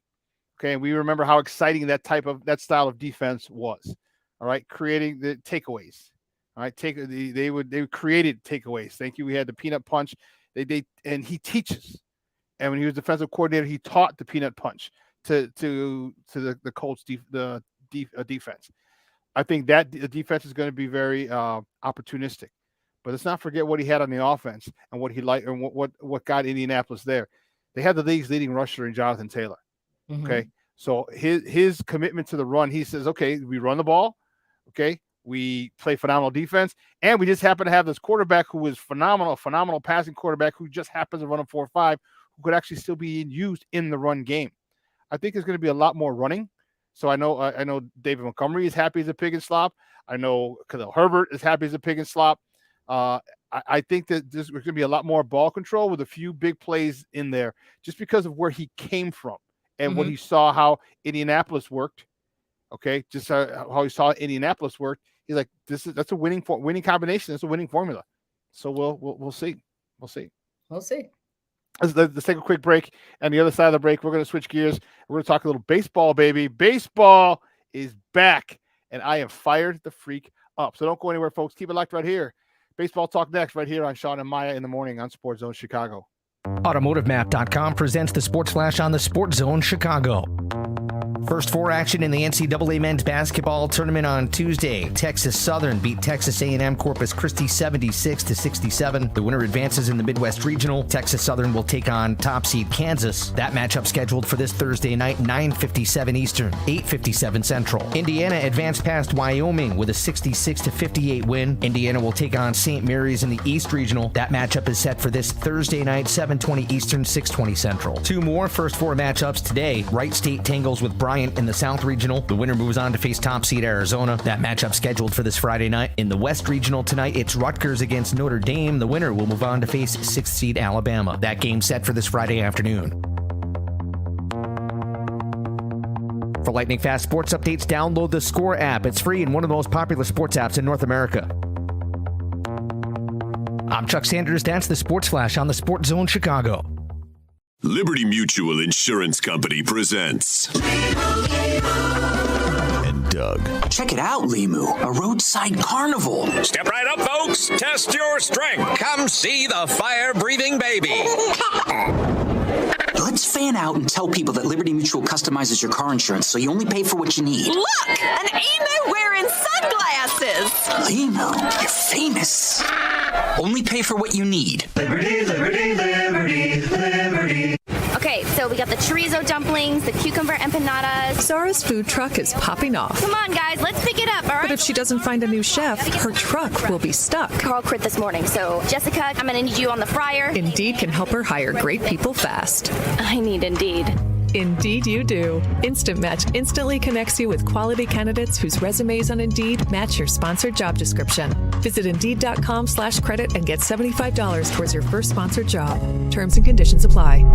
Okay, and we remember how exciting that style of defense was. All right, creating the takeaways. All right, they created takeaways. Thank you. We had the peanut punch. And he teaches. And when he was defensive coordinator, he taught the peanut punch to the Colts defense. I think that the defense is going to be very opportunistic. but let's not forget what he had on the offense and what he liked and what got Indianapolis there. They had the league's leading rusher in Jonathan Taylor. Okay. So his commitment to the run, he says, okay, we run the ball. Okay. We play phenomenal defense. And we just happen to have this quarterback who is phenomenal passing quarterback who just happens to run a 4.5, who could actually still be used in the run game. I think there's going to be a lot more running. So I know David Montgomery is happy as a pig and slop. I know Khalil Herbert is happy as a pig and slop. I think that there's going to be a lot more ball control with a few big plays in there just because of where he came from and what he saw how Indianapolis worked. Okay, just how he saw Indianapolis work. He's like, that's a winning combination. That's a winning formula. So we'll see. We'll see. Let's take a quick break. And the other side of the break, we're going to switch gears. We're going to talk a little baseball, baby. Baseball is back, and I am fired the freak up. So don't go anywhere, folks. Keep it locked right here. Baseball talk next, right here on Shawn and Maya in the morning on Sports Zone Chicago. AutomotiveMap.com presents the Sports Flash on the Sports Zone Chicago. First four action in the NCAA men's basketball tournament on Tuesday. Texas Southern beat Texas A&M Corpus Christi 76-67. The winner advances in the Midwest Regional. Texas Southern will take on top seed Kansas. That matchup scheduled for this Thursday night, 9:57 Eastern, 8:57 Central. Indiana advanced past Wyoming with a 66-58 win. Indiana will take on St. Mary's in the East Regional. That matchup is set for this Thursday night, 7:20 Eastern, 6:20 Central. Two more first four matchups today. Wright State tangles with Bryant in the South Regional. The winner moves on to face top seed Arizona. That matchup scheduled for this Friday night. In the West Regional tonight, it's Rutgers against Notre Dame. The winner will move on to face 6th seed Alabama. That game set for this Friday afternoon. For lightning fast sports updates, download the Score app. It's free and one of the most popular sports apps in North America. I'm Chuck Sanders. That's the Sports Flash on the Sports Zone Chicago. Liberty Mutual Insurance Company presents and Doug. Check it out, Limu, a roadside carnival. Step right up, folks. Test your strength. Come see the fire-breathing baby. Let's fan out and tell people that Liberty Mutual customizes your car insurance so you only pay for what you need. Look, an emu wearing sunglasses. Limu, you're famous. Only pay for what you need. Liberty, liberty, liberty, liberty. Okay, so we got the chorizo dumplings, the cucumber empanadas. Zara's food truck is popping off. Come on, guys, let's pick it up, all right? But if she doesn't find a new chef, her truck will be stuck. Carl quit this morning, so Jessica, I'm gonna need you on the fryer. Indeed can help her hire great people fast. I need Indeed. Indeed you do. Instant Match instantly connects you with quality candidates whose resumes on Indeed match your sponsored job description. Visit Indeed.com/credit and get $75 towards your first sponsored job. Terms and conditions apply.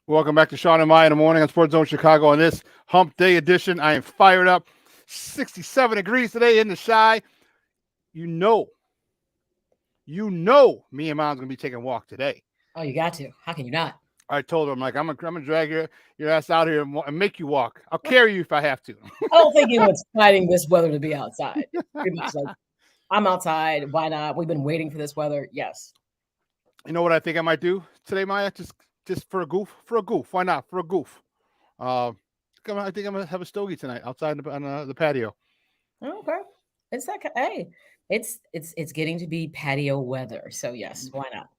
Welcome back to Shawn and Maya in the morning on Sports Zone Chicago. On this Hump Day edition, I am fired up. 67 degrees today in the Chi. You know, me and Mom's gonna be taking a walk today. Oh, you got to. How can you not? I told her, I'm like, I'm gonna drag your ass out here and make you walk. I'll carry you if I have to. I don't think anyone's fighting this weather to be outside. Pretty much like, I'm outside. Why not? We've been waiting for this weather. Yes. You know what I think I might do today, Maya? Just for a goof. Why not? For a goof. I think I'm gonna have a stogie tonight outside on the patio. Okay. It's that. Hey, it's getting to be patio weather. So yes, why not?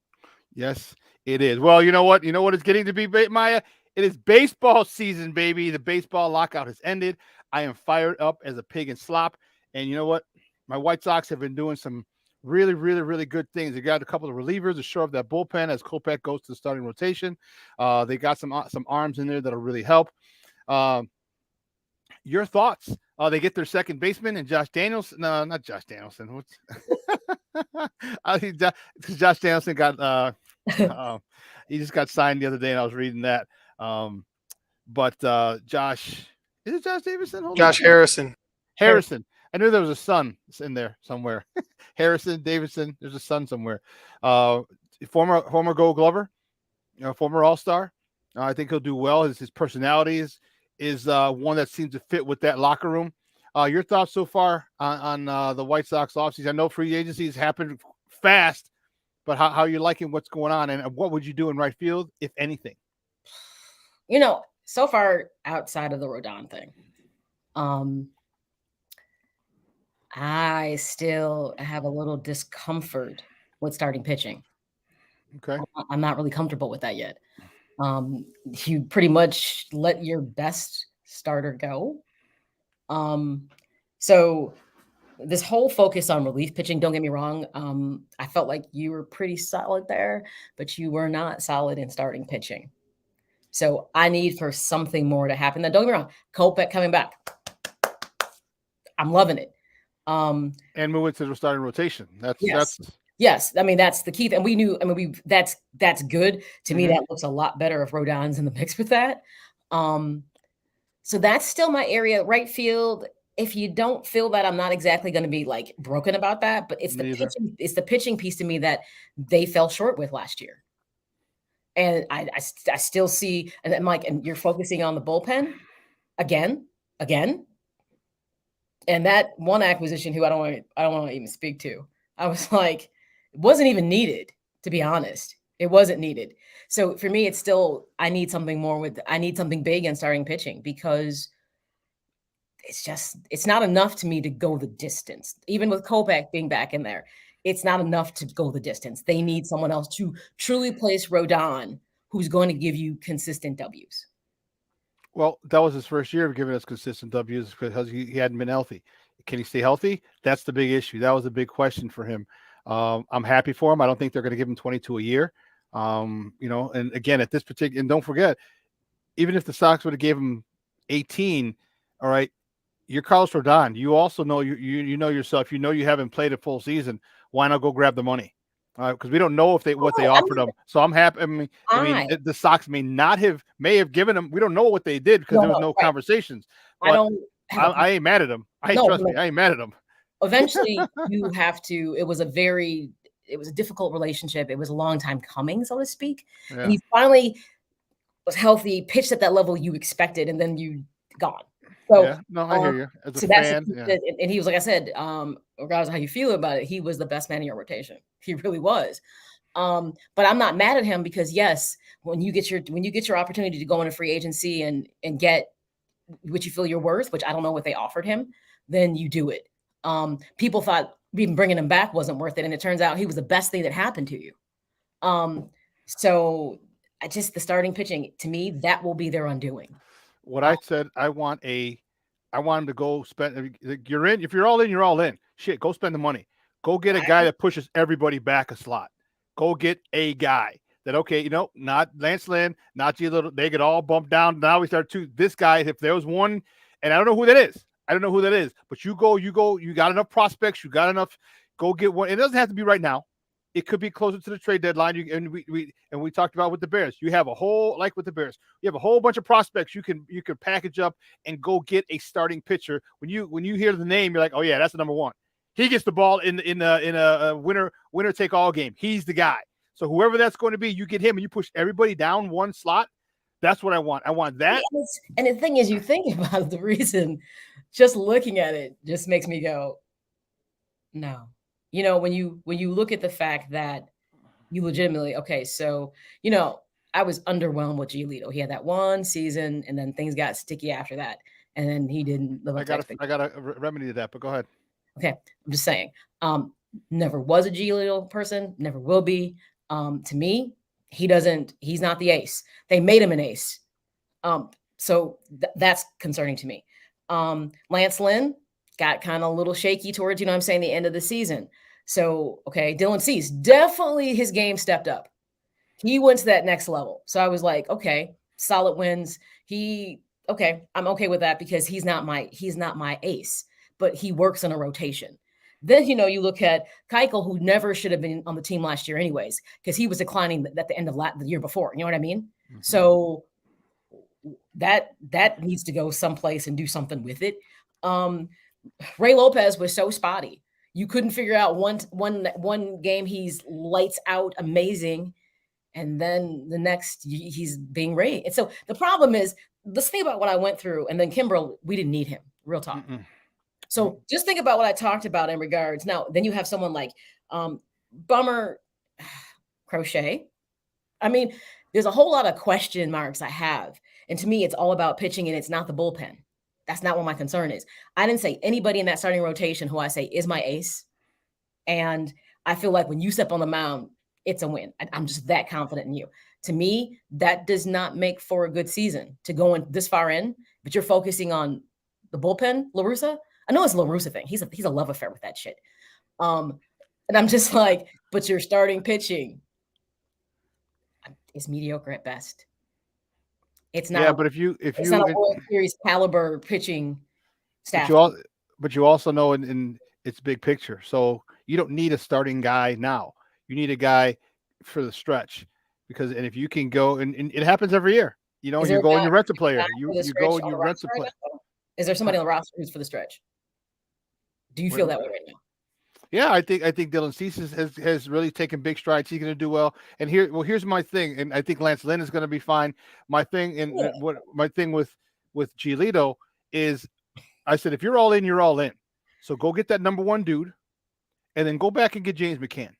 Yes, it is. Well, you know what? You know what it's getting to be, Maya? It is baseball season, baby. The baseball lockout has ended. I am fired up as a pig in slop. And you know what? My White Sox have been doing some Really, really, really good things. They got a couple of relievers to shore up that bullpen as Kopech goes to the starting rotation. They got some arms in there that'll really help. Your thoughts? They get their second baseman and Josh Danielson. No, not Josh Danielson. What's I think Josh Danielson got he just got signed the other day, and I was reading that. But Josh, is it Josh Davidson? Josh Harrison. Harrison. I knew there was a son in there somewhere. Harrison, Davidson. There's a son somewhere. Former Gold Glover, former All-Star. I think he'll do well. His personality is one that seems to fit with that locker room. Your thoughts so far on the White Sox offseason? I know free agency has happened fast, but how are you liking what's going on, and what would you do in right field, if anything? So far outside of the Rodon thing, I still have a little discomfort with starting pitching. Okay. I'm not really comfortable with that yet. You pretty much let your best starter go. So this whole focus on relief pitching, don't get me wrong. I felt like you were pretty solid there, but you were not solid in starting pitching. So I need for something more to happen. Now, don't get me wrong, Kopech coming back. I'm loving it. And move into the starting rotation. Yes. I mean, that's the key. And we knew, that's good. To me, that looks a lot better if Rodon's in the mix with that. So that's still my area. Right field, if you don't feel that, I'm not exactly going to be like broken about that, but it's the pitching piece to me that they fell short with last year. And I still see, and then Mike, and you're focusing on the bullpen again. And that one acquisition who I don't want to even speak to. I was like, it wasn't even needed, to be honest. It wasn't needed. So for me, it's still, I need something big in starting pitching, because it's not enough to me to go the distance. Even with Kopech being back in there, it's not enough to go the distance. They need someone else to truly place Rodon, who's going to give you consistent W's. Well, that was his first year of giving us consistent W's because he hadn't been healthy. Can he stay healthy? That's the big issue. That was a big question for him. I'm happy for him. I don't think they're going to give him 22 a year. And again, at this particular, and don't forget, even if the Sox would have gave him 18, all right, you're Carlos Rodon. You also know you know yourself. You know you haven't played a full season. Why not go grab the money? Because we don't know if what they offered him. So I'm happy. I mean, the Sox may have given him. We don't know what they did because there was no conversations. But I ain't mad at him. Trust me, I ain't mad at him. Eventually, you have to. It was a difficult relationship. It was a long time coming, so to speak. Yeah. And he finally was healthy, pitched at that level you expected, and then you gone. So, I hear you. As a fan, and he was, like I said, regardless of how you feel about it, he was the best man in your rotation. He really was. But I'm not mad at him because, yes, when you get your opportunity to go into free agency and get what you feel you're worth, which I don't know what they offered him, then you do it. People thought even bringing him back wasn't worth it, and it turns out he was the best thing that happened to you. So the starting pitching, to me, that will be their undoing. What I said, I want him to go spend. You're in. If you're all in, you're all in. Shit, go spend the money. Go get a guy that pushes everybody back a slot. Go get a guy that, okay, not Lance Lynn, not G Little. They get all bumped down. Now we start to this guy. If there was one, and I don't know who that is. But you got enough prospects. You got enough. Go get one. It doesn't have to be right now. It could be closer to the trade deadline. We talked about with the Bears. You have a whole, like with the Bears, you have a whole bunch of prospects you can package up and go get a starting pitcher. When you hear the name, you're like, oh yeah, that's the number one. He gets the ball in a winner take all game. He's the guy. So whoever that's going to be, you get him and you push everybody down one slot. That's what I want. I want that. And the thing is, you think about the reason, just looking at it just makes me go, no. When you look at the fact that you legitimately, okay, so, I was underwhelmed with Giolito. He had that one season and then things got sticky after that. And then he didn't live up to expectations. I got a remedy to that, but go ahead. Okay. I'm just saying, never was a Giolito person, never will be. To me, he's not the ace. They made him an ace. So that's concerning to me. Lance Lynn got kind of a little shaky towards, the end of the season. So, okay, Dylan Cease, definitely his game stepped up. He went to that next level. So I was like, okay, solid wins. I'm okay with that because he's not my ace, but he works in a rotation. Then, you look at Keuchel, who never should have been on the team last year anyways, because he was declining at the end of the year before. You know what I mean? Mm-hmm. So that needs to go someplace and do something with it. Ray Lopez was so spotty. You couldn't figure out one game he's lights out amazing, and then the next he's being Ray. And so the problem is, let's think about what I went through, and then Kimbrel, we didn't need him. Real talk. Mm-mm. So just think about what I talked about in regards. Now, then you have someone like Bummer Crochet. I mean, there's a whole lot of question marks I have. And to me, it's all about pitching, and it's not the bullpen. That's not what my concern is. I didn't say anybody in that starting rotation who I say is my ace. And I feel like when you step on the mound, it's a win. I'm just that confident in you. To me, that does not make for a good season to go in this far in, but you're focusing on the bullpen, La Russa. I know it's a La Russa thing. He's a love affair with that shit. And I'm just like, but your starting pitching is mediocre at best. It's not. Yeah, but if it's not a World Series caliber pitching staff. But you also know in its big picture. So you don't need a starting guy now. You need a guy for the stretch, and if you can go and it happens every year. You go and you rent a player. You go and you rent a player. Is there somebody on the roster who's for the stretch? Do you feel that way right now? Yeah, I think Dylan Cease has really taken big strides. He's going to do well. And here's my thing, and I think Lance Lynn is going to be fine. My thing with Giolito is, I said, if you're all in, you're all in. So go get that number one dude, and then go back and get James McCann.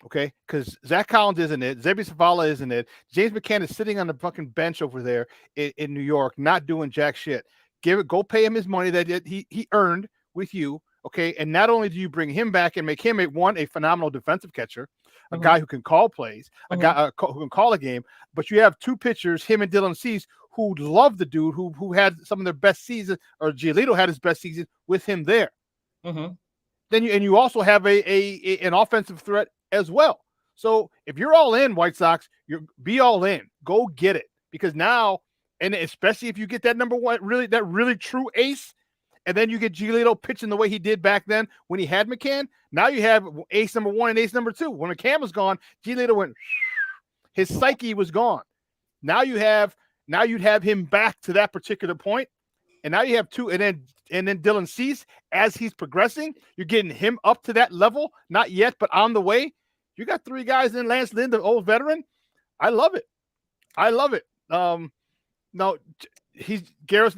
Okay, because Zach Collins isn't it. Zeby Savala isn't it. James McCann is sitting on the fucking bench over there in New York, not doing jack shit. Go pay him his money that he earned with you. Okay, and not only do you bring him back and make him a phenomenal defensive catcher, a guy who can call plays, a guy who can call a game, but you have two pitchers, him and Dylan Cease, who love the dude, who had some of their best seasons, or Giolito had his best season with him there. Mm-hmm. Then you also have an offensive threat as well. So if you're all in, White Sox, be all in. Go get it, because now, and especially if you get that number one, really true ace. And then you get Giolito pitching the way he did back then when he had McCann. Now you have ace number one and ace number two. When McCann was gone, Giolito went. His psyche was gone. Now you'd have him back to that particular point, and now you have two. And then Dylan Cease, as he's progressing, you're getting him up to that level. Not yet, but on the way. You got three guys in Lance Lynn, the old veteran. I love it. No, Garrett's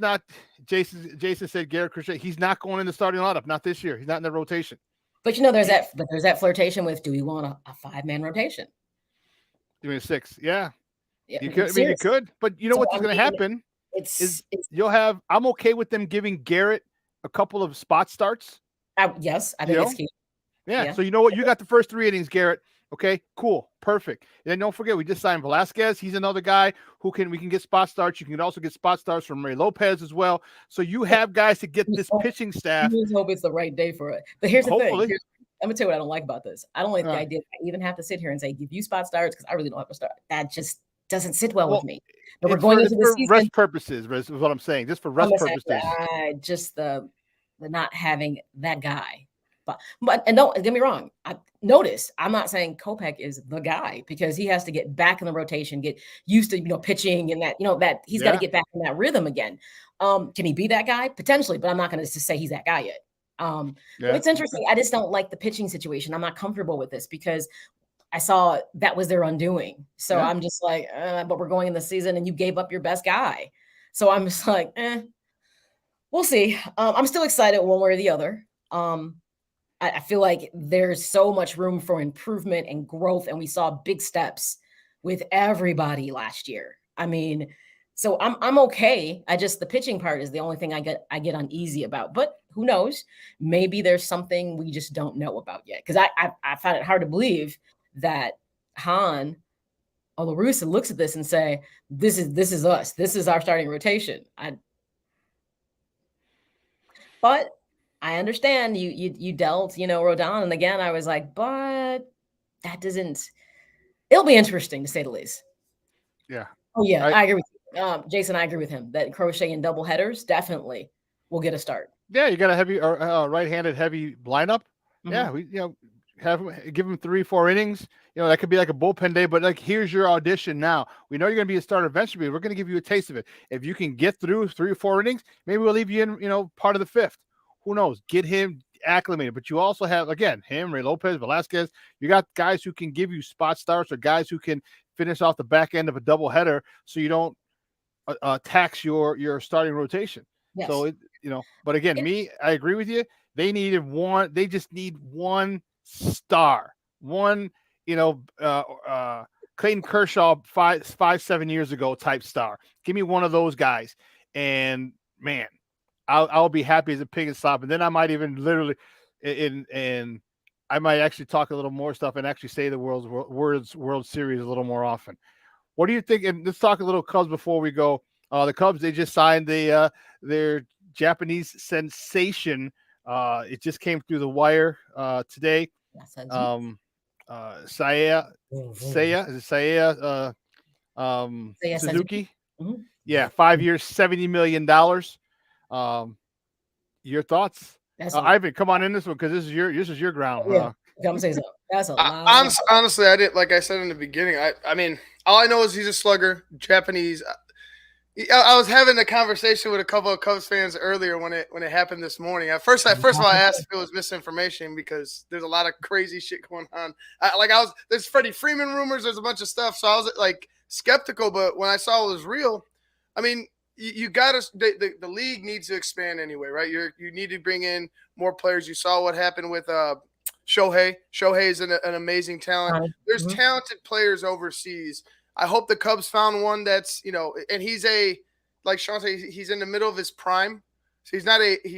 not. Jason said Garrett Crochet. He's not going in the starting lineup. Not this year. He's not in the rotation. But there's that flirtation with, do we want a 5-man rotation? You mean a 6? Yeah. You could. You could. But you know what's going to happen? You'll have. I'm okay with them giving Garrett a couple of spot starts. Yes, I think it's key. Yeah. So you know what? You got the first 3 innings, Garrett. Okay, cool, perfect. And then don't forget, we just signed Velasquez. He's another guy we can get spot starts. You can also get spot starts from Ray Lopez as well. So you have guys to get this pitching staff. I just hope it's the right day for it. But here's the thing. I'm gonna tell you what I don't like about this. I don't like the idea that I even have to sit here and say give you spot starts, because I really don't have to start. That just doesn't sit well with me. But we're going into the season. Rest purposes is what I'm saying. Just for rest purposes. Just the not having that guy. But don't get me wrong. Notice I'm not saying Kopech is the guy, because he has to get back in the rotation, get used to pitching, and that he's got to get back in that rhythm again. Can he be that guy? Potentially, but I'm not going to say he's that guy yet. But it's interesting. I just don't like the pitching situation. I'm not comfortable with this, because I saw that was their undoing. So I'm just like, but we're going in the season and you gave up your best guy. So I'm just like, we'll see. I'm still excited one way or the other. I feel like there's so much room for improvement and growth, and we saw big steps with everybody last year. I mean, so I'm okay. The pitching part is the only thing I get uneasy about. But who knows? Maybe there's something we just don't know about yet. Because I find it hard to believe that Han or La Russa looks at this and say, "This is us. This is our starting rotation." But I understand you dealt, Rodon. And again, I was like, but that doesn't, it'll be interesting to say the least. Yeah. Oh, yeah. I agree with you. Jason, I agree with him that Crochet and double headers definitely will get a start. Yeah, you got a heavy right-handed heavy lineup. Mm-hmm. Yeah, we give him 3-4 innings. That could be like a bullpen day, but like here's your audition now. We know you're going to be a starter eventually. We're going to give you a taste of it. If you can get through 3 or 4 innings, maybe we'll leave you in part of the 5th. Who knows? Get him acclimated. But you also have, again, him, Ray Lopez, Velasquez. You got guys who can give you spot starts or guys who can finish off the back end of a doubleheader so you don't tax your starting rotation. Yes. So but again, I agree with you. They just need one star, one, Clayton Kershaw 5-7 years ago type star. Give me one of those guys, and man, I'll be happy as a pig in slop. And then I might even literally, and I might actually talk a little more stuff and actually say the World Series a little more often. What do you think? And let's talk a little Cubs before we go. The Cubs, they just signed their Japanese sensation. It just came through the wire today. Seiya Suzuki. Mm-hmm. Yeah, 5 years, $70 million. Your thoughts? Ivan, come on in this one because this is your ground. Yeah. Come say something. That's a lot. Honestly, I didn't, like I said in the beginning. I mean, all I know is he's a slugger, Japanese. I was having a conversation with a couple of Cubs fans earlier when it happened this morning. First of all, I asked if it was misinformation because there's a lot of crazy shit going on. There's Freddie Freeman rumors. There's a bunch of stuff. So I was like skeptical, but when I saw it was real, I mean, you got to the league needs to expand anyway, right? You need to bring in more players. You saw what happened with Shohei. Shohei is an amazing talent. There's talented players overseas. I hope the Cubs found one that's, and he's like Shawn said, he's in the middle of his prime. So he's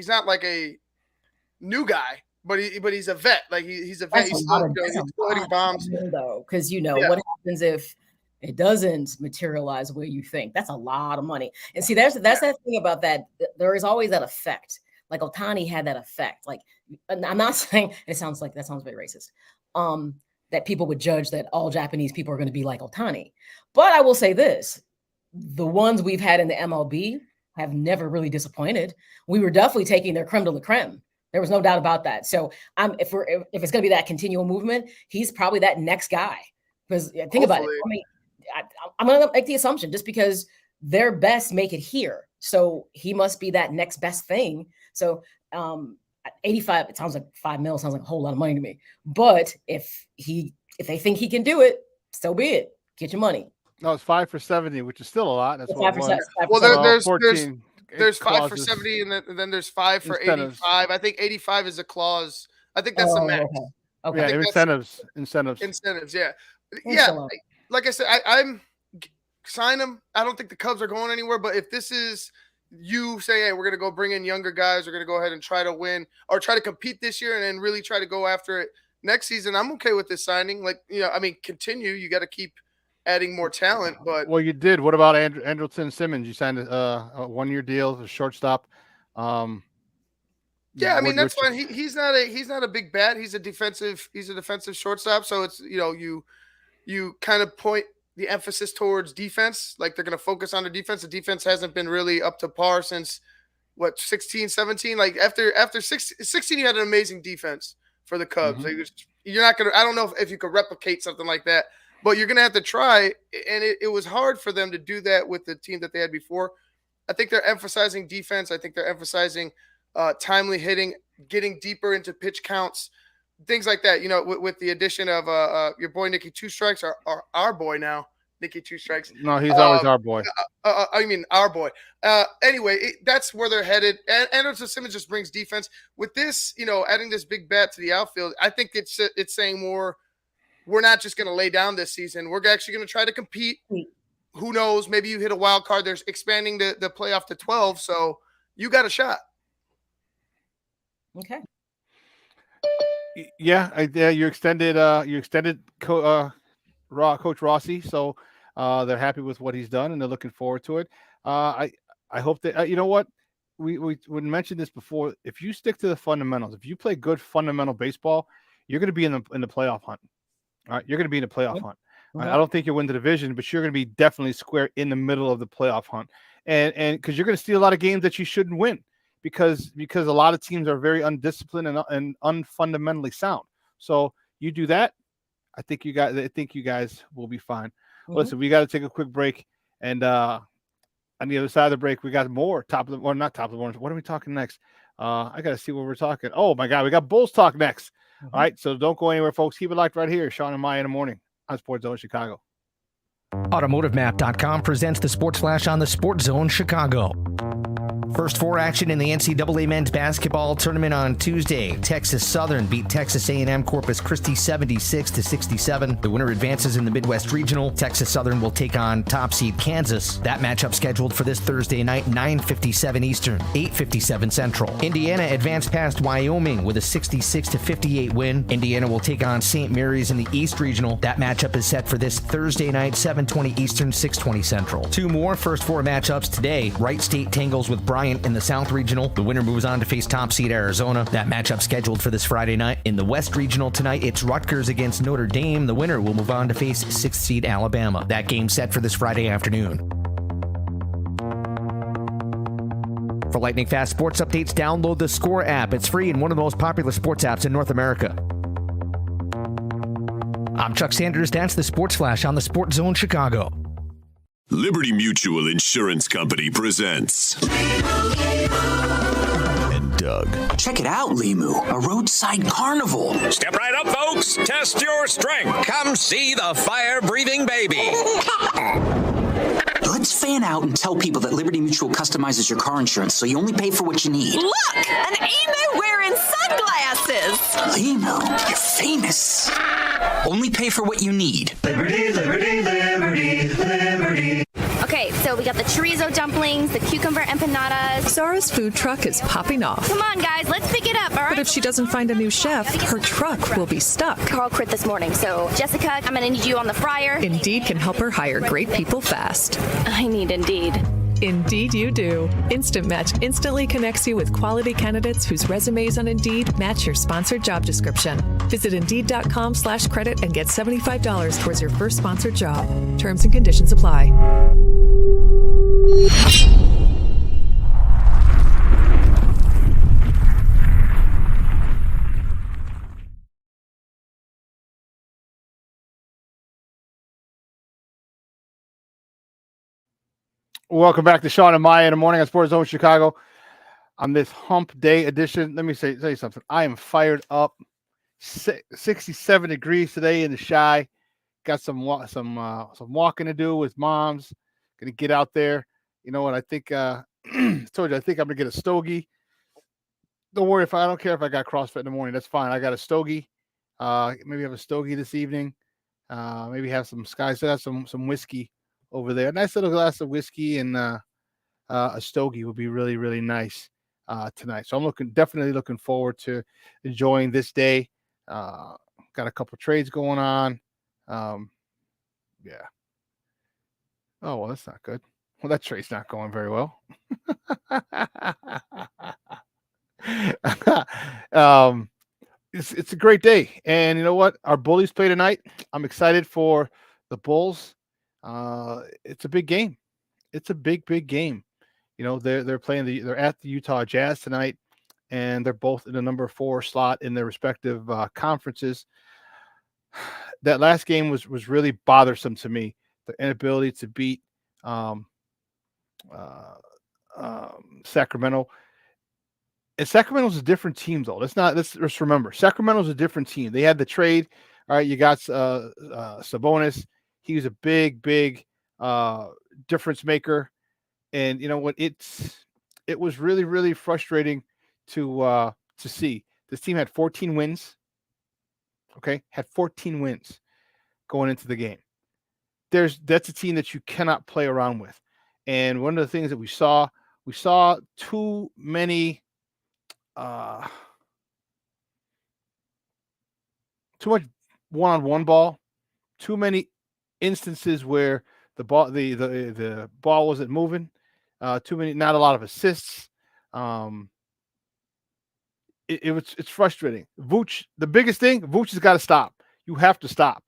not like a new guy, but he's a vet. Like he's a vet. He's still hitting bombs. Though, because what happens if it doesn't materialize the way you think? That's a lot of money. And see, that's that thing about that. There is always that effect. Like Ohtani had that effect. Like, I'm not saying that sounds very racist. That people would judge that all Japanese people are going to be like Ohtani. But I will say this, the ones we've had in the MLB have never really disappointed. We were definitely taking their creme de la creme. There was no doubt about that. So if it's going to be that continual movement, he's probably that next guy. Because think about it. I mean, I'm going to make the assumption just because their best make it here. So he must be that next best thing. So 85, it sounds like $5 million, sounds like a whole lot of money to me. But if they think he can do it, so be it. Get your money. No, it's 5 for 70, which is still a lot. That's what there's 5 for 70, and then there's 5 for incentives. 85. I think 85 is a clause. I think that's the max. Okay. Yeah, incentives. Yeah, yeah. Like I said, I'm sign him. I don't think the Cubs are going anywhere. But if this is you say, hey, we're going to go bring in younger guys, we're going to go ahead and try to win or try to compete this year and then really try to go after it next season, I'm okay with this signing. Like, I mean, continue. You got to keep adding more talent. But well, you did. What about Andrelton Simmons? You signed a 1-year deal, a shortstop. Yeah, I mean that's fine. He's not a big bat. He's a defensive shortstop. So it's you kind of point the emphasis towards defense. Like they're going to focus on the defense. The defense hasn't been really up to par since 16, 17. Like after 16, you had an amazing defense for the Cubs. Mm-hmm. Like, you're not going to. I don't know if you could replicate something like that, but you're going to have to try. And it was hard for them to do that with the team that they had before. I think they're emphasizing defense. I think they're emphasizing timely hitting, getting deeper into pitch counts, things like that. With the addition of your boy Nicky Two Strikes, or our boy now, Nicky Two Strikes. No, he's always our boy. I mean, our boy. Anyway, that's where they're headed. And Andrelton Simmons just brings defense. With this, adding this big bat to the outfield, I think it's saying more. We're not just going to lay down this season. We're actually going to try to compete. Who knows? Maybe you hit a wild card. There's expanding the playoff to 12, so you got a shot. Okay. Yeah, you extended Coach Rossi, so they're happy with what he's done and they're looking forward to it. I hope that you know what, we mentioned this before. If you stick to the fundamentals, if you play good fundamental baseball, you're going to be in the playoff hunt. All right, you're going to be in the playoff hunt. All right, I don't think you'll win the division, but you're going to be definitely square in the middle of the playoff hunt. And because you're going to steal a lot of games that you shouldn't win because a lot of teams are very undisciplined and unfundamentally sound. So you do that, I think you guys will be fine. Listen, we got to take a quick break, and on the other side of the break, we got more not top of the morning. What are we talking next? I got to see what we're talking. Oh my God, we got Bulls talk next. All right, so don't go anywhere, folks. Keep it locked right here. Shawn and Maya in the morning on Sports Zone Chicago. AutomotiveMap.com presents the Sports Flash on the Sports Zone Chicago. First four action in the NCAA men's basketball tournament on Tuesday. Texas Southern beat Texas A&M Corpus Christi 76-67. The winner advances in the Midwest Regional. Texas Southern will take on top seed Kansas. That matchup scheduled for this Thursday night, 9:57 Eastern, 8:57 Central. Indiana advanced past Wyoming with a 66-58 win. Indiana will take on St. Mary's in the East Regional. That matchup is set for this Thursday night, 7:20 Eastern, 6:20 Central. Two more first four matchups today. Wright State tangles with Bryant in the South Regional. The winner moves on to face top seed Arizona. That matchup scheduled for this Friday night. In the West Regional tonight, it's Rutgers against Notre Dame. The winner will move on to face 6th seed Alabama. That game set for this Friday afternoon. For lightning fast sports updates, download the Score app. It's free and one of the most popular sports apps in North America. I'm Chuck Sanders. That's the Sports Flash on the Sports Zone Chicago. Liberty Mutual Insurance Company presents and Doug. Check it out, Limu, a roadside carnival. Step right up, folks. Test your strength. Come see the fire-breathing baby. Let's fan out and tell people that Liberty Mutual customizes your car insurance so you only pay for what you need. Look, an emu wearing sunglasses. Limu, you're famous. Only pay for what you need. Liberty, liberty, liberty, liberty. Okay, so we got the chorizo dumplings, the cucumber empanadas. Zara's food truck is popping off. Come on, guys, let's pick it up, all right? But if she doesn't find a new chef, her truck will be stuck. Carl quit this morning, so Jessica, I'm gonna need you on the fryer. Indeed can help her hire great people fast. I need Indeed. Indeed you do. Instant Match instantly connects you with quality candidates whose resumes on Indeed match your sponsored job description. Visit Indeed.com/credit and get $75 towards your first sponsored job. Terms and conditions apply. Welcome back to Shawn and Maya in the morning on Sports Zone Chicago. On this hump day edition, let me tell you something. I am fired up. 67 degrees today in the Shy. Got some walking to do with moms. Gonna get out there. You know what? I think I told you. I think I'm gonna get a stogie. Don't worry I don't care if I got CrossFit in the morning. That's fine. I got a stogie. Maybe have a stogie this evening. Maybe have some some whiskey over there. A nice little glass of whiskey and a stogie would be really, really nice tonight. So I'm definitely looking forward to enjoying this day. Got a couple trades going on. Yeah. Oh, well, that's not good. Well, that trade's not going very well. It's a great day. And you know what? Our Bullies play tonight. I'm excited for the Bulls. It's a big game. It's a big game. You know, they're at the Utah Jazz tonight, and they're both in the number 4 slot in their respective conferences. That last game was really bothersome to me. The inability to beat Sacramento. And Sacramento's a different team, though. Let's remember, Sacramento's a different team. They had the trade. All right, you got Sabonis. He was a big difference maker. And you know what? It was really, really frustrating to see. This team had 14 wins. Okay, had 14 wins going into the game. That's a team that you cannot play around with. And one of the things that we saw too many too much one-on-one ball, too many instances where the ball wasn't moving, not a lot of assists, It's frustrating. Vooch, the biggest thing, Vooch has got to stop. You have to stop.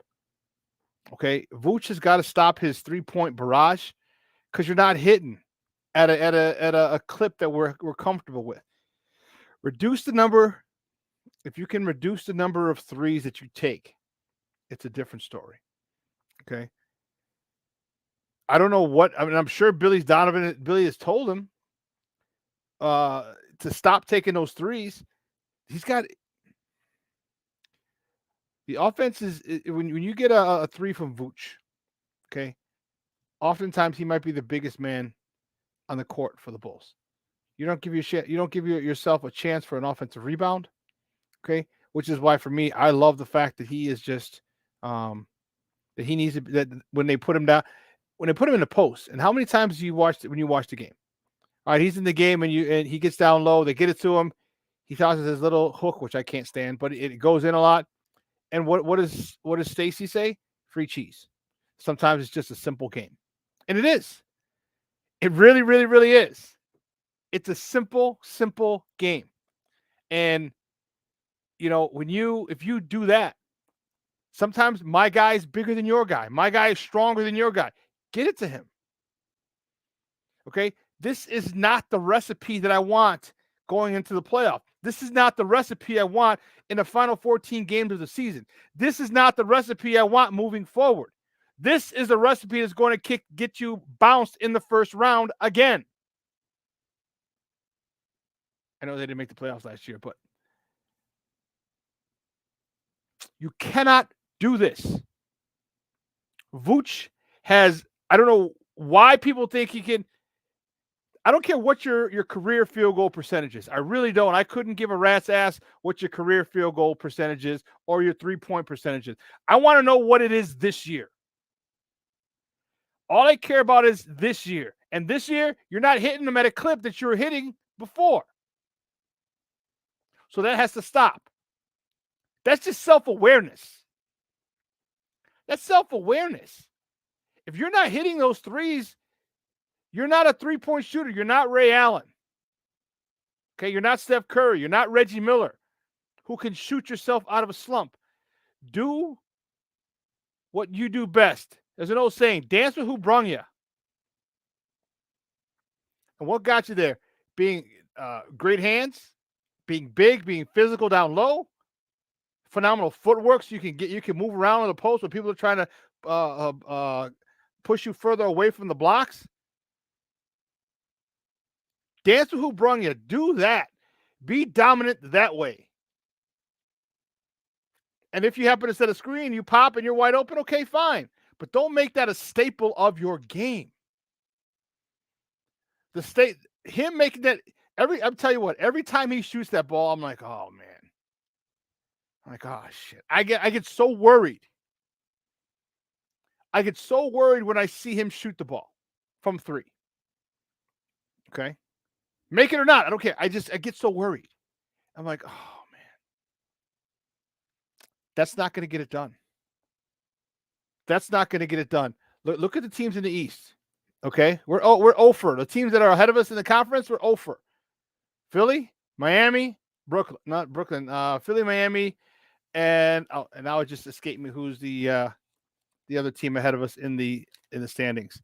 Okay, Vooch has got to stop his 3-point barrage because you're not hitting at a clip that we're comfortable with. Reduce the number. If you can reduce the number of threes that you take, it's a different story. Okay. I don't know what. I mean, I'm sure Billy has told him to stop taking those threes. He's got the offense is when you get a three from Vooch. Okay. Oftentimes he might be the biggest man on the court for the Bulls. You don't give yourself a chance for an offensive rebound. Okay. Which is why for me, I love the fact that he is just that he needs to, that when they put him down, when they put him in the post, and how many times do you watch it when you watch the game? All right, he's in the game and he gets down low, they get it to him. He tosses his little hook, which I can't stand, but it goes in a lot. And what does Stacy say? Free cheese. Sometimes it's just a simple game. And it is. It really, really, really is. It's a simple game. And if you do that, sometimes my guy is bigger than your guy. My guy is stronger than your guy. Get it to him. Okay? This is not the recipe that I want going into the playoff. This is not the recipe I want in the final 14 games of the season. This is not the recipe I want moving forward. This is the recipe that's going to get you bounced in the first round again. I know they didn't make the playoffs last year, but you cannot do this. Vooch has, I don't know why people think he can. I don't care what your career field goal percentage is. I really don't. I couldn't give a rat's ass what your career field goal percentage is or your 3-point percentage is. I want to know what it is this year. All I care about is this year. And this year, you're not hitting them at a clip that you were hitting before. So that has to stop. That's just self-awareness. That's self-awareness. If you're not hitting those threes, you're not a 3-point shooter. You're not Ray Allen. Okay, you're not Steph Curry. You're not Reggie Miller, who can shoot yourself out of a slump. Do what you do best. There's an old saying, dance with who brung you. And what got you there? Being great hands, being big, being physical down low, phenomenal footwork so you can move around on the post when people are trying to push you further away from the blocks. Dance with who brung you. Do that. Be dominant that way. And if you happen to set a screen, you pop and you're wide open, okay, fine. But don't make that a staple of your game. Him making that I'm telling you what, every time he shoots that ball, I'm like, oh man. I'm like, oh shit. I get so worried. I get so worried when I see him shoot the ball from 3. Okay. Make it or not, I don't care. I get so worried. I'm like, oh man, that's not going to get it done. That's not going to get it done. Look at the teams in the East. Okay, we're 0 for the teams that are ahead of us in the conference. We're 0 for Philly, Miami, Brooklyn, not Brooklyn. Philly, Miami, and now it just escaped me who's the other team ahead of us in the standings.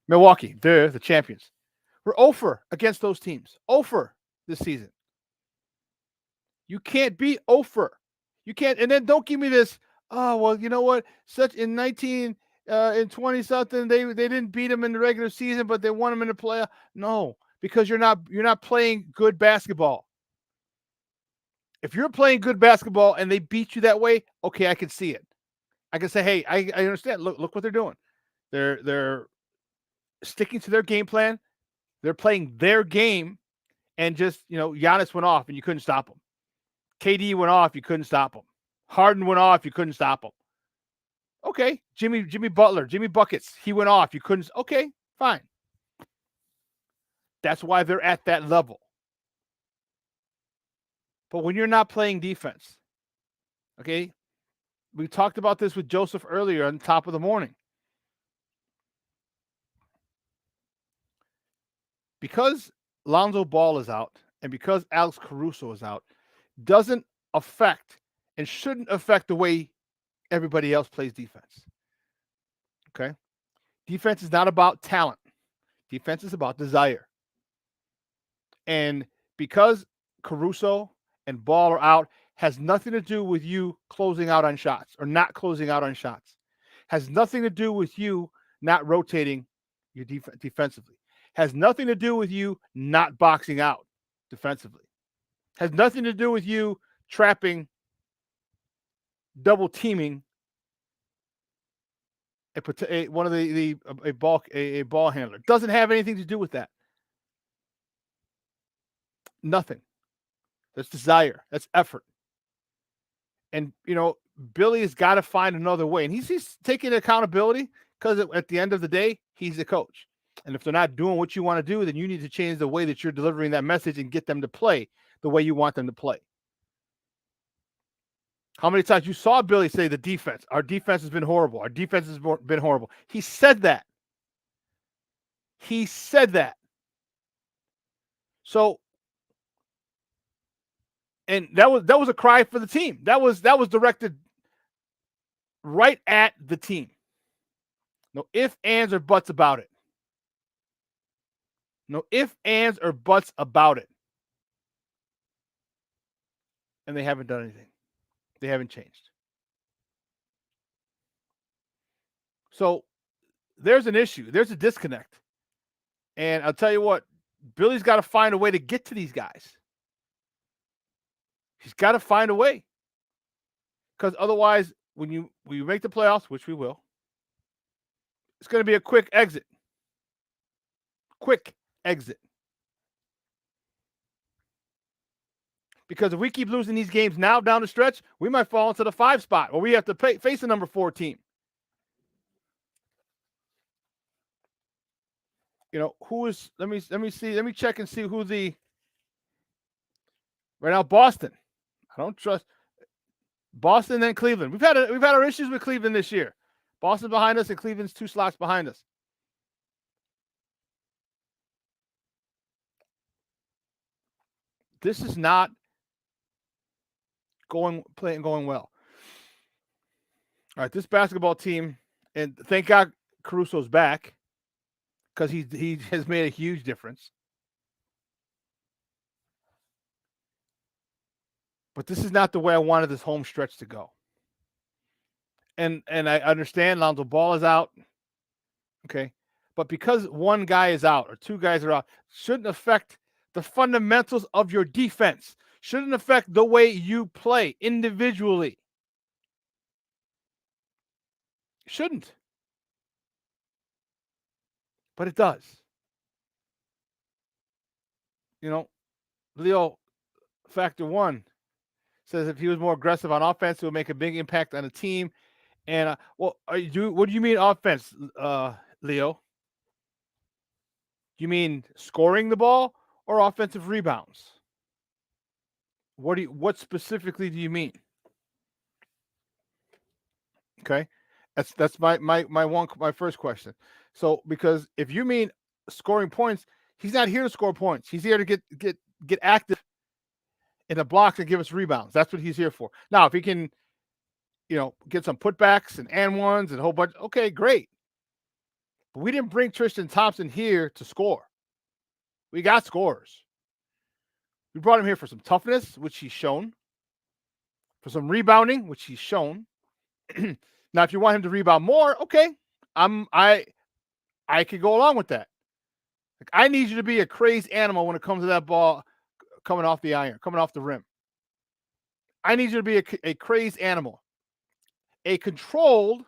Milwaukee, they're the champions. We're 0 for against those teams. 0 for this season. You can't be 0 for. You can't, and then don't give me this. Oh well, you know what? Such in 20 something, they didn't beat them in the regular season, but they won them in the playoff. No, because you're not playing good basketball. If you're playing good basketball and they beat you that way, okay, I can see it. I can say, hey, I understand. Look what they're doing. They're sticking to their game plan. They're playing their game, and just Giannis went off and you couldn't stop him. KD went off, you couldn't stop him. Harden went off, you couldn't stop him. Okay, Jimmy Butler, Jimmy Buckets, he went off, you couldn't. Okay, fine. That's why they're at that level. But when you're not playing defense, okay, we talked about this with Joseph earlier on the top of the morning. because Lonzo Ball is out and because Alex Caruso is out, doesn't affect and shouldn't affect the way everybody else plays defense. Okay? Defense is not about talent. Defense is about desire. And because Caruso and Ball are out, has nothing to do with you closing out on shots or not closing out on shots. Has nothing to do with you not rotating your defensively. Has nothing to do with you not boxing out defensively. Has nothing to do with you trapping, double teaming one of a ball handler. Doesn't have anything to do with that. Nothing. That's desire. That's effort. And Billy has got to find another way. And he's taking accountability because at the end of the day, he's the coach. And if they're not doing what you want to do, then you need to change the way that you're delivering that message and get them to play the way you want them to play. How many times you saw Billy say the defense? Our defense has been horrible. Our defense has been horrible. He said that. He said that. So, and that was a cry for the team. That was directed right at the team. No ifs, ands, or buts about it. No ifs, ands, or buts about it. And they haven't done anything. They haven't changed. So there's an issue. There's a disconnect. And I'll tell you what, Billy's got to find a way to get to these guys. He's got to find a way. Because otherwise, when you make the playoffs, which we will, it's going to be a quick exit. Quick exit. Because if we keep losing these games now down the stretch, we might fall into the 5 spot, or we have to face a number 4 team. Who is? Let me see. Let me check and see who the. Right now, Boston. I don't trust Boston and Cleveland. We've had our issues with Cleveland this year. Boston behind us and Cleveland's 2 slots behind us. This is not going well. All right, this basketball team, and thank God Caruso's back because he has made a huge difference. But this is not the way I wanted this home stretch to go. And I understand Lonzo Ball is out. Okay. But because one guy is out or 2 guys are out, shouldn't affect the fundamentals of your defense. Shouldn't affect the way you play individually. Shouldn't. But it does. Leo Factor 1 says if he was more aggressive on offense, it would make a big impact on the team. And what do you mean offense, Leo? You mean scoring the ball or offensive rebounds? What specifically do you mean? Okay, that's my first question. So because if you mean scoring points, he's not here to score points. He's here to get active in the blocks and give us rebounds. That's what he's here for. Now, if he can, get some putbacks and ones and a whole bunch, okay, great. But we didn't bring Tristan Thompson here to score. We got scorers. We brought him here for some toughness, which he's shown. For some rebounding, which he's shown. Now, if you want him to rebound more, okay. I could go along with that. Like, I need you to be a crazed animal when it comes to that ball coming off the iron, coming off the rim. I need you to be a crazed animal. A controlled,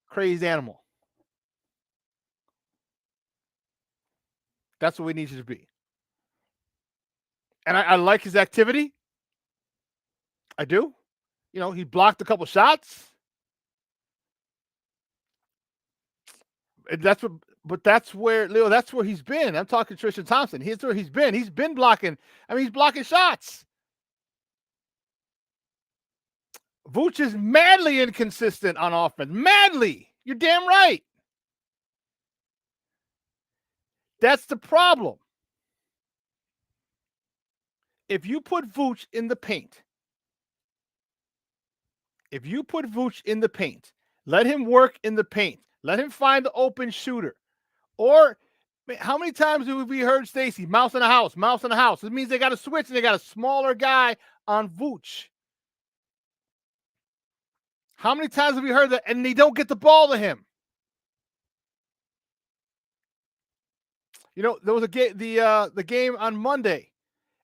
crazed animal. That's what we need you to be. And I like his activity. I do. He blocked a couple shots. That's where, Leo, that's where he's been. I'm talking Tristan Thompson. Here's where he's been. He's been blocking. He's blocking shots. Vooch is madly inconsistent on offense. Madly. You're damn right. That's the problem. If you put Vooch in the paint, let him work in the paint. Let him find the open shooter. Or how many times have we heard Stacey, mouse in the house? It means they got to switch and they got a smaller guy on Vooch. How many times have we heard that and they don't get the ball to him? You know, there was the game on Monday.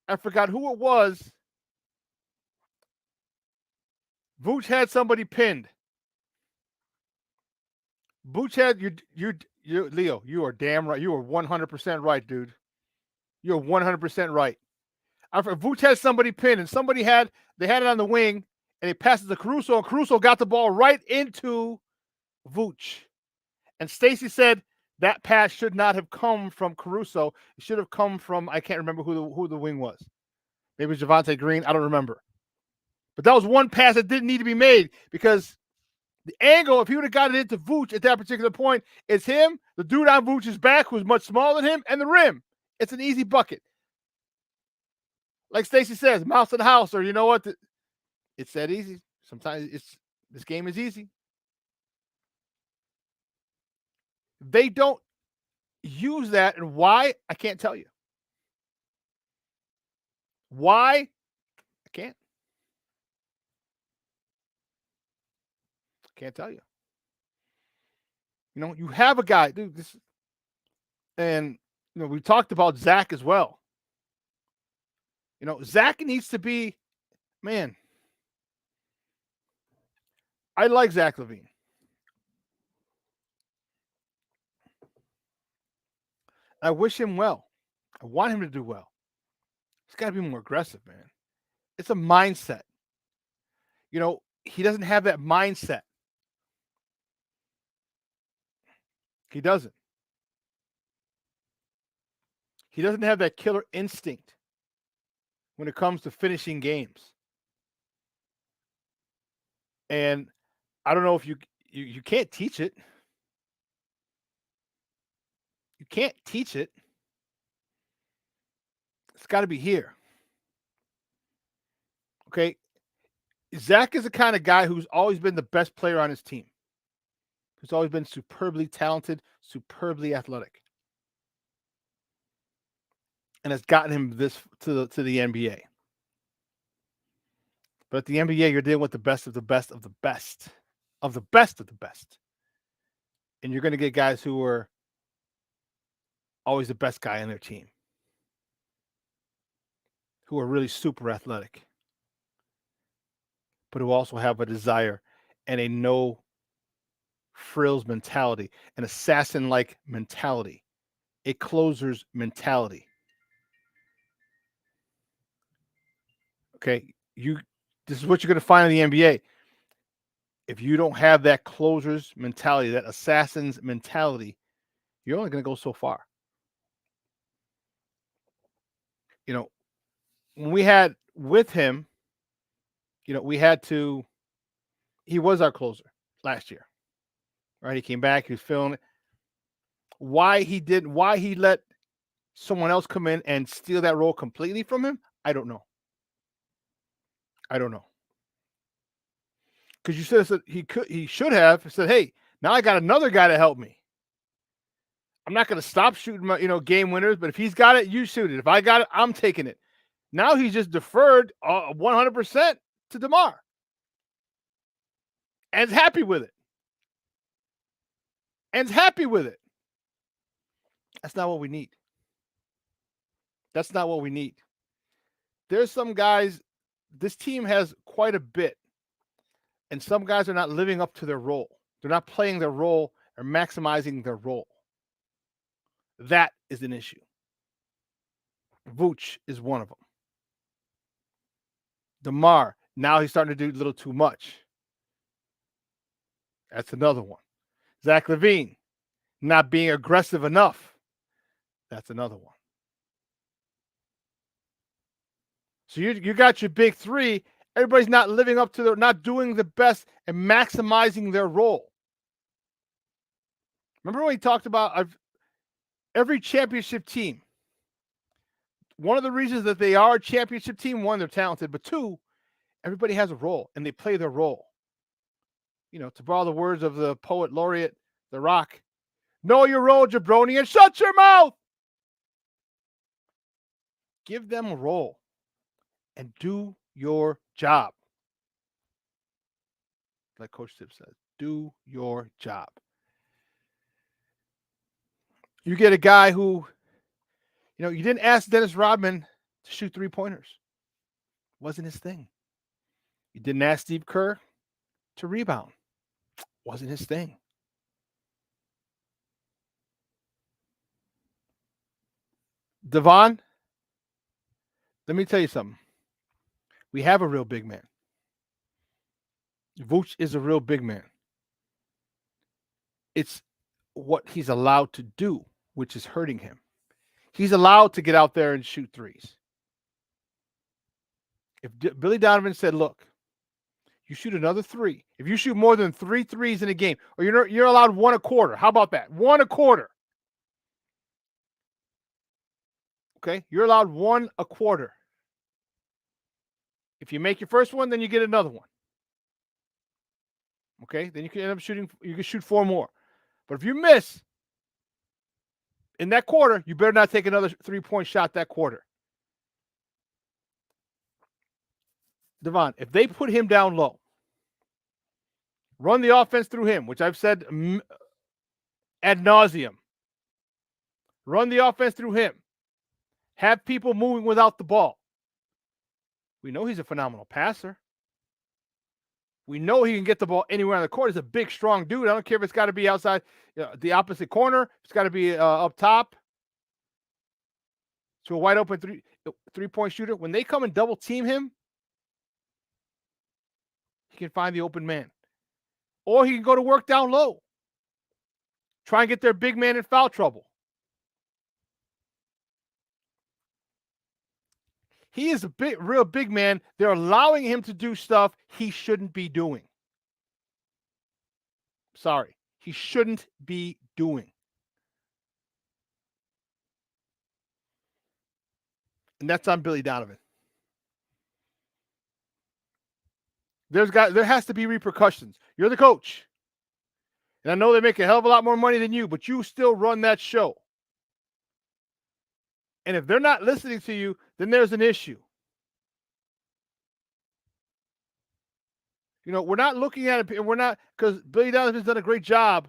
I forgot who it was. Vooch had somebody pinned. Vooch had you Leo, you are damn right. You are 100% right, dude. You're 100% right. Vooch had somebody pinned, and they had it on the wing, and he passes to Caruso, and Caruso got the ball right into Vooch. And Stacey said that pass should not have come from Caruso. It should have come from, I can't remember who the wing was. Maybe it was Javonte Green. I don't remember. But that was one pass that didn't need to be made because the angle, if he would have got it into Vooch at that particular point, it's him, the dude on Vooch's back who's much smaller than him, and the rim. It's an easy bucket. Like Stacey says, mouse in the house, or you know what? It's that easy. Sometimes this game is easy. They don't use that, and why? I can't tell you. Why? I can't. Can't tell you. You know, you have a guy, dude. And you know, we talked about Zach as well. You know, Zach needs to be, man. I like Zach LaVine. I wish him well. I want him to do well. He's got to be more aggressive, man. It's a mindset. You know, he doesn't have that mindset. He doesn't. He doesn't have that killer instinct when it comes to finishing games. And I don't know if you can't teach it. You can't teach it. It's got to be here. Okay. Zach is the kind of guy who's always been the best player on his team. Who's always been superbly talented, superbly athletic. And has gotten him this to the NBA. But at the NBA, you're dealing with the best of the best of the best. Of the best of the best. And you're going to get guys who are always the best guy on their team. Who are really super athletic. But who also have a desire and a no frills mentality, an assassin-like mentality, a closer's mentality. Okay, this is what you're going to find in the NBA. If you don't have that closer's mentality, that assassin's mentality, you're only going to go so far. You know, when we had with him, you know, he was our closer last year. Right? He came back, he was feeling it. Why he let someone else come in and steal that role completely from him, I don't know. Because you said he should have said, hey, now I got another guy to help me. I'm not going to stop shooting my, game winners, but if he's got it, you shoot it. If I got it, I'm taking it. Now he's just deferred 100% to DeMar. And is happy with it. That's not what we need. There's some guys, this team has quite a bit, and some guys are not living up to their role. They're not playing their role or maximizing their role. That is an issue. Vooch is one of them. DeMar, now he's starting to do a little too much. That's another one. Zach LaVine, not being aggressive enough. That's another one. So you got your big three. Everybody's not living up to not doing the best and maximizing their role. Remember when he talked about, every championship team, one of the reasons that they are a championship team, one, they're talented, but two, everybody has a role and they play their role. You know, to borrow the words of the poet laureate, The Rock, know your role, jabroni, and shut your mouth. Give them a role and do your job. Like Coach Tip says, do your job. You get a guy who, you know, you didn't ask Dennis Rodman to shoot 3-pointers. Wasn't his thing. You didn't ask Steve Kerr to rebound. Wasn't his thing. Devon, let me tell you something. We have a real big man. Vooch is a real big man. It's what he's allowed to do, which is hurting him. He's allowed to get out there and shoot threes. If Billy Donovan said, look, you shoot another three. If you shoot more than 3 threes in a game, or you're allowed 1 a quarter. How about that? 1 a quarter. Okay? You're allowed 1 a quarter. If you make your first one, then you get another one. Okay? Then you can end up shooting, you can shoot 4 more. But if you miss in that quarter, you better not take another 3-point shot that quarter. Devon, if they put him down low, run the offense through him, which I've said ad nauseum. Run the offense through him. Have people moving without the ball. We know he's a phenomenal passer. We know he can get the ball anywhere on the court. He's a big, strong dude. I don't care if it's got to be outside the opposite corner. It's got to be up top. To a wide open three-point shooter. When they come and double team him, he can find the open man. Or he can go to work down low. Try and get their big man in foul trouble. He is a real big man. They're allowing him to do stuff he shouldn't be doing. Sorry. He shouldn't be doing. And that's on Billy Donovan. There has to be repercussions. You're the coach. And I know they make a hell of a lot more money than you, but you still run that show. And if they're not listening to you, then there's an issue. You know, we're not looking at it, we're not, because Billy Donovan's done a great job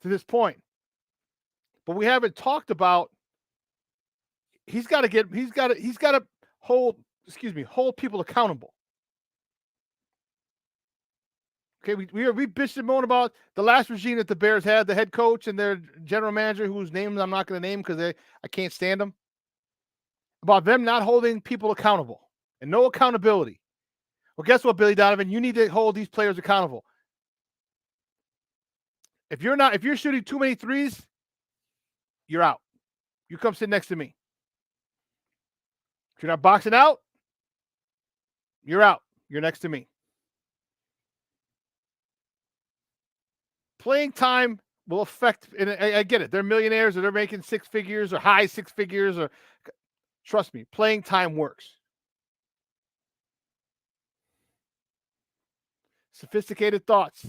to this point. But we haven't talked about he's got to hold people accountable. Okay, we bitched and moaned about the last regime that the Bears had, the head coach and their general manager, whose names I'm not going to name because I can't stand them, about them not holding people accountable and no accountability. Well, guess what, Billy Donovan? You need to hold these players accountable. If you're shooting too many threes, you're out. You come sit next to me. If you're not boxing out, you're out. You're next to me. Playing time will affect, and I get it. They're millionaires or they're making 6 figures or high 6 figures. Or trust me, playing time works. Sophisticated thoughts.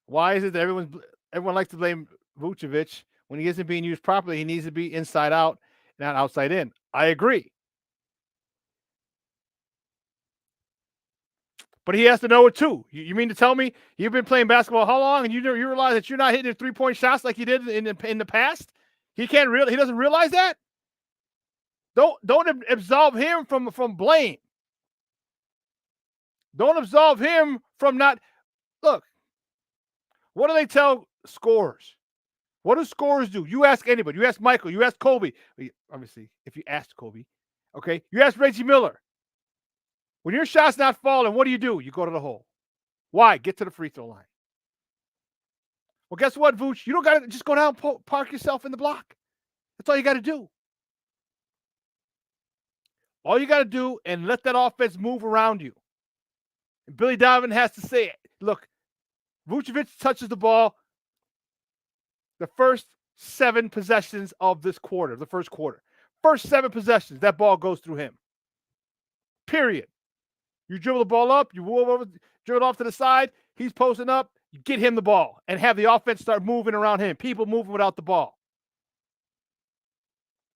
Why is it that everyone likes to blame Vucevic when he isn't being used properly? He needs to be inside out, not outside in. I agree. But he has to know it too. You mean to tell me you've been playing basketball how long and you realize that you're not hitting 3-point shots like you did in the past? He doesn't realize that? Don't absolve him from blame. Don't absolve him from not. Look, what do they tell scorers? What do scorers do? You ask anybody. You ask Michael. You ask Kobe. Obviously, if you ask Kobe, okay. You ask Reggie Miller. When your shot's not falling, what do? You go to the hole. Why? Get to the free throw line. Well, guess what, Vooch? You don't got to just go down and park yourself in the block. That's all you got to do. All you got to do and let that offense move around you. And Billy Donovan has to say it. Look, Vucevic touches the ball the first 7 possessions of this quarter, the first quarter. First 7 possessions, that ball goes through him. Period. You dribble the ball up, you move over, dribble it off to the side, he's posting up, you get him the ball and have the offense start moving around him. People moving without the ball.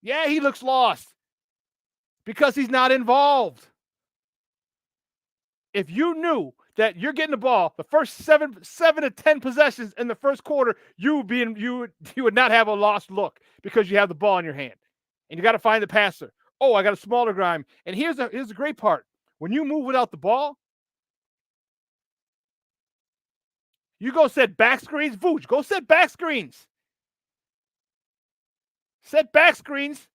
Yeah, he looks lost because he's not involved. If you knew that you're getting the ball the first 7 to 10 possessions in the first quarter, you would not have a lost look because you have the ball in your hand. And you got to find the passer. Oh, I got a smaller guy. And here's the great part. When you move without the ball, you go set back screens. Vooch, go set back screens. Set back screens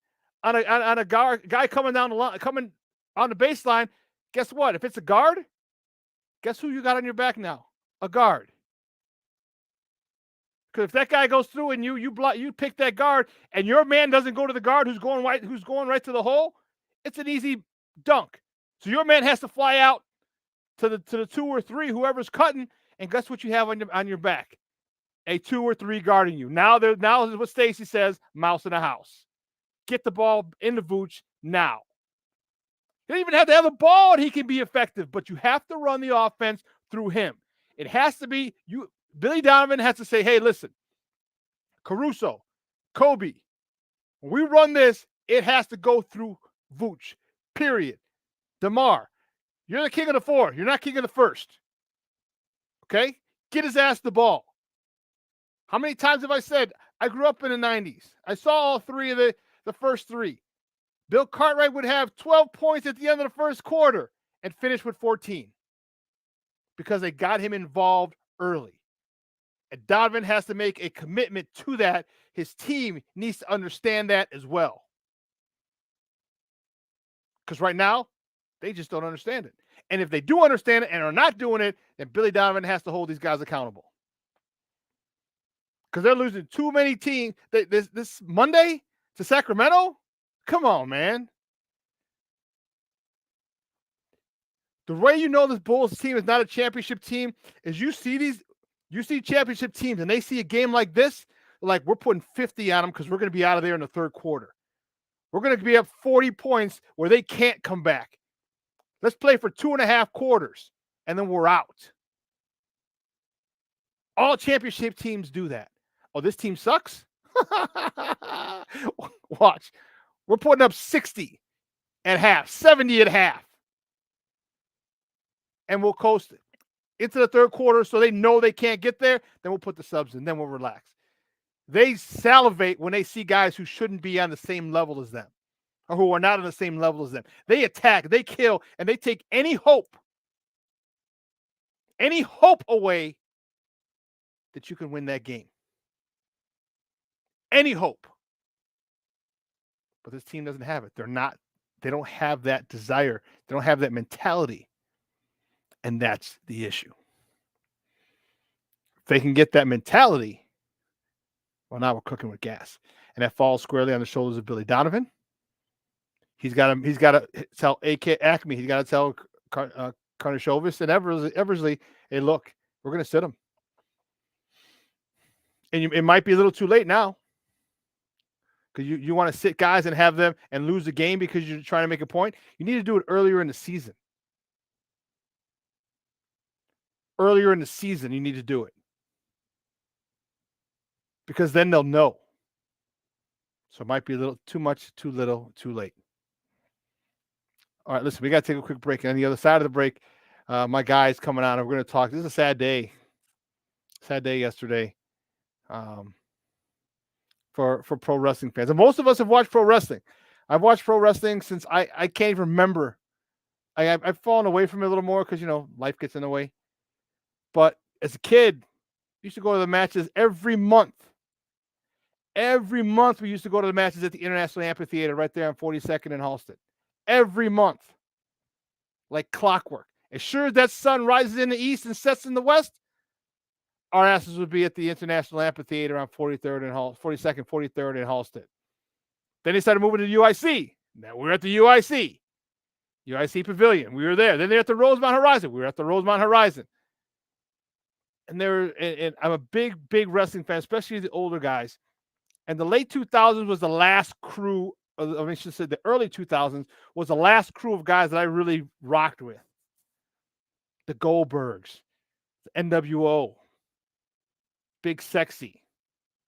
on a guy coming down the line, coming on the baseline. Guess what? If it's a guard, guess who you got on your back now? A guard. Because if that guy goes through and you pick that guard, and your man doesn't go to the guard who's going right to the hole, it's an easy dunk. So your man has to fly out to the 2 or 3, whoever's cutting, and guess what you have on your back? A 2 or 3 guarding you. Now is what Stacy says, mouse in the house. Get the ball into Vooch now. You don't even have to have the ball and he can be effective, but you have to run the offense through him. It has to be you. Billy Donovan has to say, hey, listen, Caruso, Kobe, when we run this, it has to go through Vooch, period. DeMar, you're the king of the 4. You're not king of the first. Okay? Get his ass the ball. How many times have I said, I grew up in the 90s. I saw all 3 of the first 3. Bill Cartwright would have 12 points at the end of the first quarter and finish with 14 because they got him involved early. And Donovan has to make a commitment to that. His team needs to understand that as well. Because right now, they just don't understand it. And if they do understand it and are not doing it, then Billy Donovan has to hold these guys accountable. Because they're losing too many teams. This Monday to Sacramento? Come on, man. The way you know this Bulls team is not a championship team is you see championship teams and they see a game like this, like we're putting 50 on them because we're going to be out of there in the third quarter. We're going to be up 40 points where they can't come back. Let's play for 2.5 quarters and then we're out. All championship teams do that. Oh, this team sucks? Watch. We're putting up 60 at half, 70 at half. And we'll coast it into the third quarter so they know they can't get there. Then we'll put the subs in. Then we'll relax. They salivate when they see guys who shouldn't be on the same level as them or who are not on the same level as them. They attack, they kill, and they take any hope away that you can win that game. Any hope. But this team doesn't have it. They don't have that desire. They don't have that mentality. And that's the issue. If they can get that mentality, well, now we're cooking with gas. And that falls squarely on the shoulders of Billy Donovan. He's got to tell Acme, he's got to tell Karnisovas and Eversley, hey, look, we're going to sit him. And it might be a little too late now. Because you want to sit guys and have them and lose the game because you're trying to make a point. You need to do it earlier in the season. Earlier in the season, you need to do it. Because then they'll know. So it might be a little too much, too little, too late. All right, listen, we got to take a quick break. And on the other side of the break, my guy's coming on. And we're going to talk. This is a sad day. Sad day yesterday. For pro wrestling fans. And most of us have watched pro wrestling. I've watched pro wrestling since I can't even remember. I've fallen away from it a little more because, life gets in the way. But as a kid, we used to go to the matches every month. Every month we used to go to the matches at the International Amphitheater right there on 42nd and Halsted. Every month. Like clockwork. As sure as that sun rises in the east and sets in the west, our asses would be at the International Amphitheater on 42nd and 43rd and Halsted. Then they started moving to the UIC. Now we're at the UIC Pavilion. We were there. Then they're at the Rosemont Horizon. We were at the Rosemont Horizon. and I'm a big wrestling fan, especially the older guys. And the late 2000s was the last crew. I should say the early 2000s was the last crew of guys that I really rocked with. The Goldbergs, the NWO, Big Sexy,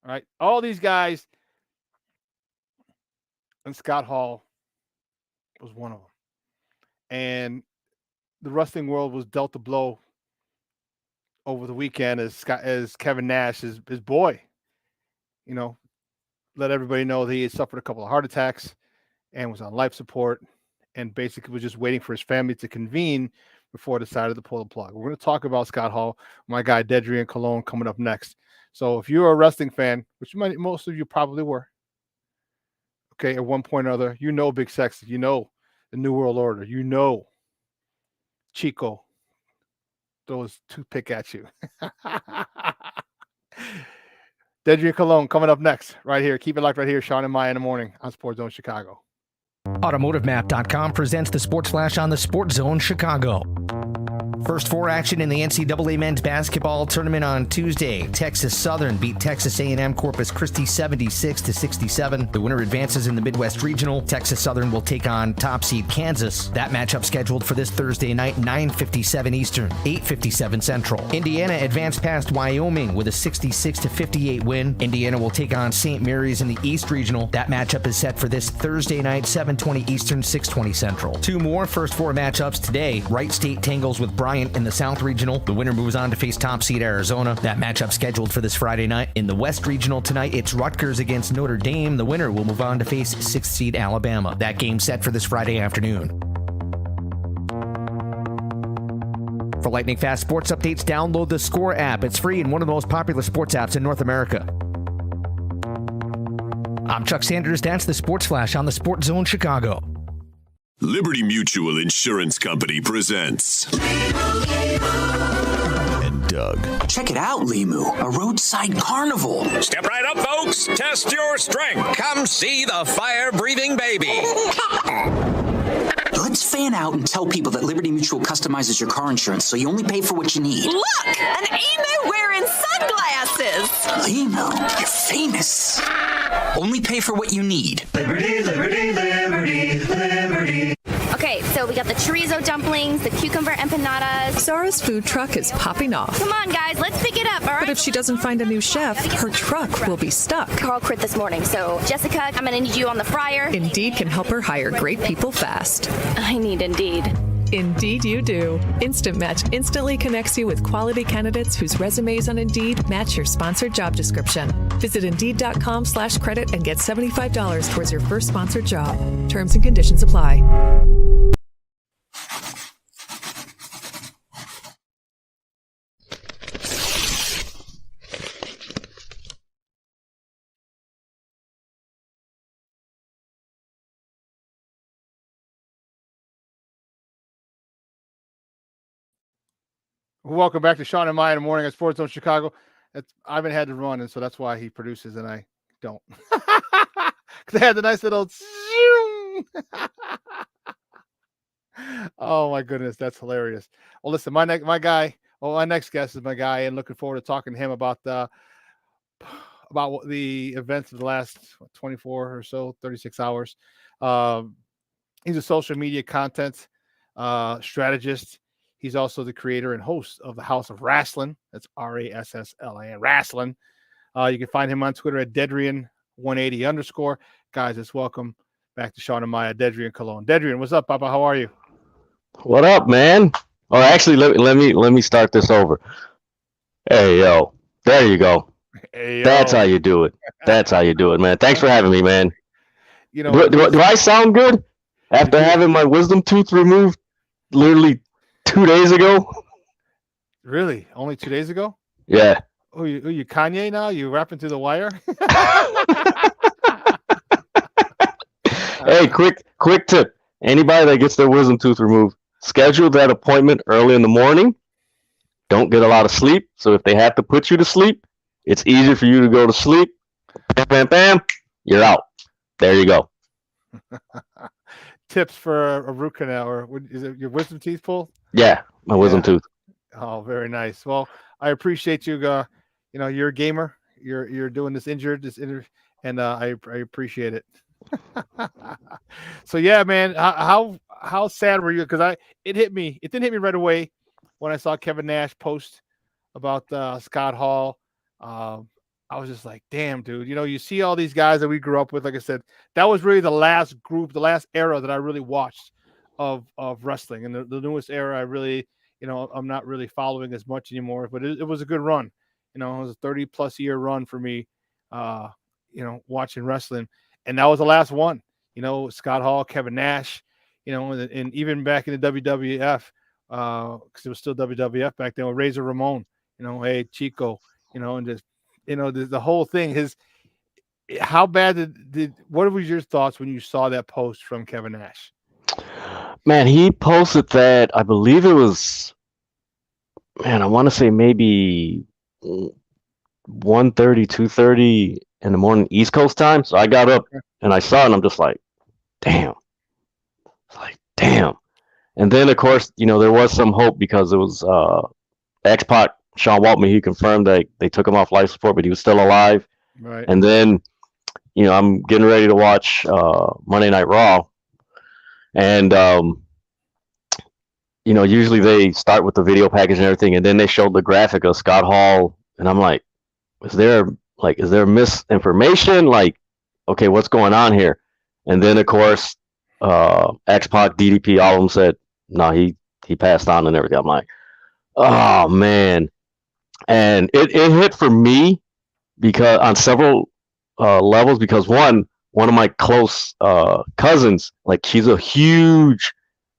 all right? All these guys, and Scott Hall was one of them. And the wrestling world was dealt a blow over the weekend as Kevin Nash, his boy, let everybody know that he had suffered a couple of heart attacks and was on life support and basically was just waiting for his family to convene before decided to pull the plug. We're going to talk about Scott Hall, my guy Dedrian Colon, coming up next. So if you're a wrestling fan, which most of you probably were, okay, at one point or other, Big Sexy, the New World Order, Chico, throw his toothpick at you. Dedrian Colon coming up next, right here. Keep it locked right here. Shawn and Maya in the morning on Sports Zone Chicago. AutomotiveMap.com presents the Sports Flash on the Sports Zone Chicago. First four action in the NCAA men's basketball tournament on Tuesday. Texas Southern beat Texas A&M Corpus Christi 76-67. The winner advances in the Midwest Regional. Texas Southern will take on top seed Kansas. That matchup scheduled for this Thursday night, 9:57 Eastern, 8:57 Central. Indiana advanced past Wyoming with a 66-58 win. Indiana will take on St. Mary's in the East Regional. That matchup is set for this Thursday night, 7:20 Eastern, 6:20 Central. Two more first four matchups today. Wright State tangles with Bryant in the South Regional. The winner moves on to face top seed Arizona. That matchup scheduled for this Friday night. In the West Regional tonight, it's Rutgers against Notre Dame. The winner will move on to face 6th seed Alabama. That game set for this Friday afternoon. For lightning fast sports updates, download the Score app. It's free and one of the most popular sports apps in North America. I'm Chuck Sanders. That's the Sports Flash on the Sports Zone Chicago. Liberty Mutual Insurance Company presents and Doug. Check it out, Limu, a roadside carnival. Step right up, folks. Test your strength. Come see the fire-breathing baby. Let's fan out and tell people that Liberty Mutual customizes your car insurance so you only pay for what you need. Look, an emu wearing sunglasses. Limu, you're famous. Only pay for what you need. Liberty, liberty, liberty, liberty. Okay, so we got the chorizo dumplings, the cucumber empanadas. Zara's food truck is popping off. Come on, guys, let's pick it up, all right? But if she doesn't find a new chef, her truck will be stuck. Carl quit this morning, so Jessica, I'm gonna need you on the fryer. Indeed can help her hire great people fast. I need Indeed. Indeed you do. Instant Match instantly connects you with quality candidates whose resumes on Indeed match your sponsored job description. Visit Indeed.com/credit and get $75 towards your first sponsored job. Terms and conditions apply. Welcome back to Shawn and Maya in the morning at Sports Zone Chicago. Ivan had to run, and so that's why he produces, and I don't. Because I had the nice little. Oh my goodness, that's hilarious. Well, listen, my next guest is my guy, and looking forward to talking to him about the events of the last 24 or so, 36 hours. He's a social media content strategist. He's also the creator and host of the House of Wrestling. That's RASSLAN, Wrestling. You can find him on Twitter at Dedrian180_. Guys, let's welcome back to Shawn and Maya, Dedrian Colon. Dedrian, what's up, Papa? How are you? What up, man? Or actually, let me start this over. Hey, yo, there you go. Hey, yo. That's how you do it. That's how you do it, man. Thanks for having me, man. You know, do I sound good after having my wisdom tooth removed literally 2 days ago? Really? Only 2 days ago? Yeah. Oh, you Kanye now? You rapping through the wire? Hey, quick tip. Anybody that gets their wisdom tooth removed, schedule that appointment early in the morning. Don't get a lot of sleep. So if they have to put you to sleep, it's easier for you to go to sleep. Bam, bam, bam. You're out. There you go. Tips for a root canal, or is it your wisdom teeth pulled? Yeah, my wisdom tooth. Oh, very nice. Well, I appreciate you. You're a gamer. You're doing this and I appreciate it. So yeah, man, how sad were you? Because it hit me. It didn't hit me right away when I saw Kevin Nash post about Scott Hall. I was just like, damn, dude. You see all these guys that we grew up with. Like I said, that was really the last era that I really watched of wrestling. And the newest era, I really, I'm not really following as much anymore. But it was a good run. It was a 30+ year run for me. Watching wrestling, and that was the last one. Scott Hall, Kevin Nash. And even back in the WWF, because it was still WWF back then with Razor Ramon. Hey Chico. And just. The whole thing. How bad what was your thoughts when you saw that post from Kevin Nash? Man, he posted that, I believe it was, I want to say maybe 1:30, 2:30 in the morning East Coast time. So I got up and I saw it and I'm just like, damn. It's like, damn. And then of course, there was some hope because it was X-Pac, Shawn Waltman. He confirmed that they took him off life support, but he was still alive. Right. And then, I'm getting ready to watch Monday Night Raw. And, usually they start with the video package and everything, and then they showed the graphic of Scott Hall. And I'm like, is there misinformation? Like, okay, what's going on here? And then, of course, X-Pac, DDP, all of them said, no, he passed on and everything. I'm like, oh, man. And it hit for me because on several levels, because one of my close cousins, like, she's a huge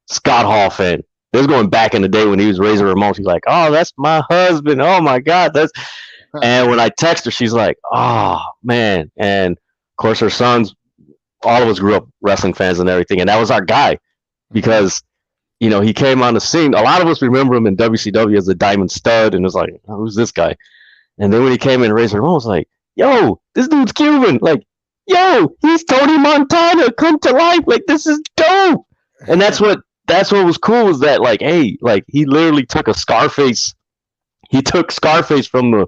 Scott Hall fan. This is going back in the day when he was Razor Ramon. She's like, oh, that's my husband. Oh my God. And when I text her, she's like, oh man. And of course her sons, all of us grew up wrestling fans and everything. And that was our guy because, he came on the scene. A lot of us remember him in WCW as a Diamond Stud, and it was like, oh, who's this guy? And then when he came in Razor Ramon, was like, yo, this dude's Cuban. Like, yo, he's Tony Montana come to life. Like, this is dope. And that's what was cool was that, like, hey, like, he literally took a Scarface. He took Scarface from the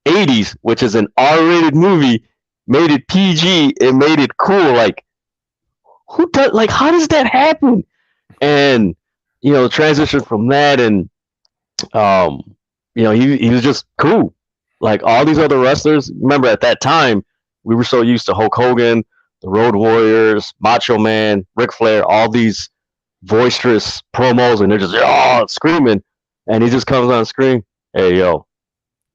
80s, which is an R-rated movie, made it PG and made it cool. Like, how does that happen? And, the transition from that and, he was just cool. Like all these other wrestlers, remember at that time, we were so used to Hulk Hogan, the Road Warriors, Macho Man, Ric Flair, all these boisterous promos, and they're just screaming. And he just comes on screen, hey, yo,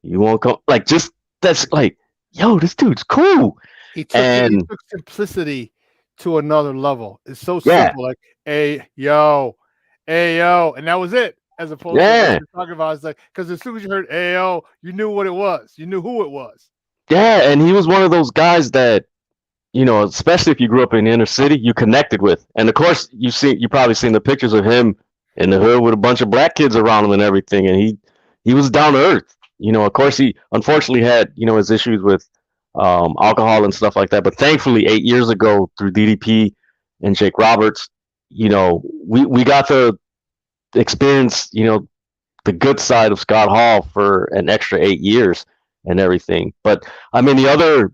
you won't come? Like, just, that's like, yo, this dude's cool. He took simplicity to another level. It's so simple. Like, hey, yo. And that was it. As opposed to what you're talking about. It's like, because as soon as you heard AO, you knew what it was. You knew who it was. Yeah, and he was one of those guys that, especially if you grew up in the inner city, you connected with. And of course, you probably seen the pictures of him in the hood with a bunch of black kids around him and everything. And he was down to earth. Of course, he unfortunately had, his issues with alcohol and stuff like that. But thankfully, 8 years ago, through DDP and Jake Roberts, we got to experience, the good side of Scott Hall for an extra 8 years and everything. But I mean, the other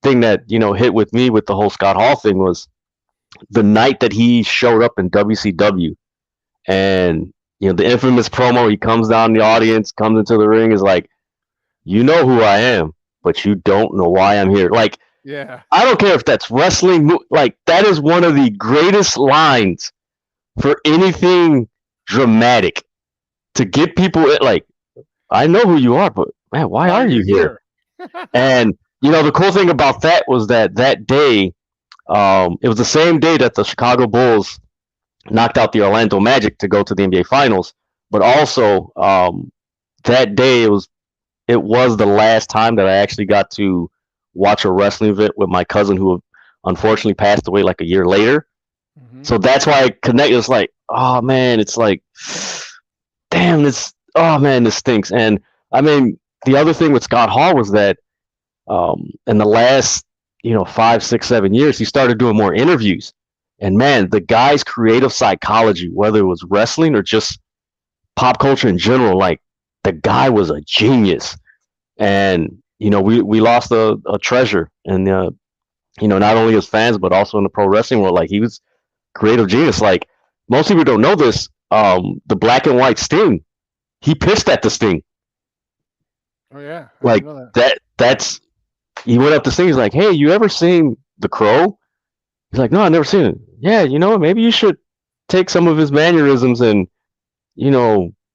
thing that, hit with me with the whole Scott Hall thing was the night that he showed up in WCW and, the infamous promo, he comes down the audience, comes into the ring, is like, you know who I am, but you don't know why I'm here. Like, yeah, I don't care if that's wrestling. Like, that is one of the greatest lines for anything dramatic to get people like, I know who you are, but man, why are you here? And the cool thing about that was that day, it was the same day that the Chicago Bulls knocked out the Orlando Magic to go to the NBA Finals, but also that day it was the last time that I actually got to watch a wrestling event with my cousin who unfortunately passed away like a year later. Mm-hmm. So that's why I connected. It's like, oh man, it's like, damn, this stinks. And I mean, the other thing with Scott Hall was that in the last 5, 6, 7 years, he started doing more interviews. And man, the guy's creative psychology, whether it was wrestling or just pop culture in general, like, the guy was a genius. And, we lost a treasure. And, not only as fans, but also in the pro wrestling world. Like, he was creative genius. Like, most people don't know this. The black and white Sting, he pitched at the Sting. Oh, yeah. Like, that's, he went up to Sting. He's like, hey, you ever seen The Crow? He's like, no, I've never seen it. Yeah, maybe you should take some of his mannerisms and,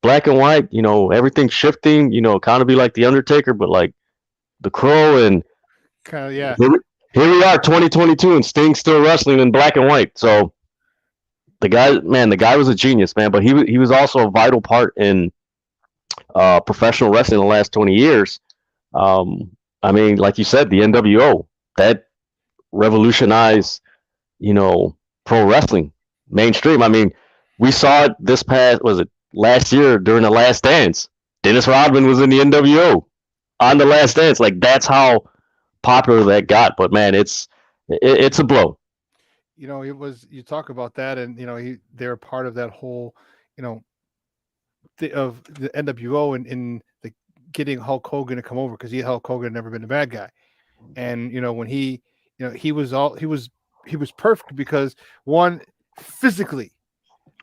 black and white, everything shifting, kind of be like The Undertaker, but like The Crow. And kind of, yeah. Here we are, 2022, and Sting's still wrestling in black and white. So the guy was a genius, man. But he was also a vital part in professional wrestling in the last 20 years. I mean, like you said, the NWO, that revolutionized, pro wrestling mainstream. I mean, we saw it last year during the Last Dance. Dennis Rodman was in the NWO on the Last Dance. Like, that's how popular that got. But man, it's a blow. You talk about that, and they're part of that whole, of the NWO and the getting Hulk Hogan to come over, because Hulk Hogan had never been a bad guy. And when he was perfect, because one, physically,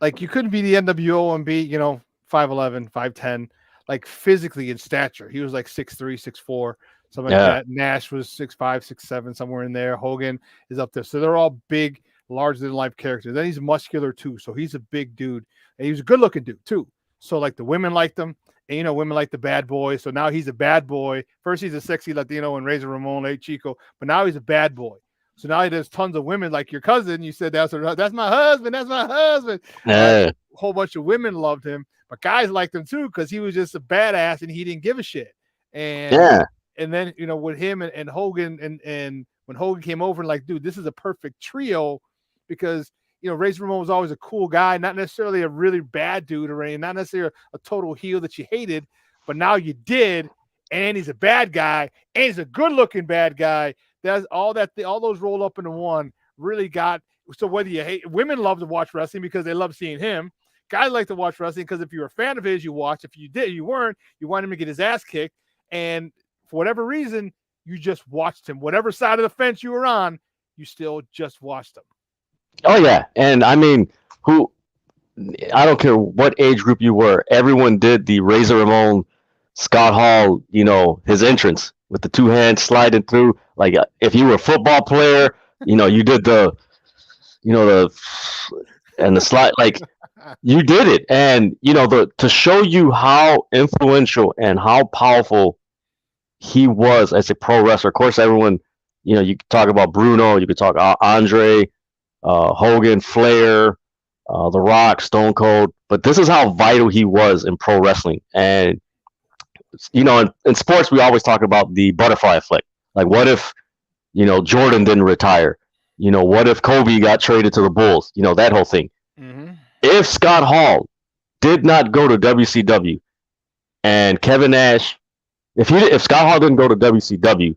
like, you couldn't be the NWO and be 5'11", 5'10", like, physically in stature. He was like 6'3", 6'4", something like that. Nash was 6'5", 6'7", somewhere in there. Hogan is up there. So they're all big, larger than life characters. Then he's muscular too. So he's a big dude, and he was a good looking dude too. So like the women liked him, and women like the bad boy. So now he's a bad boy. First he's a sexy Latino and Razor Ramon, A Chico, but now he's a bad boy. So now there's tons of women like your cousin. You said that's my husband. That's my husband. A whole bunch of women loved him, but guys liked him too, because he was just a badass and he didn't give a shit. And then with him and Hogan, and when Hogan came over, and like, dude, this is a perfect trio, because Razor Ramon was always a cool guy, not necessarily a really bad dude or anything, not necessarily a total heel that you hated, but now you did, and he's a bad guy, and he's a good-looking bad guy. That's all those roll up into one really got. So whether you hate, women love to watch wrestling because they love seeing him. Guys like to watch wrestling because if you're a fan of his, you watch. If you weren't, you want him to get his ass kicked. And for whatever reason, you just watched him. Whatever side of the fence you were on, you still just watched him. Oh yeah, and I mean, I don't care what age group you were, everyone did the Razor Ramon, Scott Hall, his entrance with the two hands sliding through. Like, if you were a football player, you did the slide, like, you did it. And to show you how influential and how powerful he was as a pro wrestler. Of course, everyone, you could talk about Bruno, you could talk about Andre, Hogan, Flair, The Rock, Stone Cold, but this is how vital he was in pro wrestling. And in sports, we always talk about the butterfly effect. Like, what if Jordan didn't retire? What if Kobe got traded to the Bulls? That whole thing. Mm-hmm. If Scott Hall did not go to WCW, and Kevin Nash, if Scott Hall didn't go to WCW,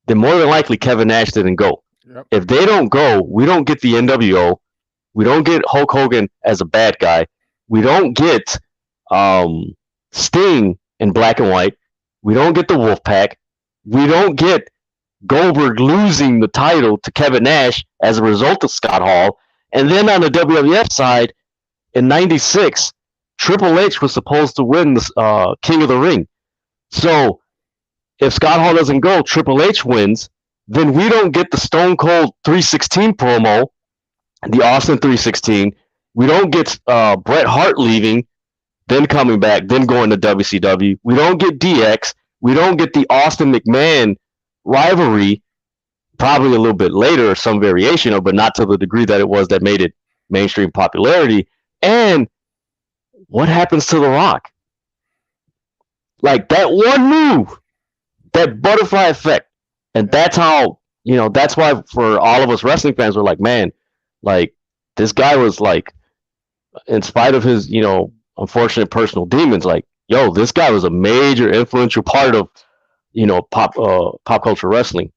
then more than likely Kevin Nash didn't go. Yep. If they don't go, we don't get the NWO. We don't get Hulk Hogan as a bad guy. We don't get Sting in black and white. We don't get the Wolfpack. We don't get Goldberg losing the title to Kevin Nash as a result of Scott Hall. And then on the WWF side, in '96, Triple H was supposed to win the King of the Ring. So if Scott Hall doesn't go, Triple H wins. Then we don't get the Stone Cold 316 promo, the Austin 316. We don't get Bret Hart leaving, then coming back, then going to WCW. We don't get DX. We don't get the Austin McMahon rivalry, probably a little bit later or some variation of, but not to the degree that it was that made it mainstream popularity. And what happens to The Rock? Like, that one move, that butterfly effect. And that's how, that's why for all of us wrestling fans, we're like, man, like, this guy was like, in spite of his, unfortunate personal demons, like, yo, this guy was a major influential part of, pop culture wrestling.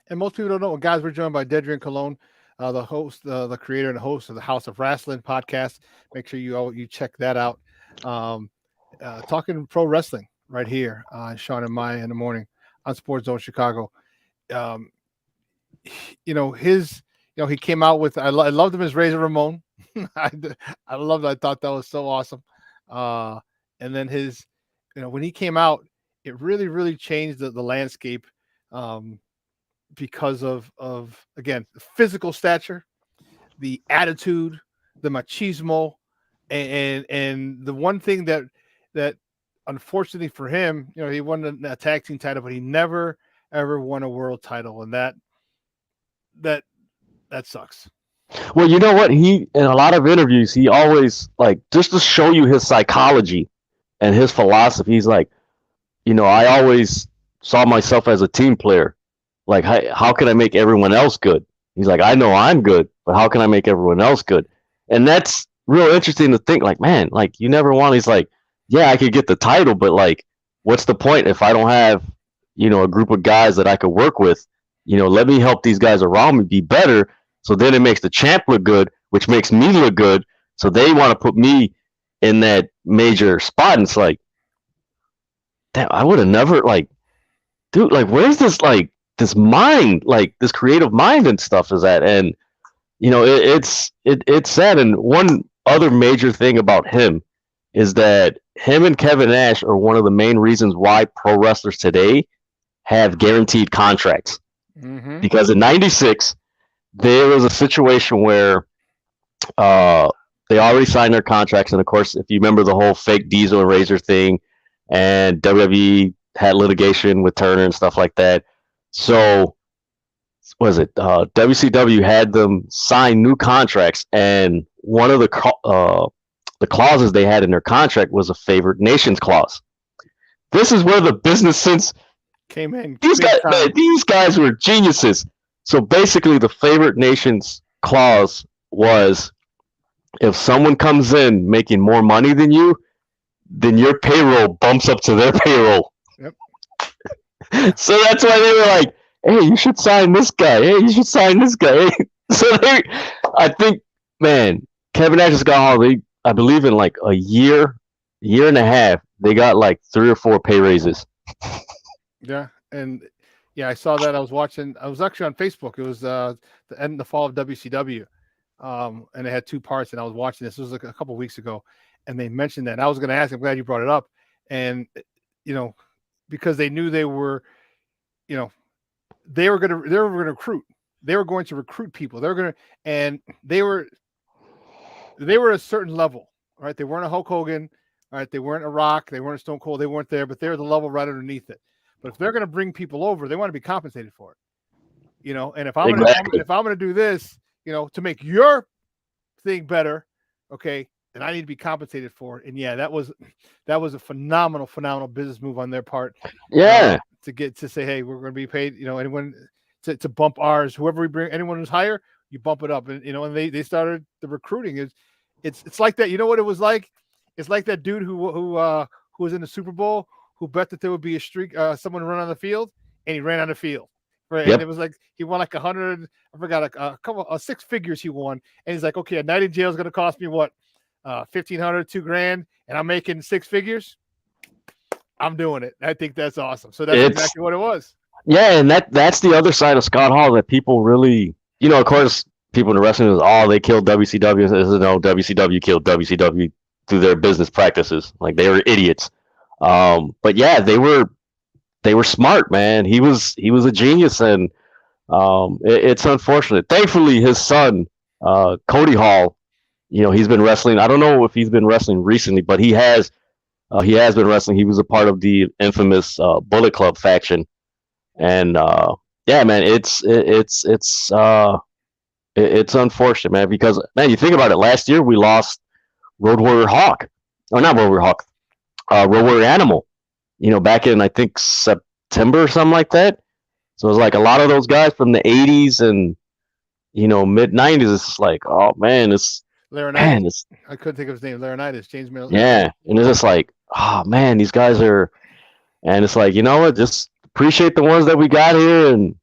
And most people don't know. Guys, we're joined by Dedrian Colon, the host, the creator and host of the House of Wrestling podcast. Make sure you check that out. talking pro wrestling right here, Shawn and Maya in the morning on Sports Zone Chicago. He came out with, I loved him as Razor Ramon. I loved it. I thought that was so awesome. And then when he came out, it really, really changed the landscape because of again, the physical stature, the attitude, the machismo, and the one thing that unfortunately for him, he won a tag team title, but he never ever won a world title, and that sucks. Well, you know what? He, in a lot of interviews, he always, like, just to show you his psychology and his philosophy, he's like, I always saw myself as a team player. Like, how can I make everyone else good? He's like, I know I'm good, but how can I make everyone else good? And that's real interesting to think, like, man, like, you never want, he's like, yeah, I could get the title, but, like, what's the point if I don't have, a group of guys that I could work with? Let me help these guys around me be better. So then it makes the champ look good, which makes me look good. So they want to put me in that major spot. And it's like, damn, I would have never, like, dude, like, where's this, like, this mind, like, this creative mind and stuff is at? And, it's sad. And one other major thing about him is that him and Kevin Nash are one of the main reasons why pro wrestlers today have guaranteed contracts. Mm-hmm. Because in '96, there was a situation where they already signed their contracts. And, of course, if you remember the whole fake Diesel and Razor thing, and WWE had litigation with Turner and stuff like that. So, WCW had them sign new contracts, and one of the clauses they had in their contract was a favored nations clause. This is where the business sense came in. These guys were geniuses. So basically, the favored nations clause was, if someone comes in making more money than you, then your payroll bumps up to their payroll. Yep. So that's why they were like, hey, you should sign this guy. Hey, you should sign this guy. So I think, man, Kevin Nash has got I believe in like a year and a half, they got like 3 or 4 pay raises. Yeah. And yeah, I saw that. I was actually on Facebook. It was the fall of WCW. And it had 2 parts, and I was watching this. It was like a couple of weeks ago, and they mentioned that. And I was going to ask, I'm glad you brought it up. And, because they knew they were, they were going to recruit. They were going to recruit people. They were a certain level, right? They weren't a Hulk Hogan, right? They weren't a Rock. They weren't a Stone Cold. They weren't there, but they're the level right underneath it. But if they're going to bring people over, they want to be compensated for it, And if I'm going to do this, to make your thing better, okay, then I need to be compensated for it. And yeah, that was a phenomenal business move on their part. Yeah, to say, hey, we're going to be paid. Anyone to bump ours, whoever we bring, anyone who's higher, you bump it up. And and they started the recruiting. It's like that. You know what it was like? It's like that dude who was in the Super Bowl, who bet that there would be a streak, someone run on the field, and he ran on the field. Right. Yep. And it was like he won like 100. I forgot a couple of 6 figures he won. And he's like, okay, a night in jail is going to cost me what, $1,500, $2,000, and I'm making 6 figures. I'm doing it. I think that's awesome. So that's exactly what it was. Yeah, and that's the other side of Scott Hall that people really, of course, people in the wrestling is, they killed WCW. No, WCW killed WCW through their business practices. Like, they were idiots. But yeah, they were smart, man. He was a genius, and it's unfortunate. Thankfully, his son, Cody Hall, he's been wrestling. I don't know if he's been wrestling recently, but he has been wrestling. He was a part of the infamous Bullet Club faction, and yeah, man, it's unfortunate, man, because, man, you think about it. Last year we lost Road Warrior Hawk, or not Road Warrior Hawk, Road Warrior Animal. Back in, I think, September or something like that. So it was like a lot of those guys from the 80s and, mid 90s. It's like, oh, man, Laurinaitis. I couldn't think of his name. Laurinaitis, James Miller. Yeah. And it's just like, oh, man, these guys are, and it's like, you know what? Just appreciate the ones that we got here. And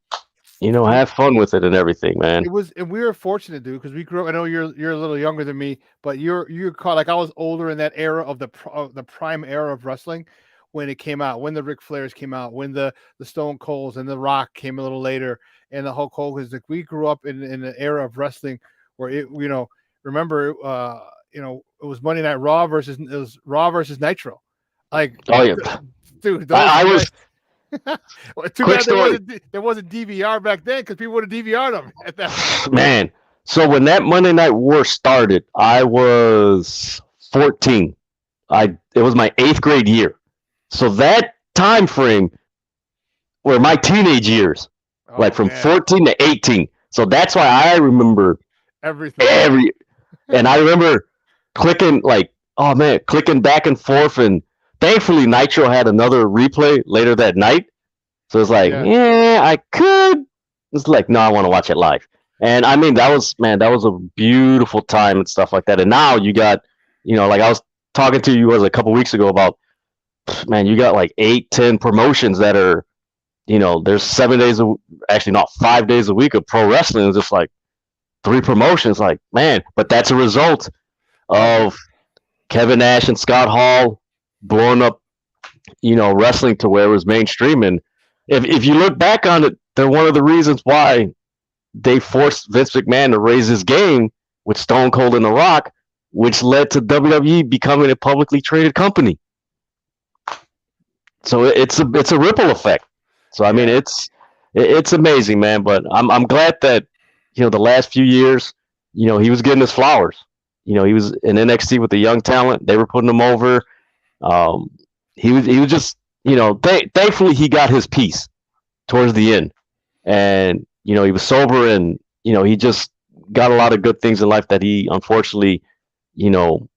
have fun with it and everything, man. It was, and we were fortunate, dude, because we grew up. I know you're a little younger than me, but you're caught, like I was older in that era of the prime era of wrestling when it came out, when the Ric Flairs came out, when the Stone Colds and the Rock came a little later, and the Hulk Hogan's. Like, we grew up in an era of wrestling where it, remember, it was Monday Night Raw versus Nitro. Like, oh yeah, dude, I was. Well, too bad there wasn't DVR back then, because people would have DVR'd them at that point. Man, so when that Monday Night War started, I was 14. It was my 8th grade year. So that time frame were my teenage years, from 14 to 18. So that's why I remember everything. And I remember clicking back and forth, and thankfully Nitro had another replay later that night. So it's like, I could. It's like, no, I want to watch it live. And I mean, that was a beautiful time and stuff like that. And now you got, like I was talking to you a couple weeks ago about, man, you got like 8-10 promotions that are, there's 5 days a week of pro wrestling. It's just like 3 promotions, like, man, but that's a result of Kevin Nash and Scott Hall blowing up, wrestling to where it was mainstream. And if you look back on it, they're one of the reasons why they forced Vince McMahon to raise his game with Stone Cold and The Rock, which led to WWE becoming a publicly traded company. So it's a ripple effect. So I mean, it's amazing, man. But I'm glad that the last few years, he was getting his flowers. He was in NXT with the young talent. They were putting him over. He was just, thankfully he got his piece towards the end, and he was sober, and he just got a lot of good things in life that he unfortunately,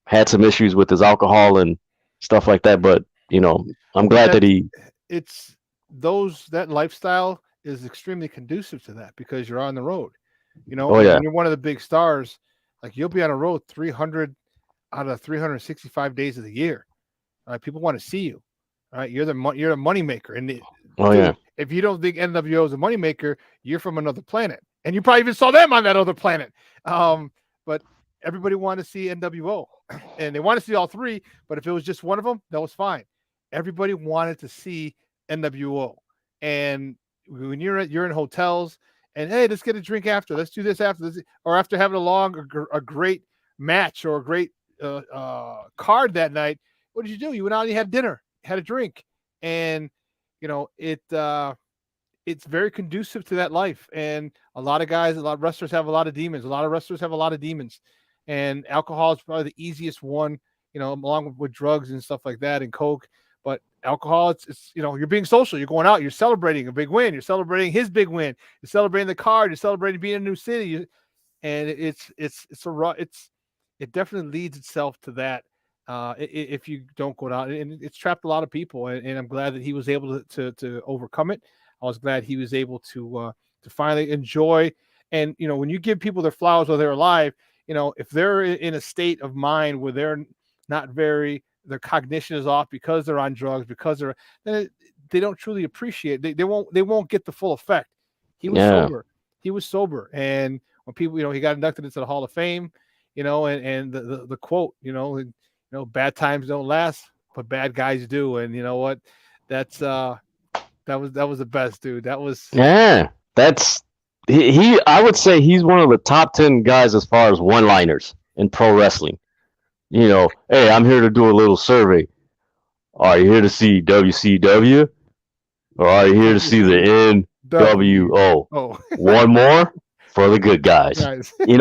had some issues with his alcohol and stuff like that. But I'm glad that that lifestyle is extremely conducive to that, because you're on the road. Oh, yeah. When you're one of the big stars, like, you'll be on the road 300 out of 365 days of the year. People want to see you. All right, you're the money maker, and if you don't think NWO is a money maker, you're from another planet, and you probably even saw them on that other planet. But everybody wanted to see NWO, and they want to see all 3. But if it was just one of them, that was fine. Everybody wanted to see NWO, and when you're in hotels, and hey, let's get a drink after, let's do this after this, or after having a great match or a great card that night. What did you do? You went out and you had dinner, had a drink, and it's very conducive to that life. And a lot of wrestlers have a lot of demons. A lot of wrestlers have a lot of demons, and alcohol is probably the easiest one, along with drugs and stuff like that, and coke. But alcohol, it's you're being social. You're going out. You're celebrating a big win. You're celebrating his big win. You're celebrating the card. You're celebrating being in a new city. And it definitely leads itself to that. If you don't go out, and it's trapped a lot of people, and I'm glad that he was able to overcome it. I was glad he was able to finally enjoy. And when you give people their flowers while they're alive, if they're in a state of mind where they're not their cognition is off because they're on drugs, then they don't truly appreciate it. They won't get the full effect. He was sober, and when people, he got inducted into the Hall of Fame, and the quote, bad times don't last, but bad guys do. And you know what? That was the best, dude. That was that's he. I would say he's one of the top 10 guys as far as one-liners in pro wrestling. Hey, I'm here to do a little survey. Are you here to see WCW, or are you here to see the NWO? Oh. One more for the good guys. He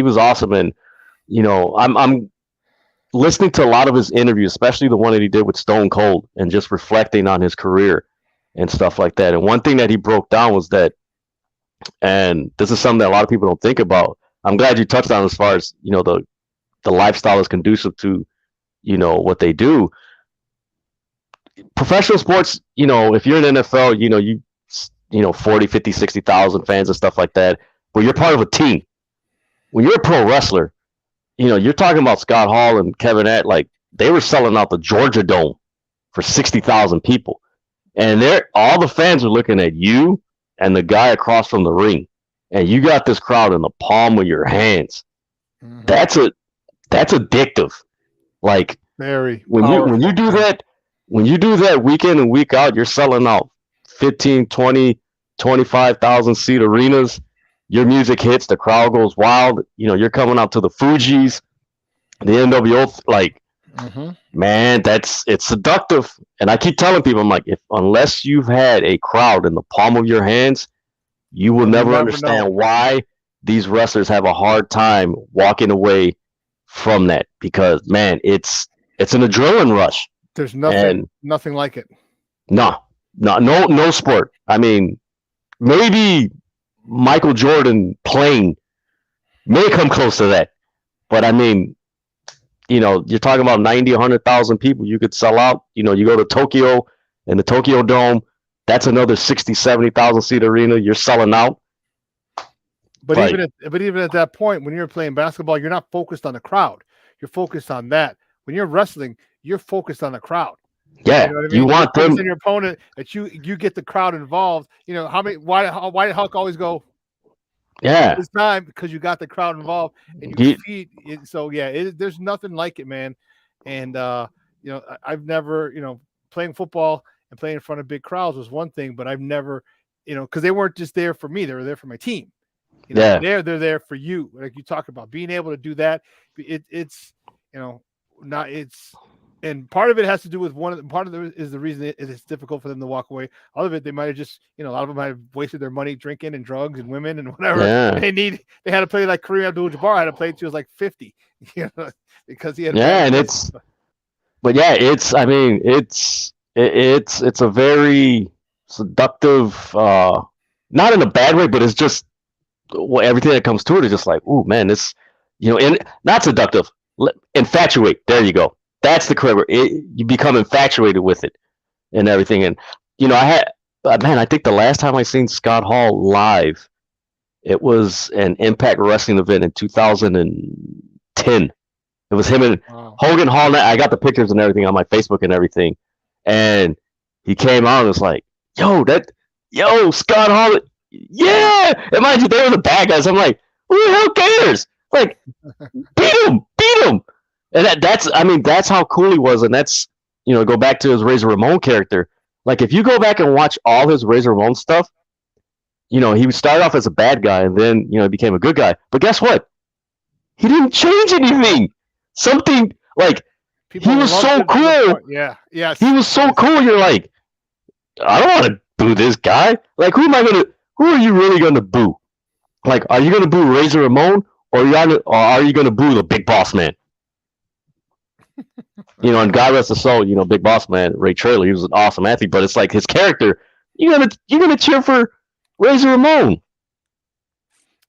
was awesome. And I'm listening to a lot of his interviews, especially the one that he did with Stone Cold, and just reflecting on his career and stuff like that. And one thing that he broke down was that, and this is something that a lot of people don't think about. I'm glad you touched on as far as, the lifestyle is conducive to, what they do. Professional sports, if you're in NFL, 40, 50, 60,000 fans and stuff like that, but you're part of a team. When you're a pro wrestler, you're talking about Scott Hall and Kevin Nash, like, they were selling out the Georgia Dome for 60,000 people. and all the fans are looking at you and the guy across from the ring, and you got this crowd in the palm of your hands. Mm-hmm. That's addictive. Like very when you do that week in and week out, you're selling out 15, 20, 25,000 seat arenas. Your music hits, the crowd goes wild. You know, you're coming out to the Fugees, the NWO, like, man, it's seductive. And I keep telling people, I'm like, unless you've had a crowd in the palm of your hands, you will never understand why these wrestlers have a hard time walking away from that, because, man, it's an adrenaline rush. There's nothing like it. No sport. I mean, maybe Michael Jordan playing may come close to that, but I mean, you know, you're talking about 90, 100,000 people you could sell out. You know, you go to Tokyo and the Tokyo Dome, that's another 60, 70,000 seat arena. You're selling out. But even at that point, when you're playing basketball, you're not focused on the crowd. You're focused on that. When you're wrestling, you're focused on the crowd. Yeah, you know what I mean? You want them and your opponent that you get the crowd involved. You know why did Hulk always go? Yeah, this time because you got the crowd involved and you feed it. So yeah, there's nothing like it, man. And you know, I've never, you know, playing football and playing in front of big crowds was one thing, but I've never, you know, because they weren't just there for me; they were there for my team. You know, they're there for you. Like you talk about being able to do that. It's you know, and part of it has to do with part of it is the reason it's difficult for them to walk away. Other of it, they might have just, you know, a lot of them might have wasted their money drinking and drugs and women and whatever. Yeah. They had to play like Kareem Abdul-Jabbar had to play till he was like 50, you know, because he had. Yeah, and it's I mean, it's a very seductive, not in a bad way, but it's just everything that comes to it is just like, ooh, man, this, you know, and not seductive, infatuate. There you go. That's the correct word. You become infatuated with it and everything. And, you know, I think the last time I seen Scott Hall live, it was an Impact Wrestling event in 2010. It was him and Hogan Hall. I got the pictures and everything on my Facebook and everything. And he came out and was like, yo, Scott Hall. Yeah. And mind you, they were the bad guys. I'm like, who the hell cares? Like, beat him. And that's how cool he was. And that's, you know, go back to his Razor Ramon character. Like, if you go back and watch all his Razor Ramon stuff, you know, he started off as a bad guy and then, you know, he became a good guy. But guess what? He didn't change anything. Something like, he was so cool. Yeah. Yes. He was so cool. You're like, I don't want to boo this guy. Like, who are you really going to boo? Like, are you going to boo Razor Ramon or are you going to boo the Big Boss Man? You know, and God rest his soul, you know, Big Boss Man, Ray Traylor, he was an awesome athlete, but it's like his character, you're gonna cheer for Razor Ramon.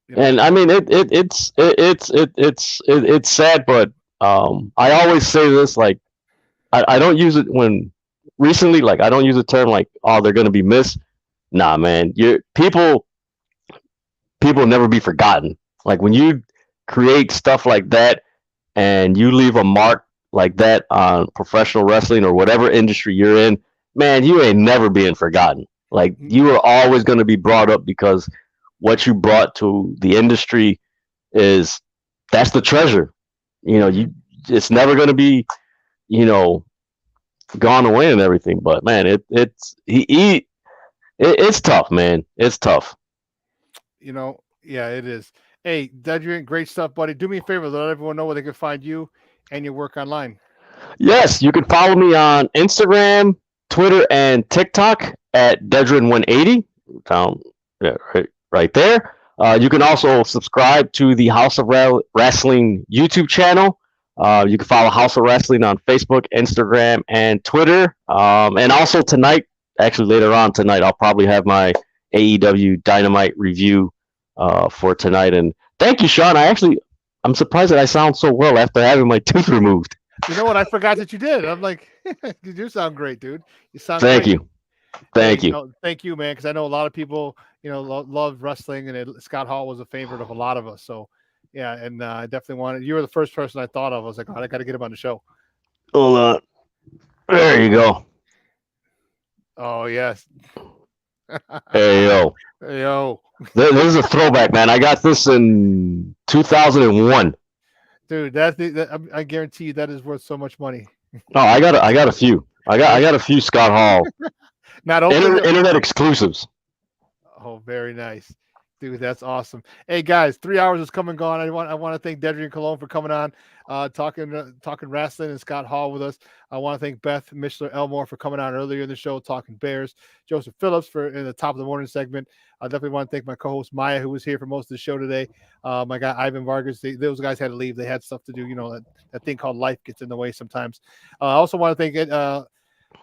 Yeah. And I mean, it's sad, but I always say this, like, I don't use it recently, like, I don't use the term like, oh, they're gonna be missed. Nah, man, people never be forgotten. Like, when you create stuff like that and you leave a mark like that on professional wrestling or whatever industry you're in, man, you ain't never being forgotten. Like, you are always going to be brought up because what you brought to the industry that's the treasure. You know, it's never going to be, you know, gone away and everything. But man, it's tough, man. It's tough. You know, yeah, it is. Hey, Dedrian, great stuff, buddy. Do me a favor, let everyone know where they can find you and your work online. Yes, you can follow me on Instagram, Twitter, and TikTok at Dedrian180. Right there. You can also subscribe to the House of Wrestling YouTube channel. You can follow House of Wrestling on Facebook, Instagram, and Twitter. And also tonight, actually later on tonight, I'll probably have my AEW Dynamite review for tonight. And thank you, Shawn. I'm surprised that I sound so well after having my tooth removed. You know what? I forgot that you did. I'm like, you do sound great, dude. You sound Thank great. you. Thank you. Thank you, man, because I know a lot of people, you know, love wrestling, and Scott Hall was a favorite of a lot of us. So, yeah, and I definitely wanted. You were the first person I thought of. I was like, I got to get him on the show. Hold on. There you go. Oh, yes. Hey, yo. Hey, yo. This is a throwback, man. I got this in 2001. Dude, I guarantee you that is worth so much money. No, I got a few. I got a few Scott Hall. Not open. Internet exclusives. Oh, very nice. Dude, that's awesome. Hey guys, 3 hours is come and gone. I want to thank Dedrian Colon for coming on, talking wrestling, and Scott Hall with us. I want to thank Beth Michler-Elmore for coming on earlier in the show, talking Bears. Joseph Phillips for in the top of the morning segment. I definitely want to thank my co-host Maya, who was here for most of the show today. My guy Ivan Vargas. Those guys had to leave. They had stuff to do. You know, that thing called life gets in the way sometimes. I also want to thank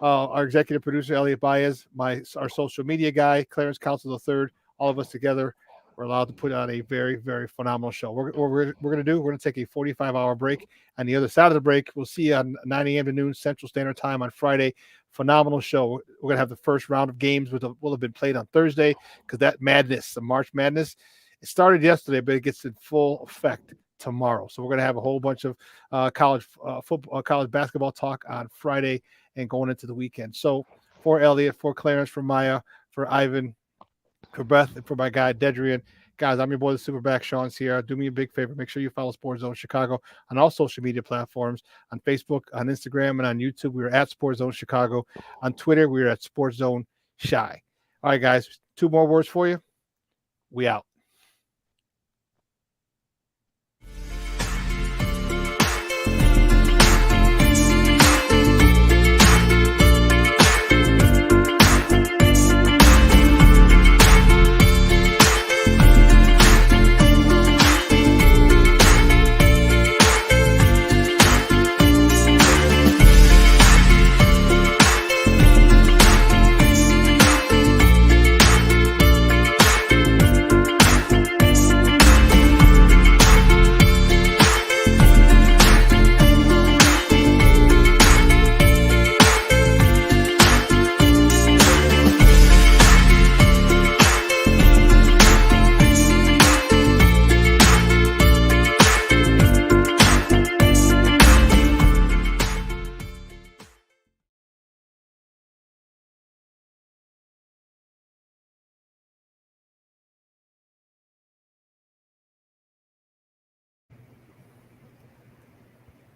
our executive producer Elliot Baez, our social media guy Clarence Council III. All of us together. We're allowed to put on a very, very phenomenal show. We're going to take a 45-hour break. On the other side of the break, we'll see you on 9 a.m. to noon Central Standard Time on Friday. Phenomenal show. We're going to have the first round of games, which will have been played on Thursday, because that madness, the March Madness, it started yesterday, but it gets in full effect tomorrow. So we're going to have a whole bunch of college basketball talk on Friday and going into the weekend. So for Elliot, for Clarence, for Maya, for Ivan, for Beth, and for my guy Dedrian. Guys, I'm your boy, the Superback, Shawn Sierra. Do me a big favor. Make sure you follow Sports Zone Chicago on all social media platforms, on Facebook, on Instagram, and on YouTube. We are at Sports Zone Chicago. On Twitter, we are at Sports Zone Shy. All right, guys, 2 more words for you. We out.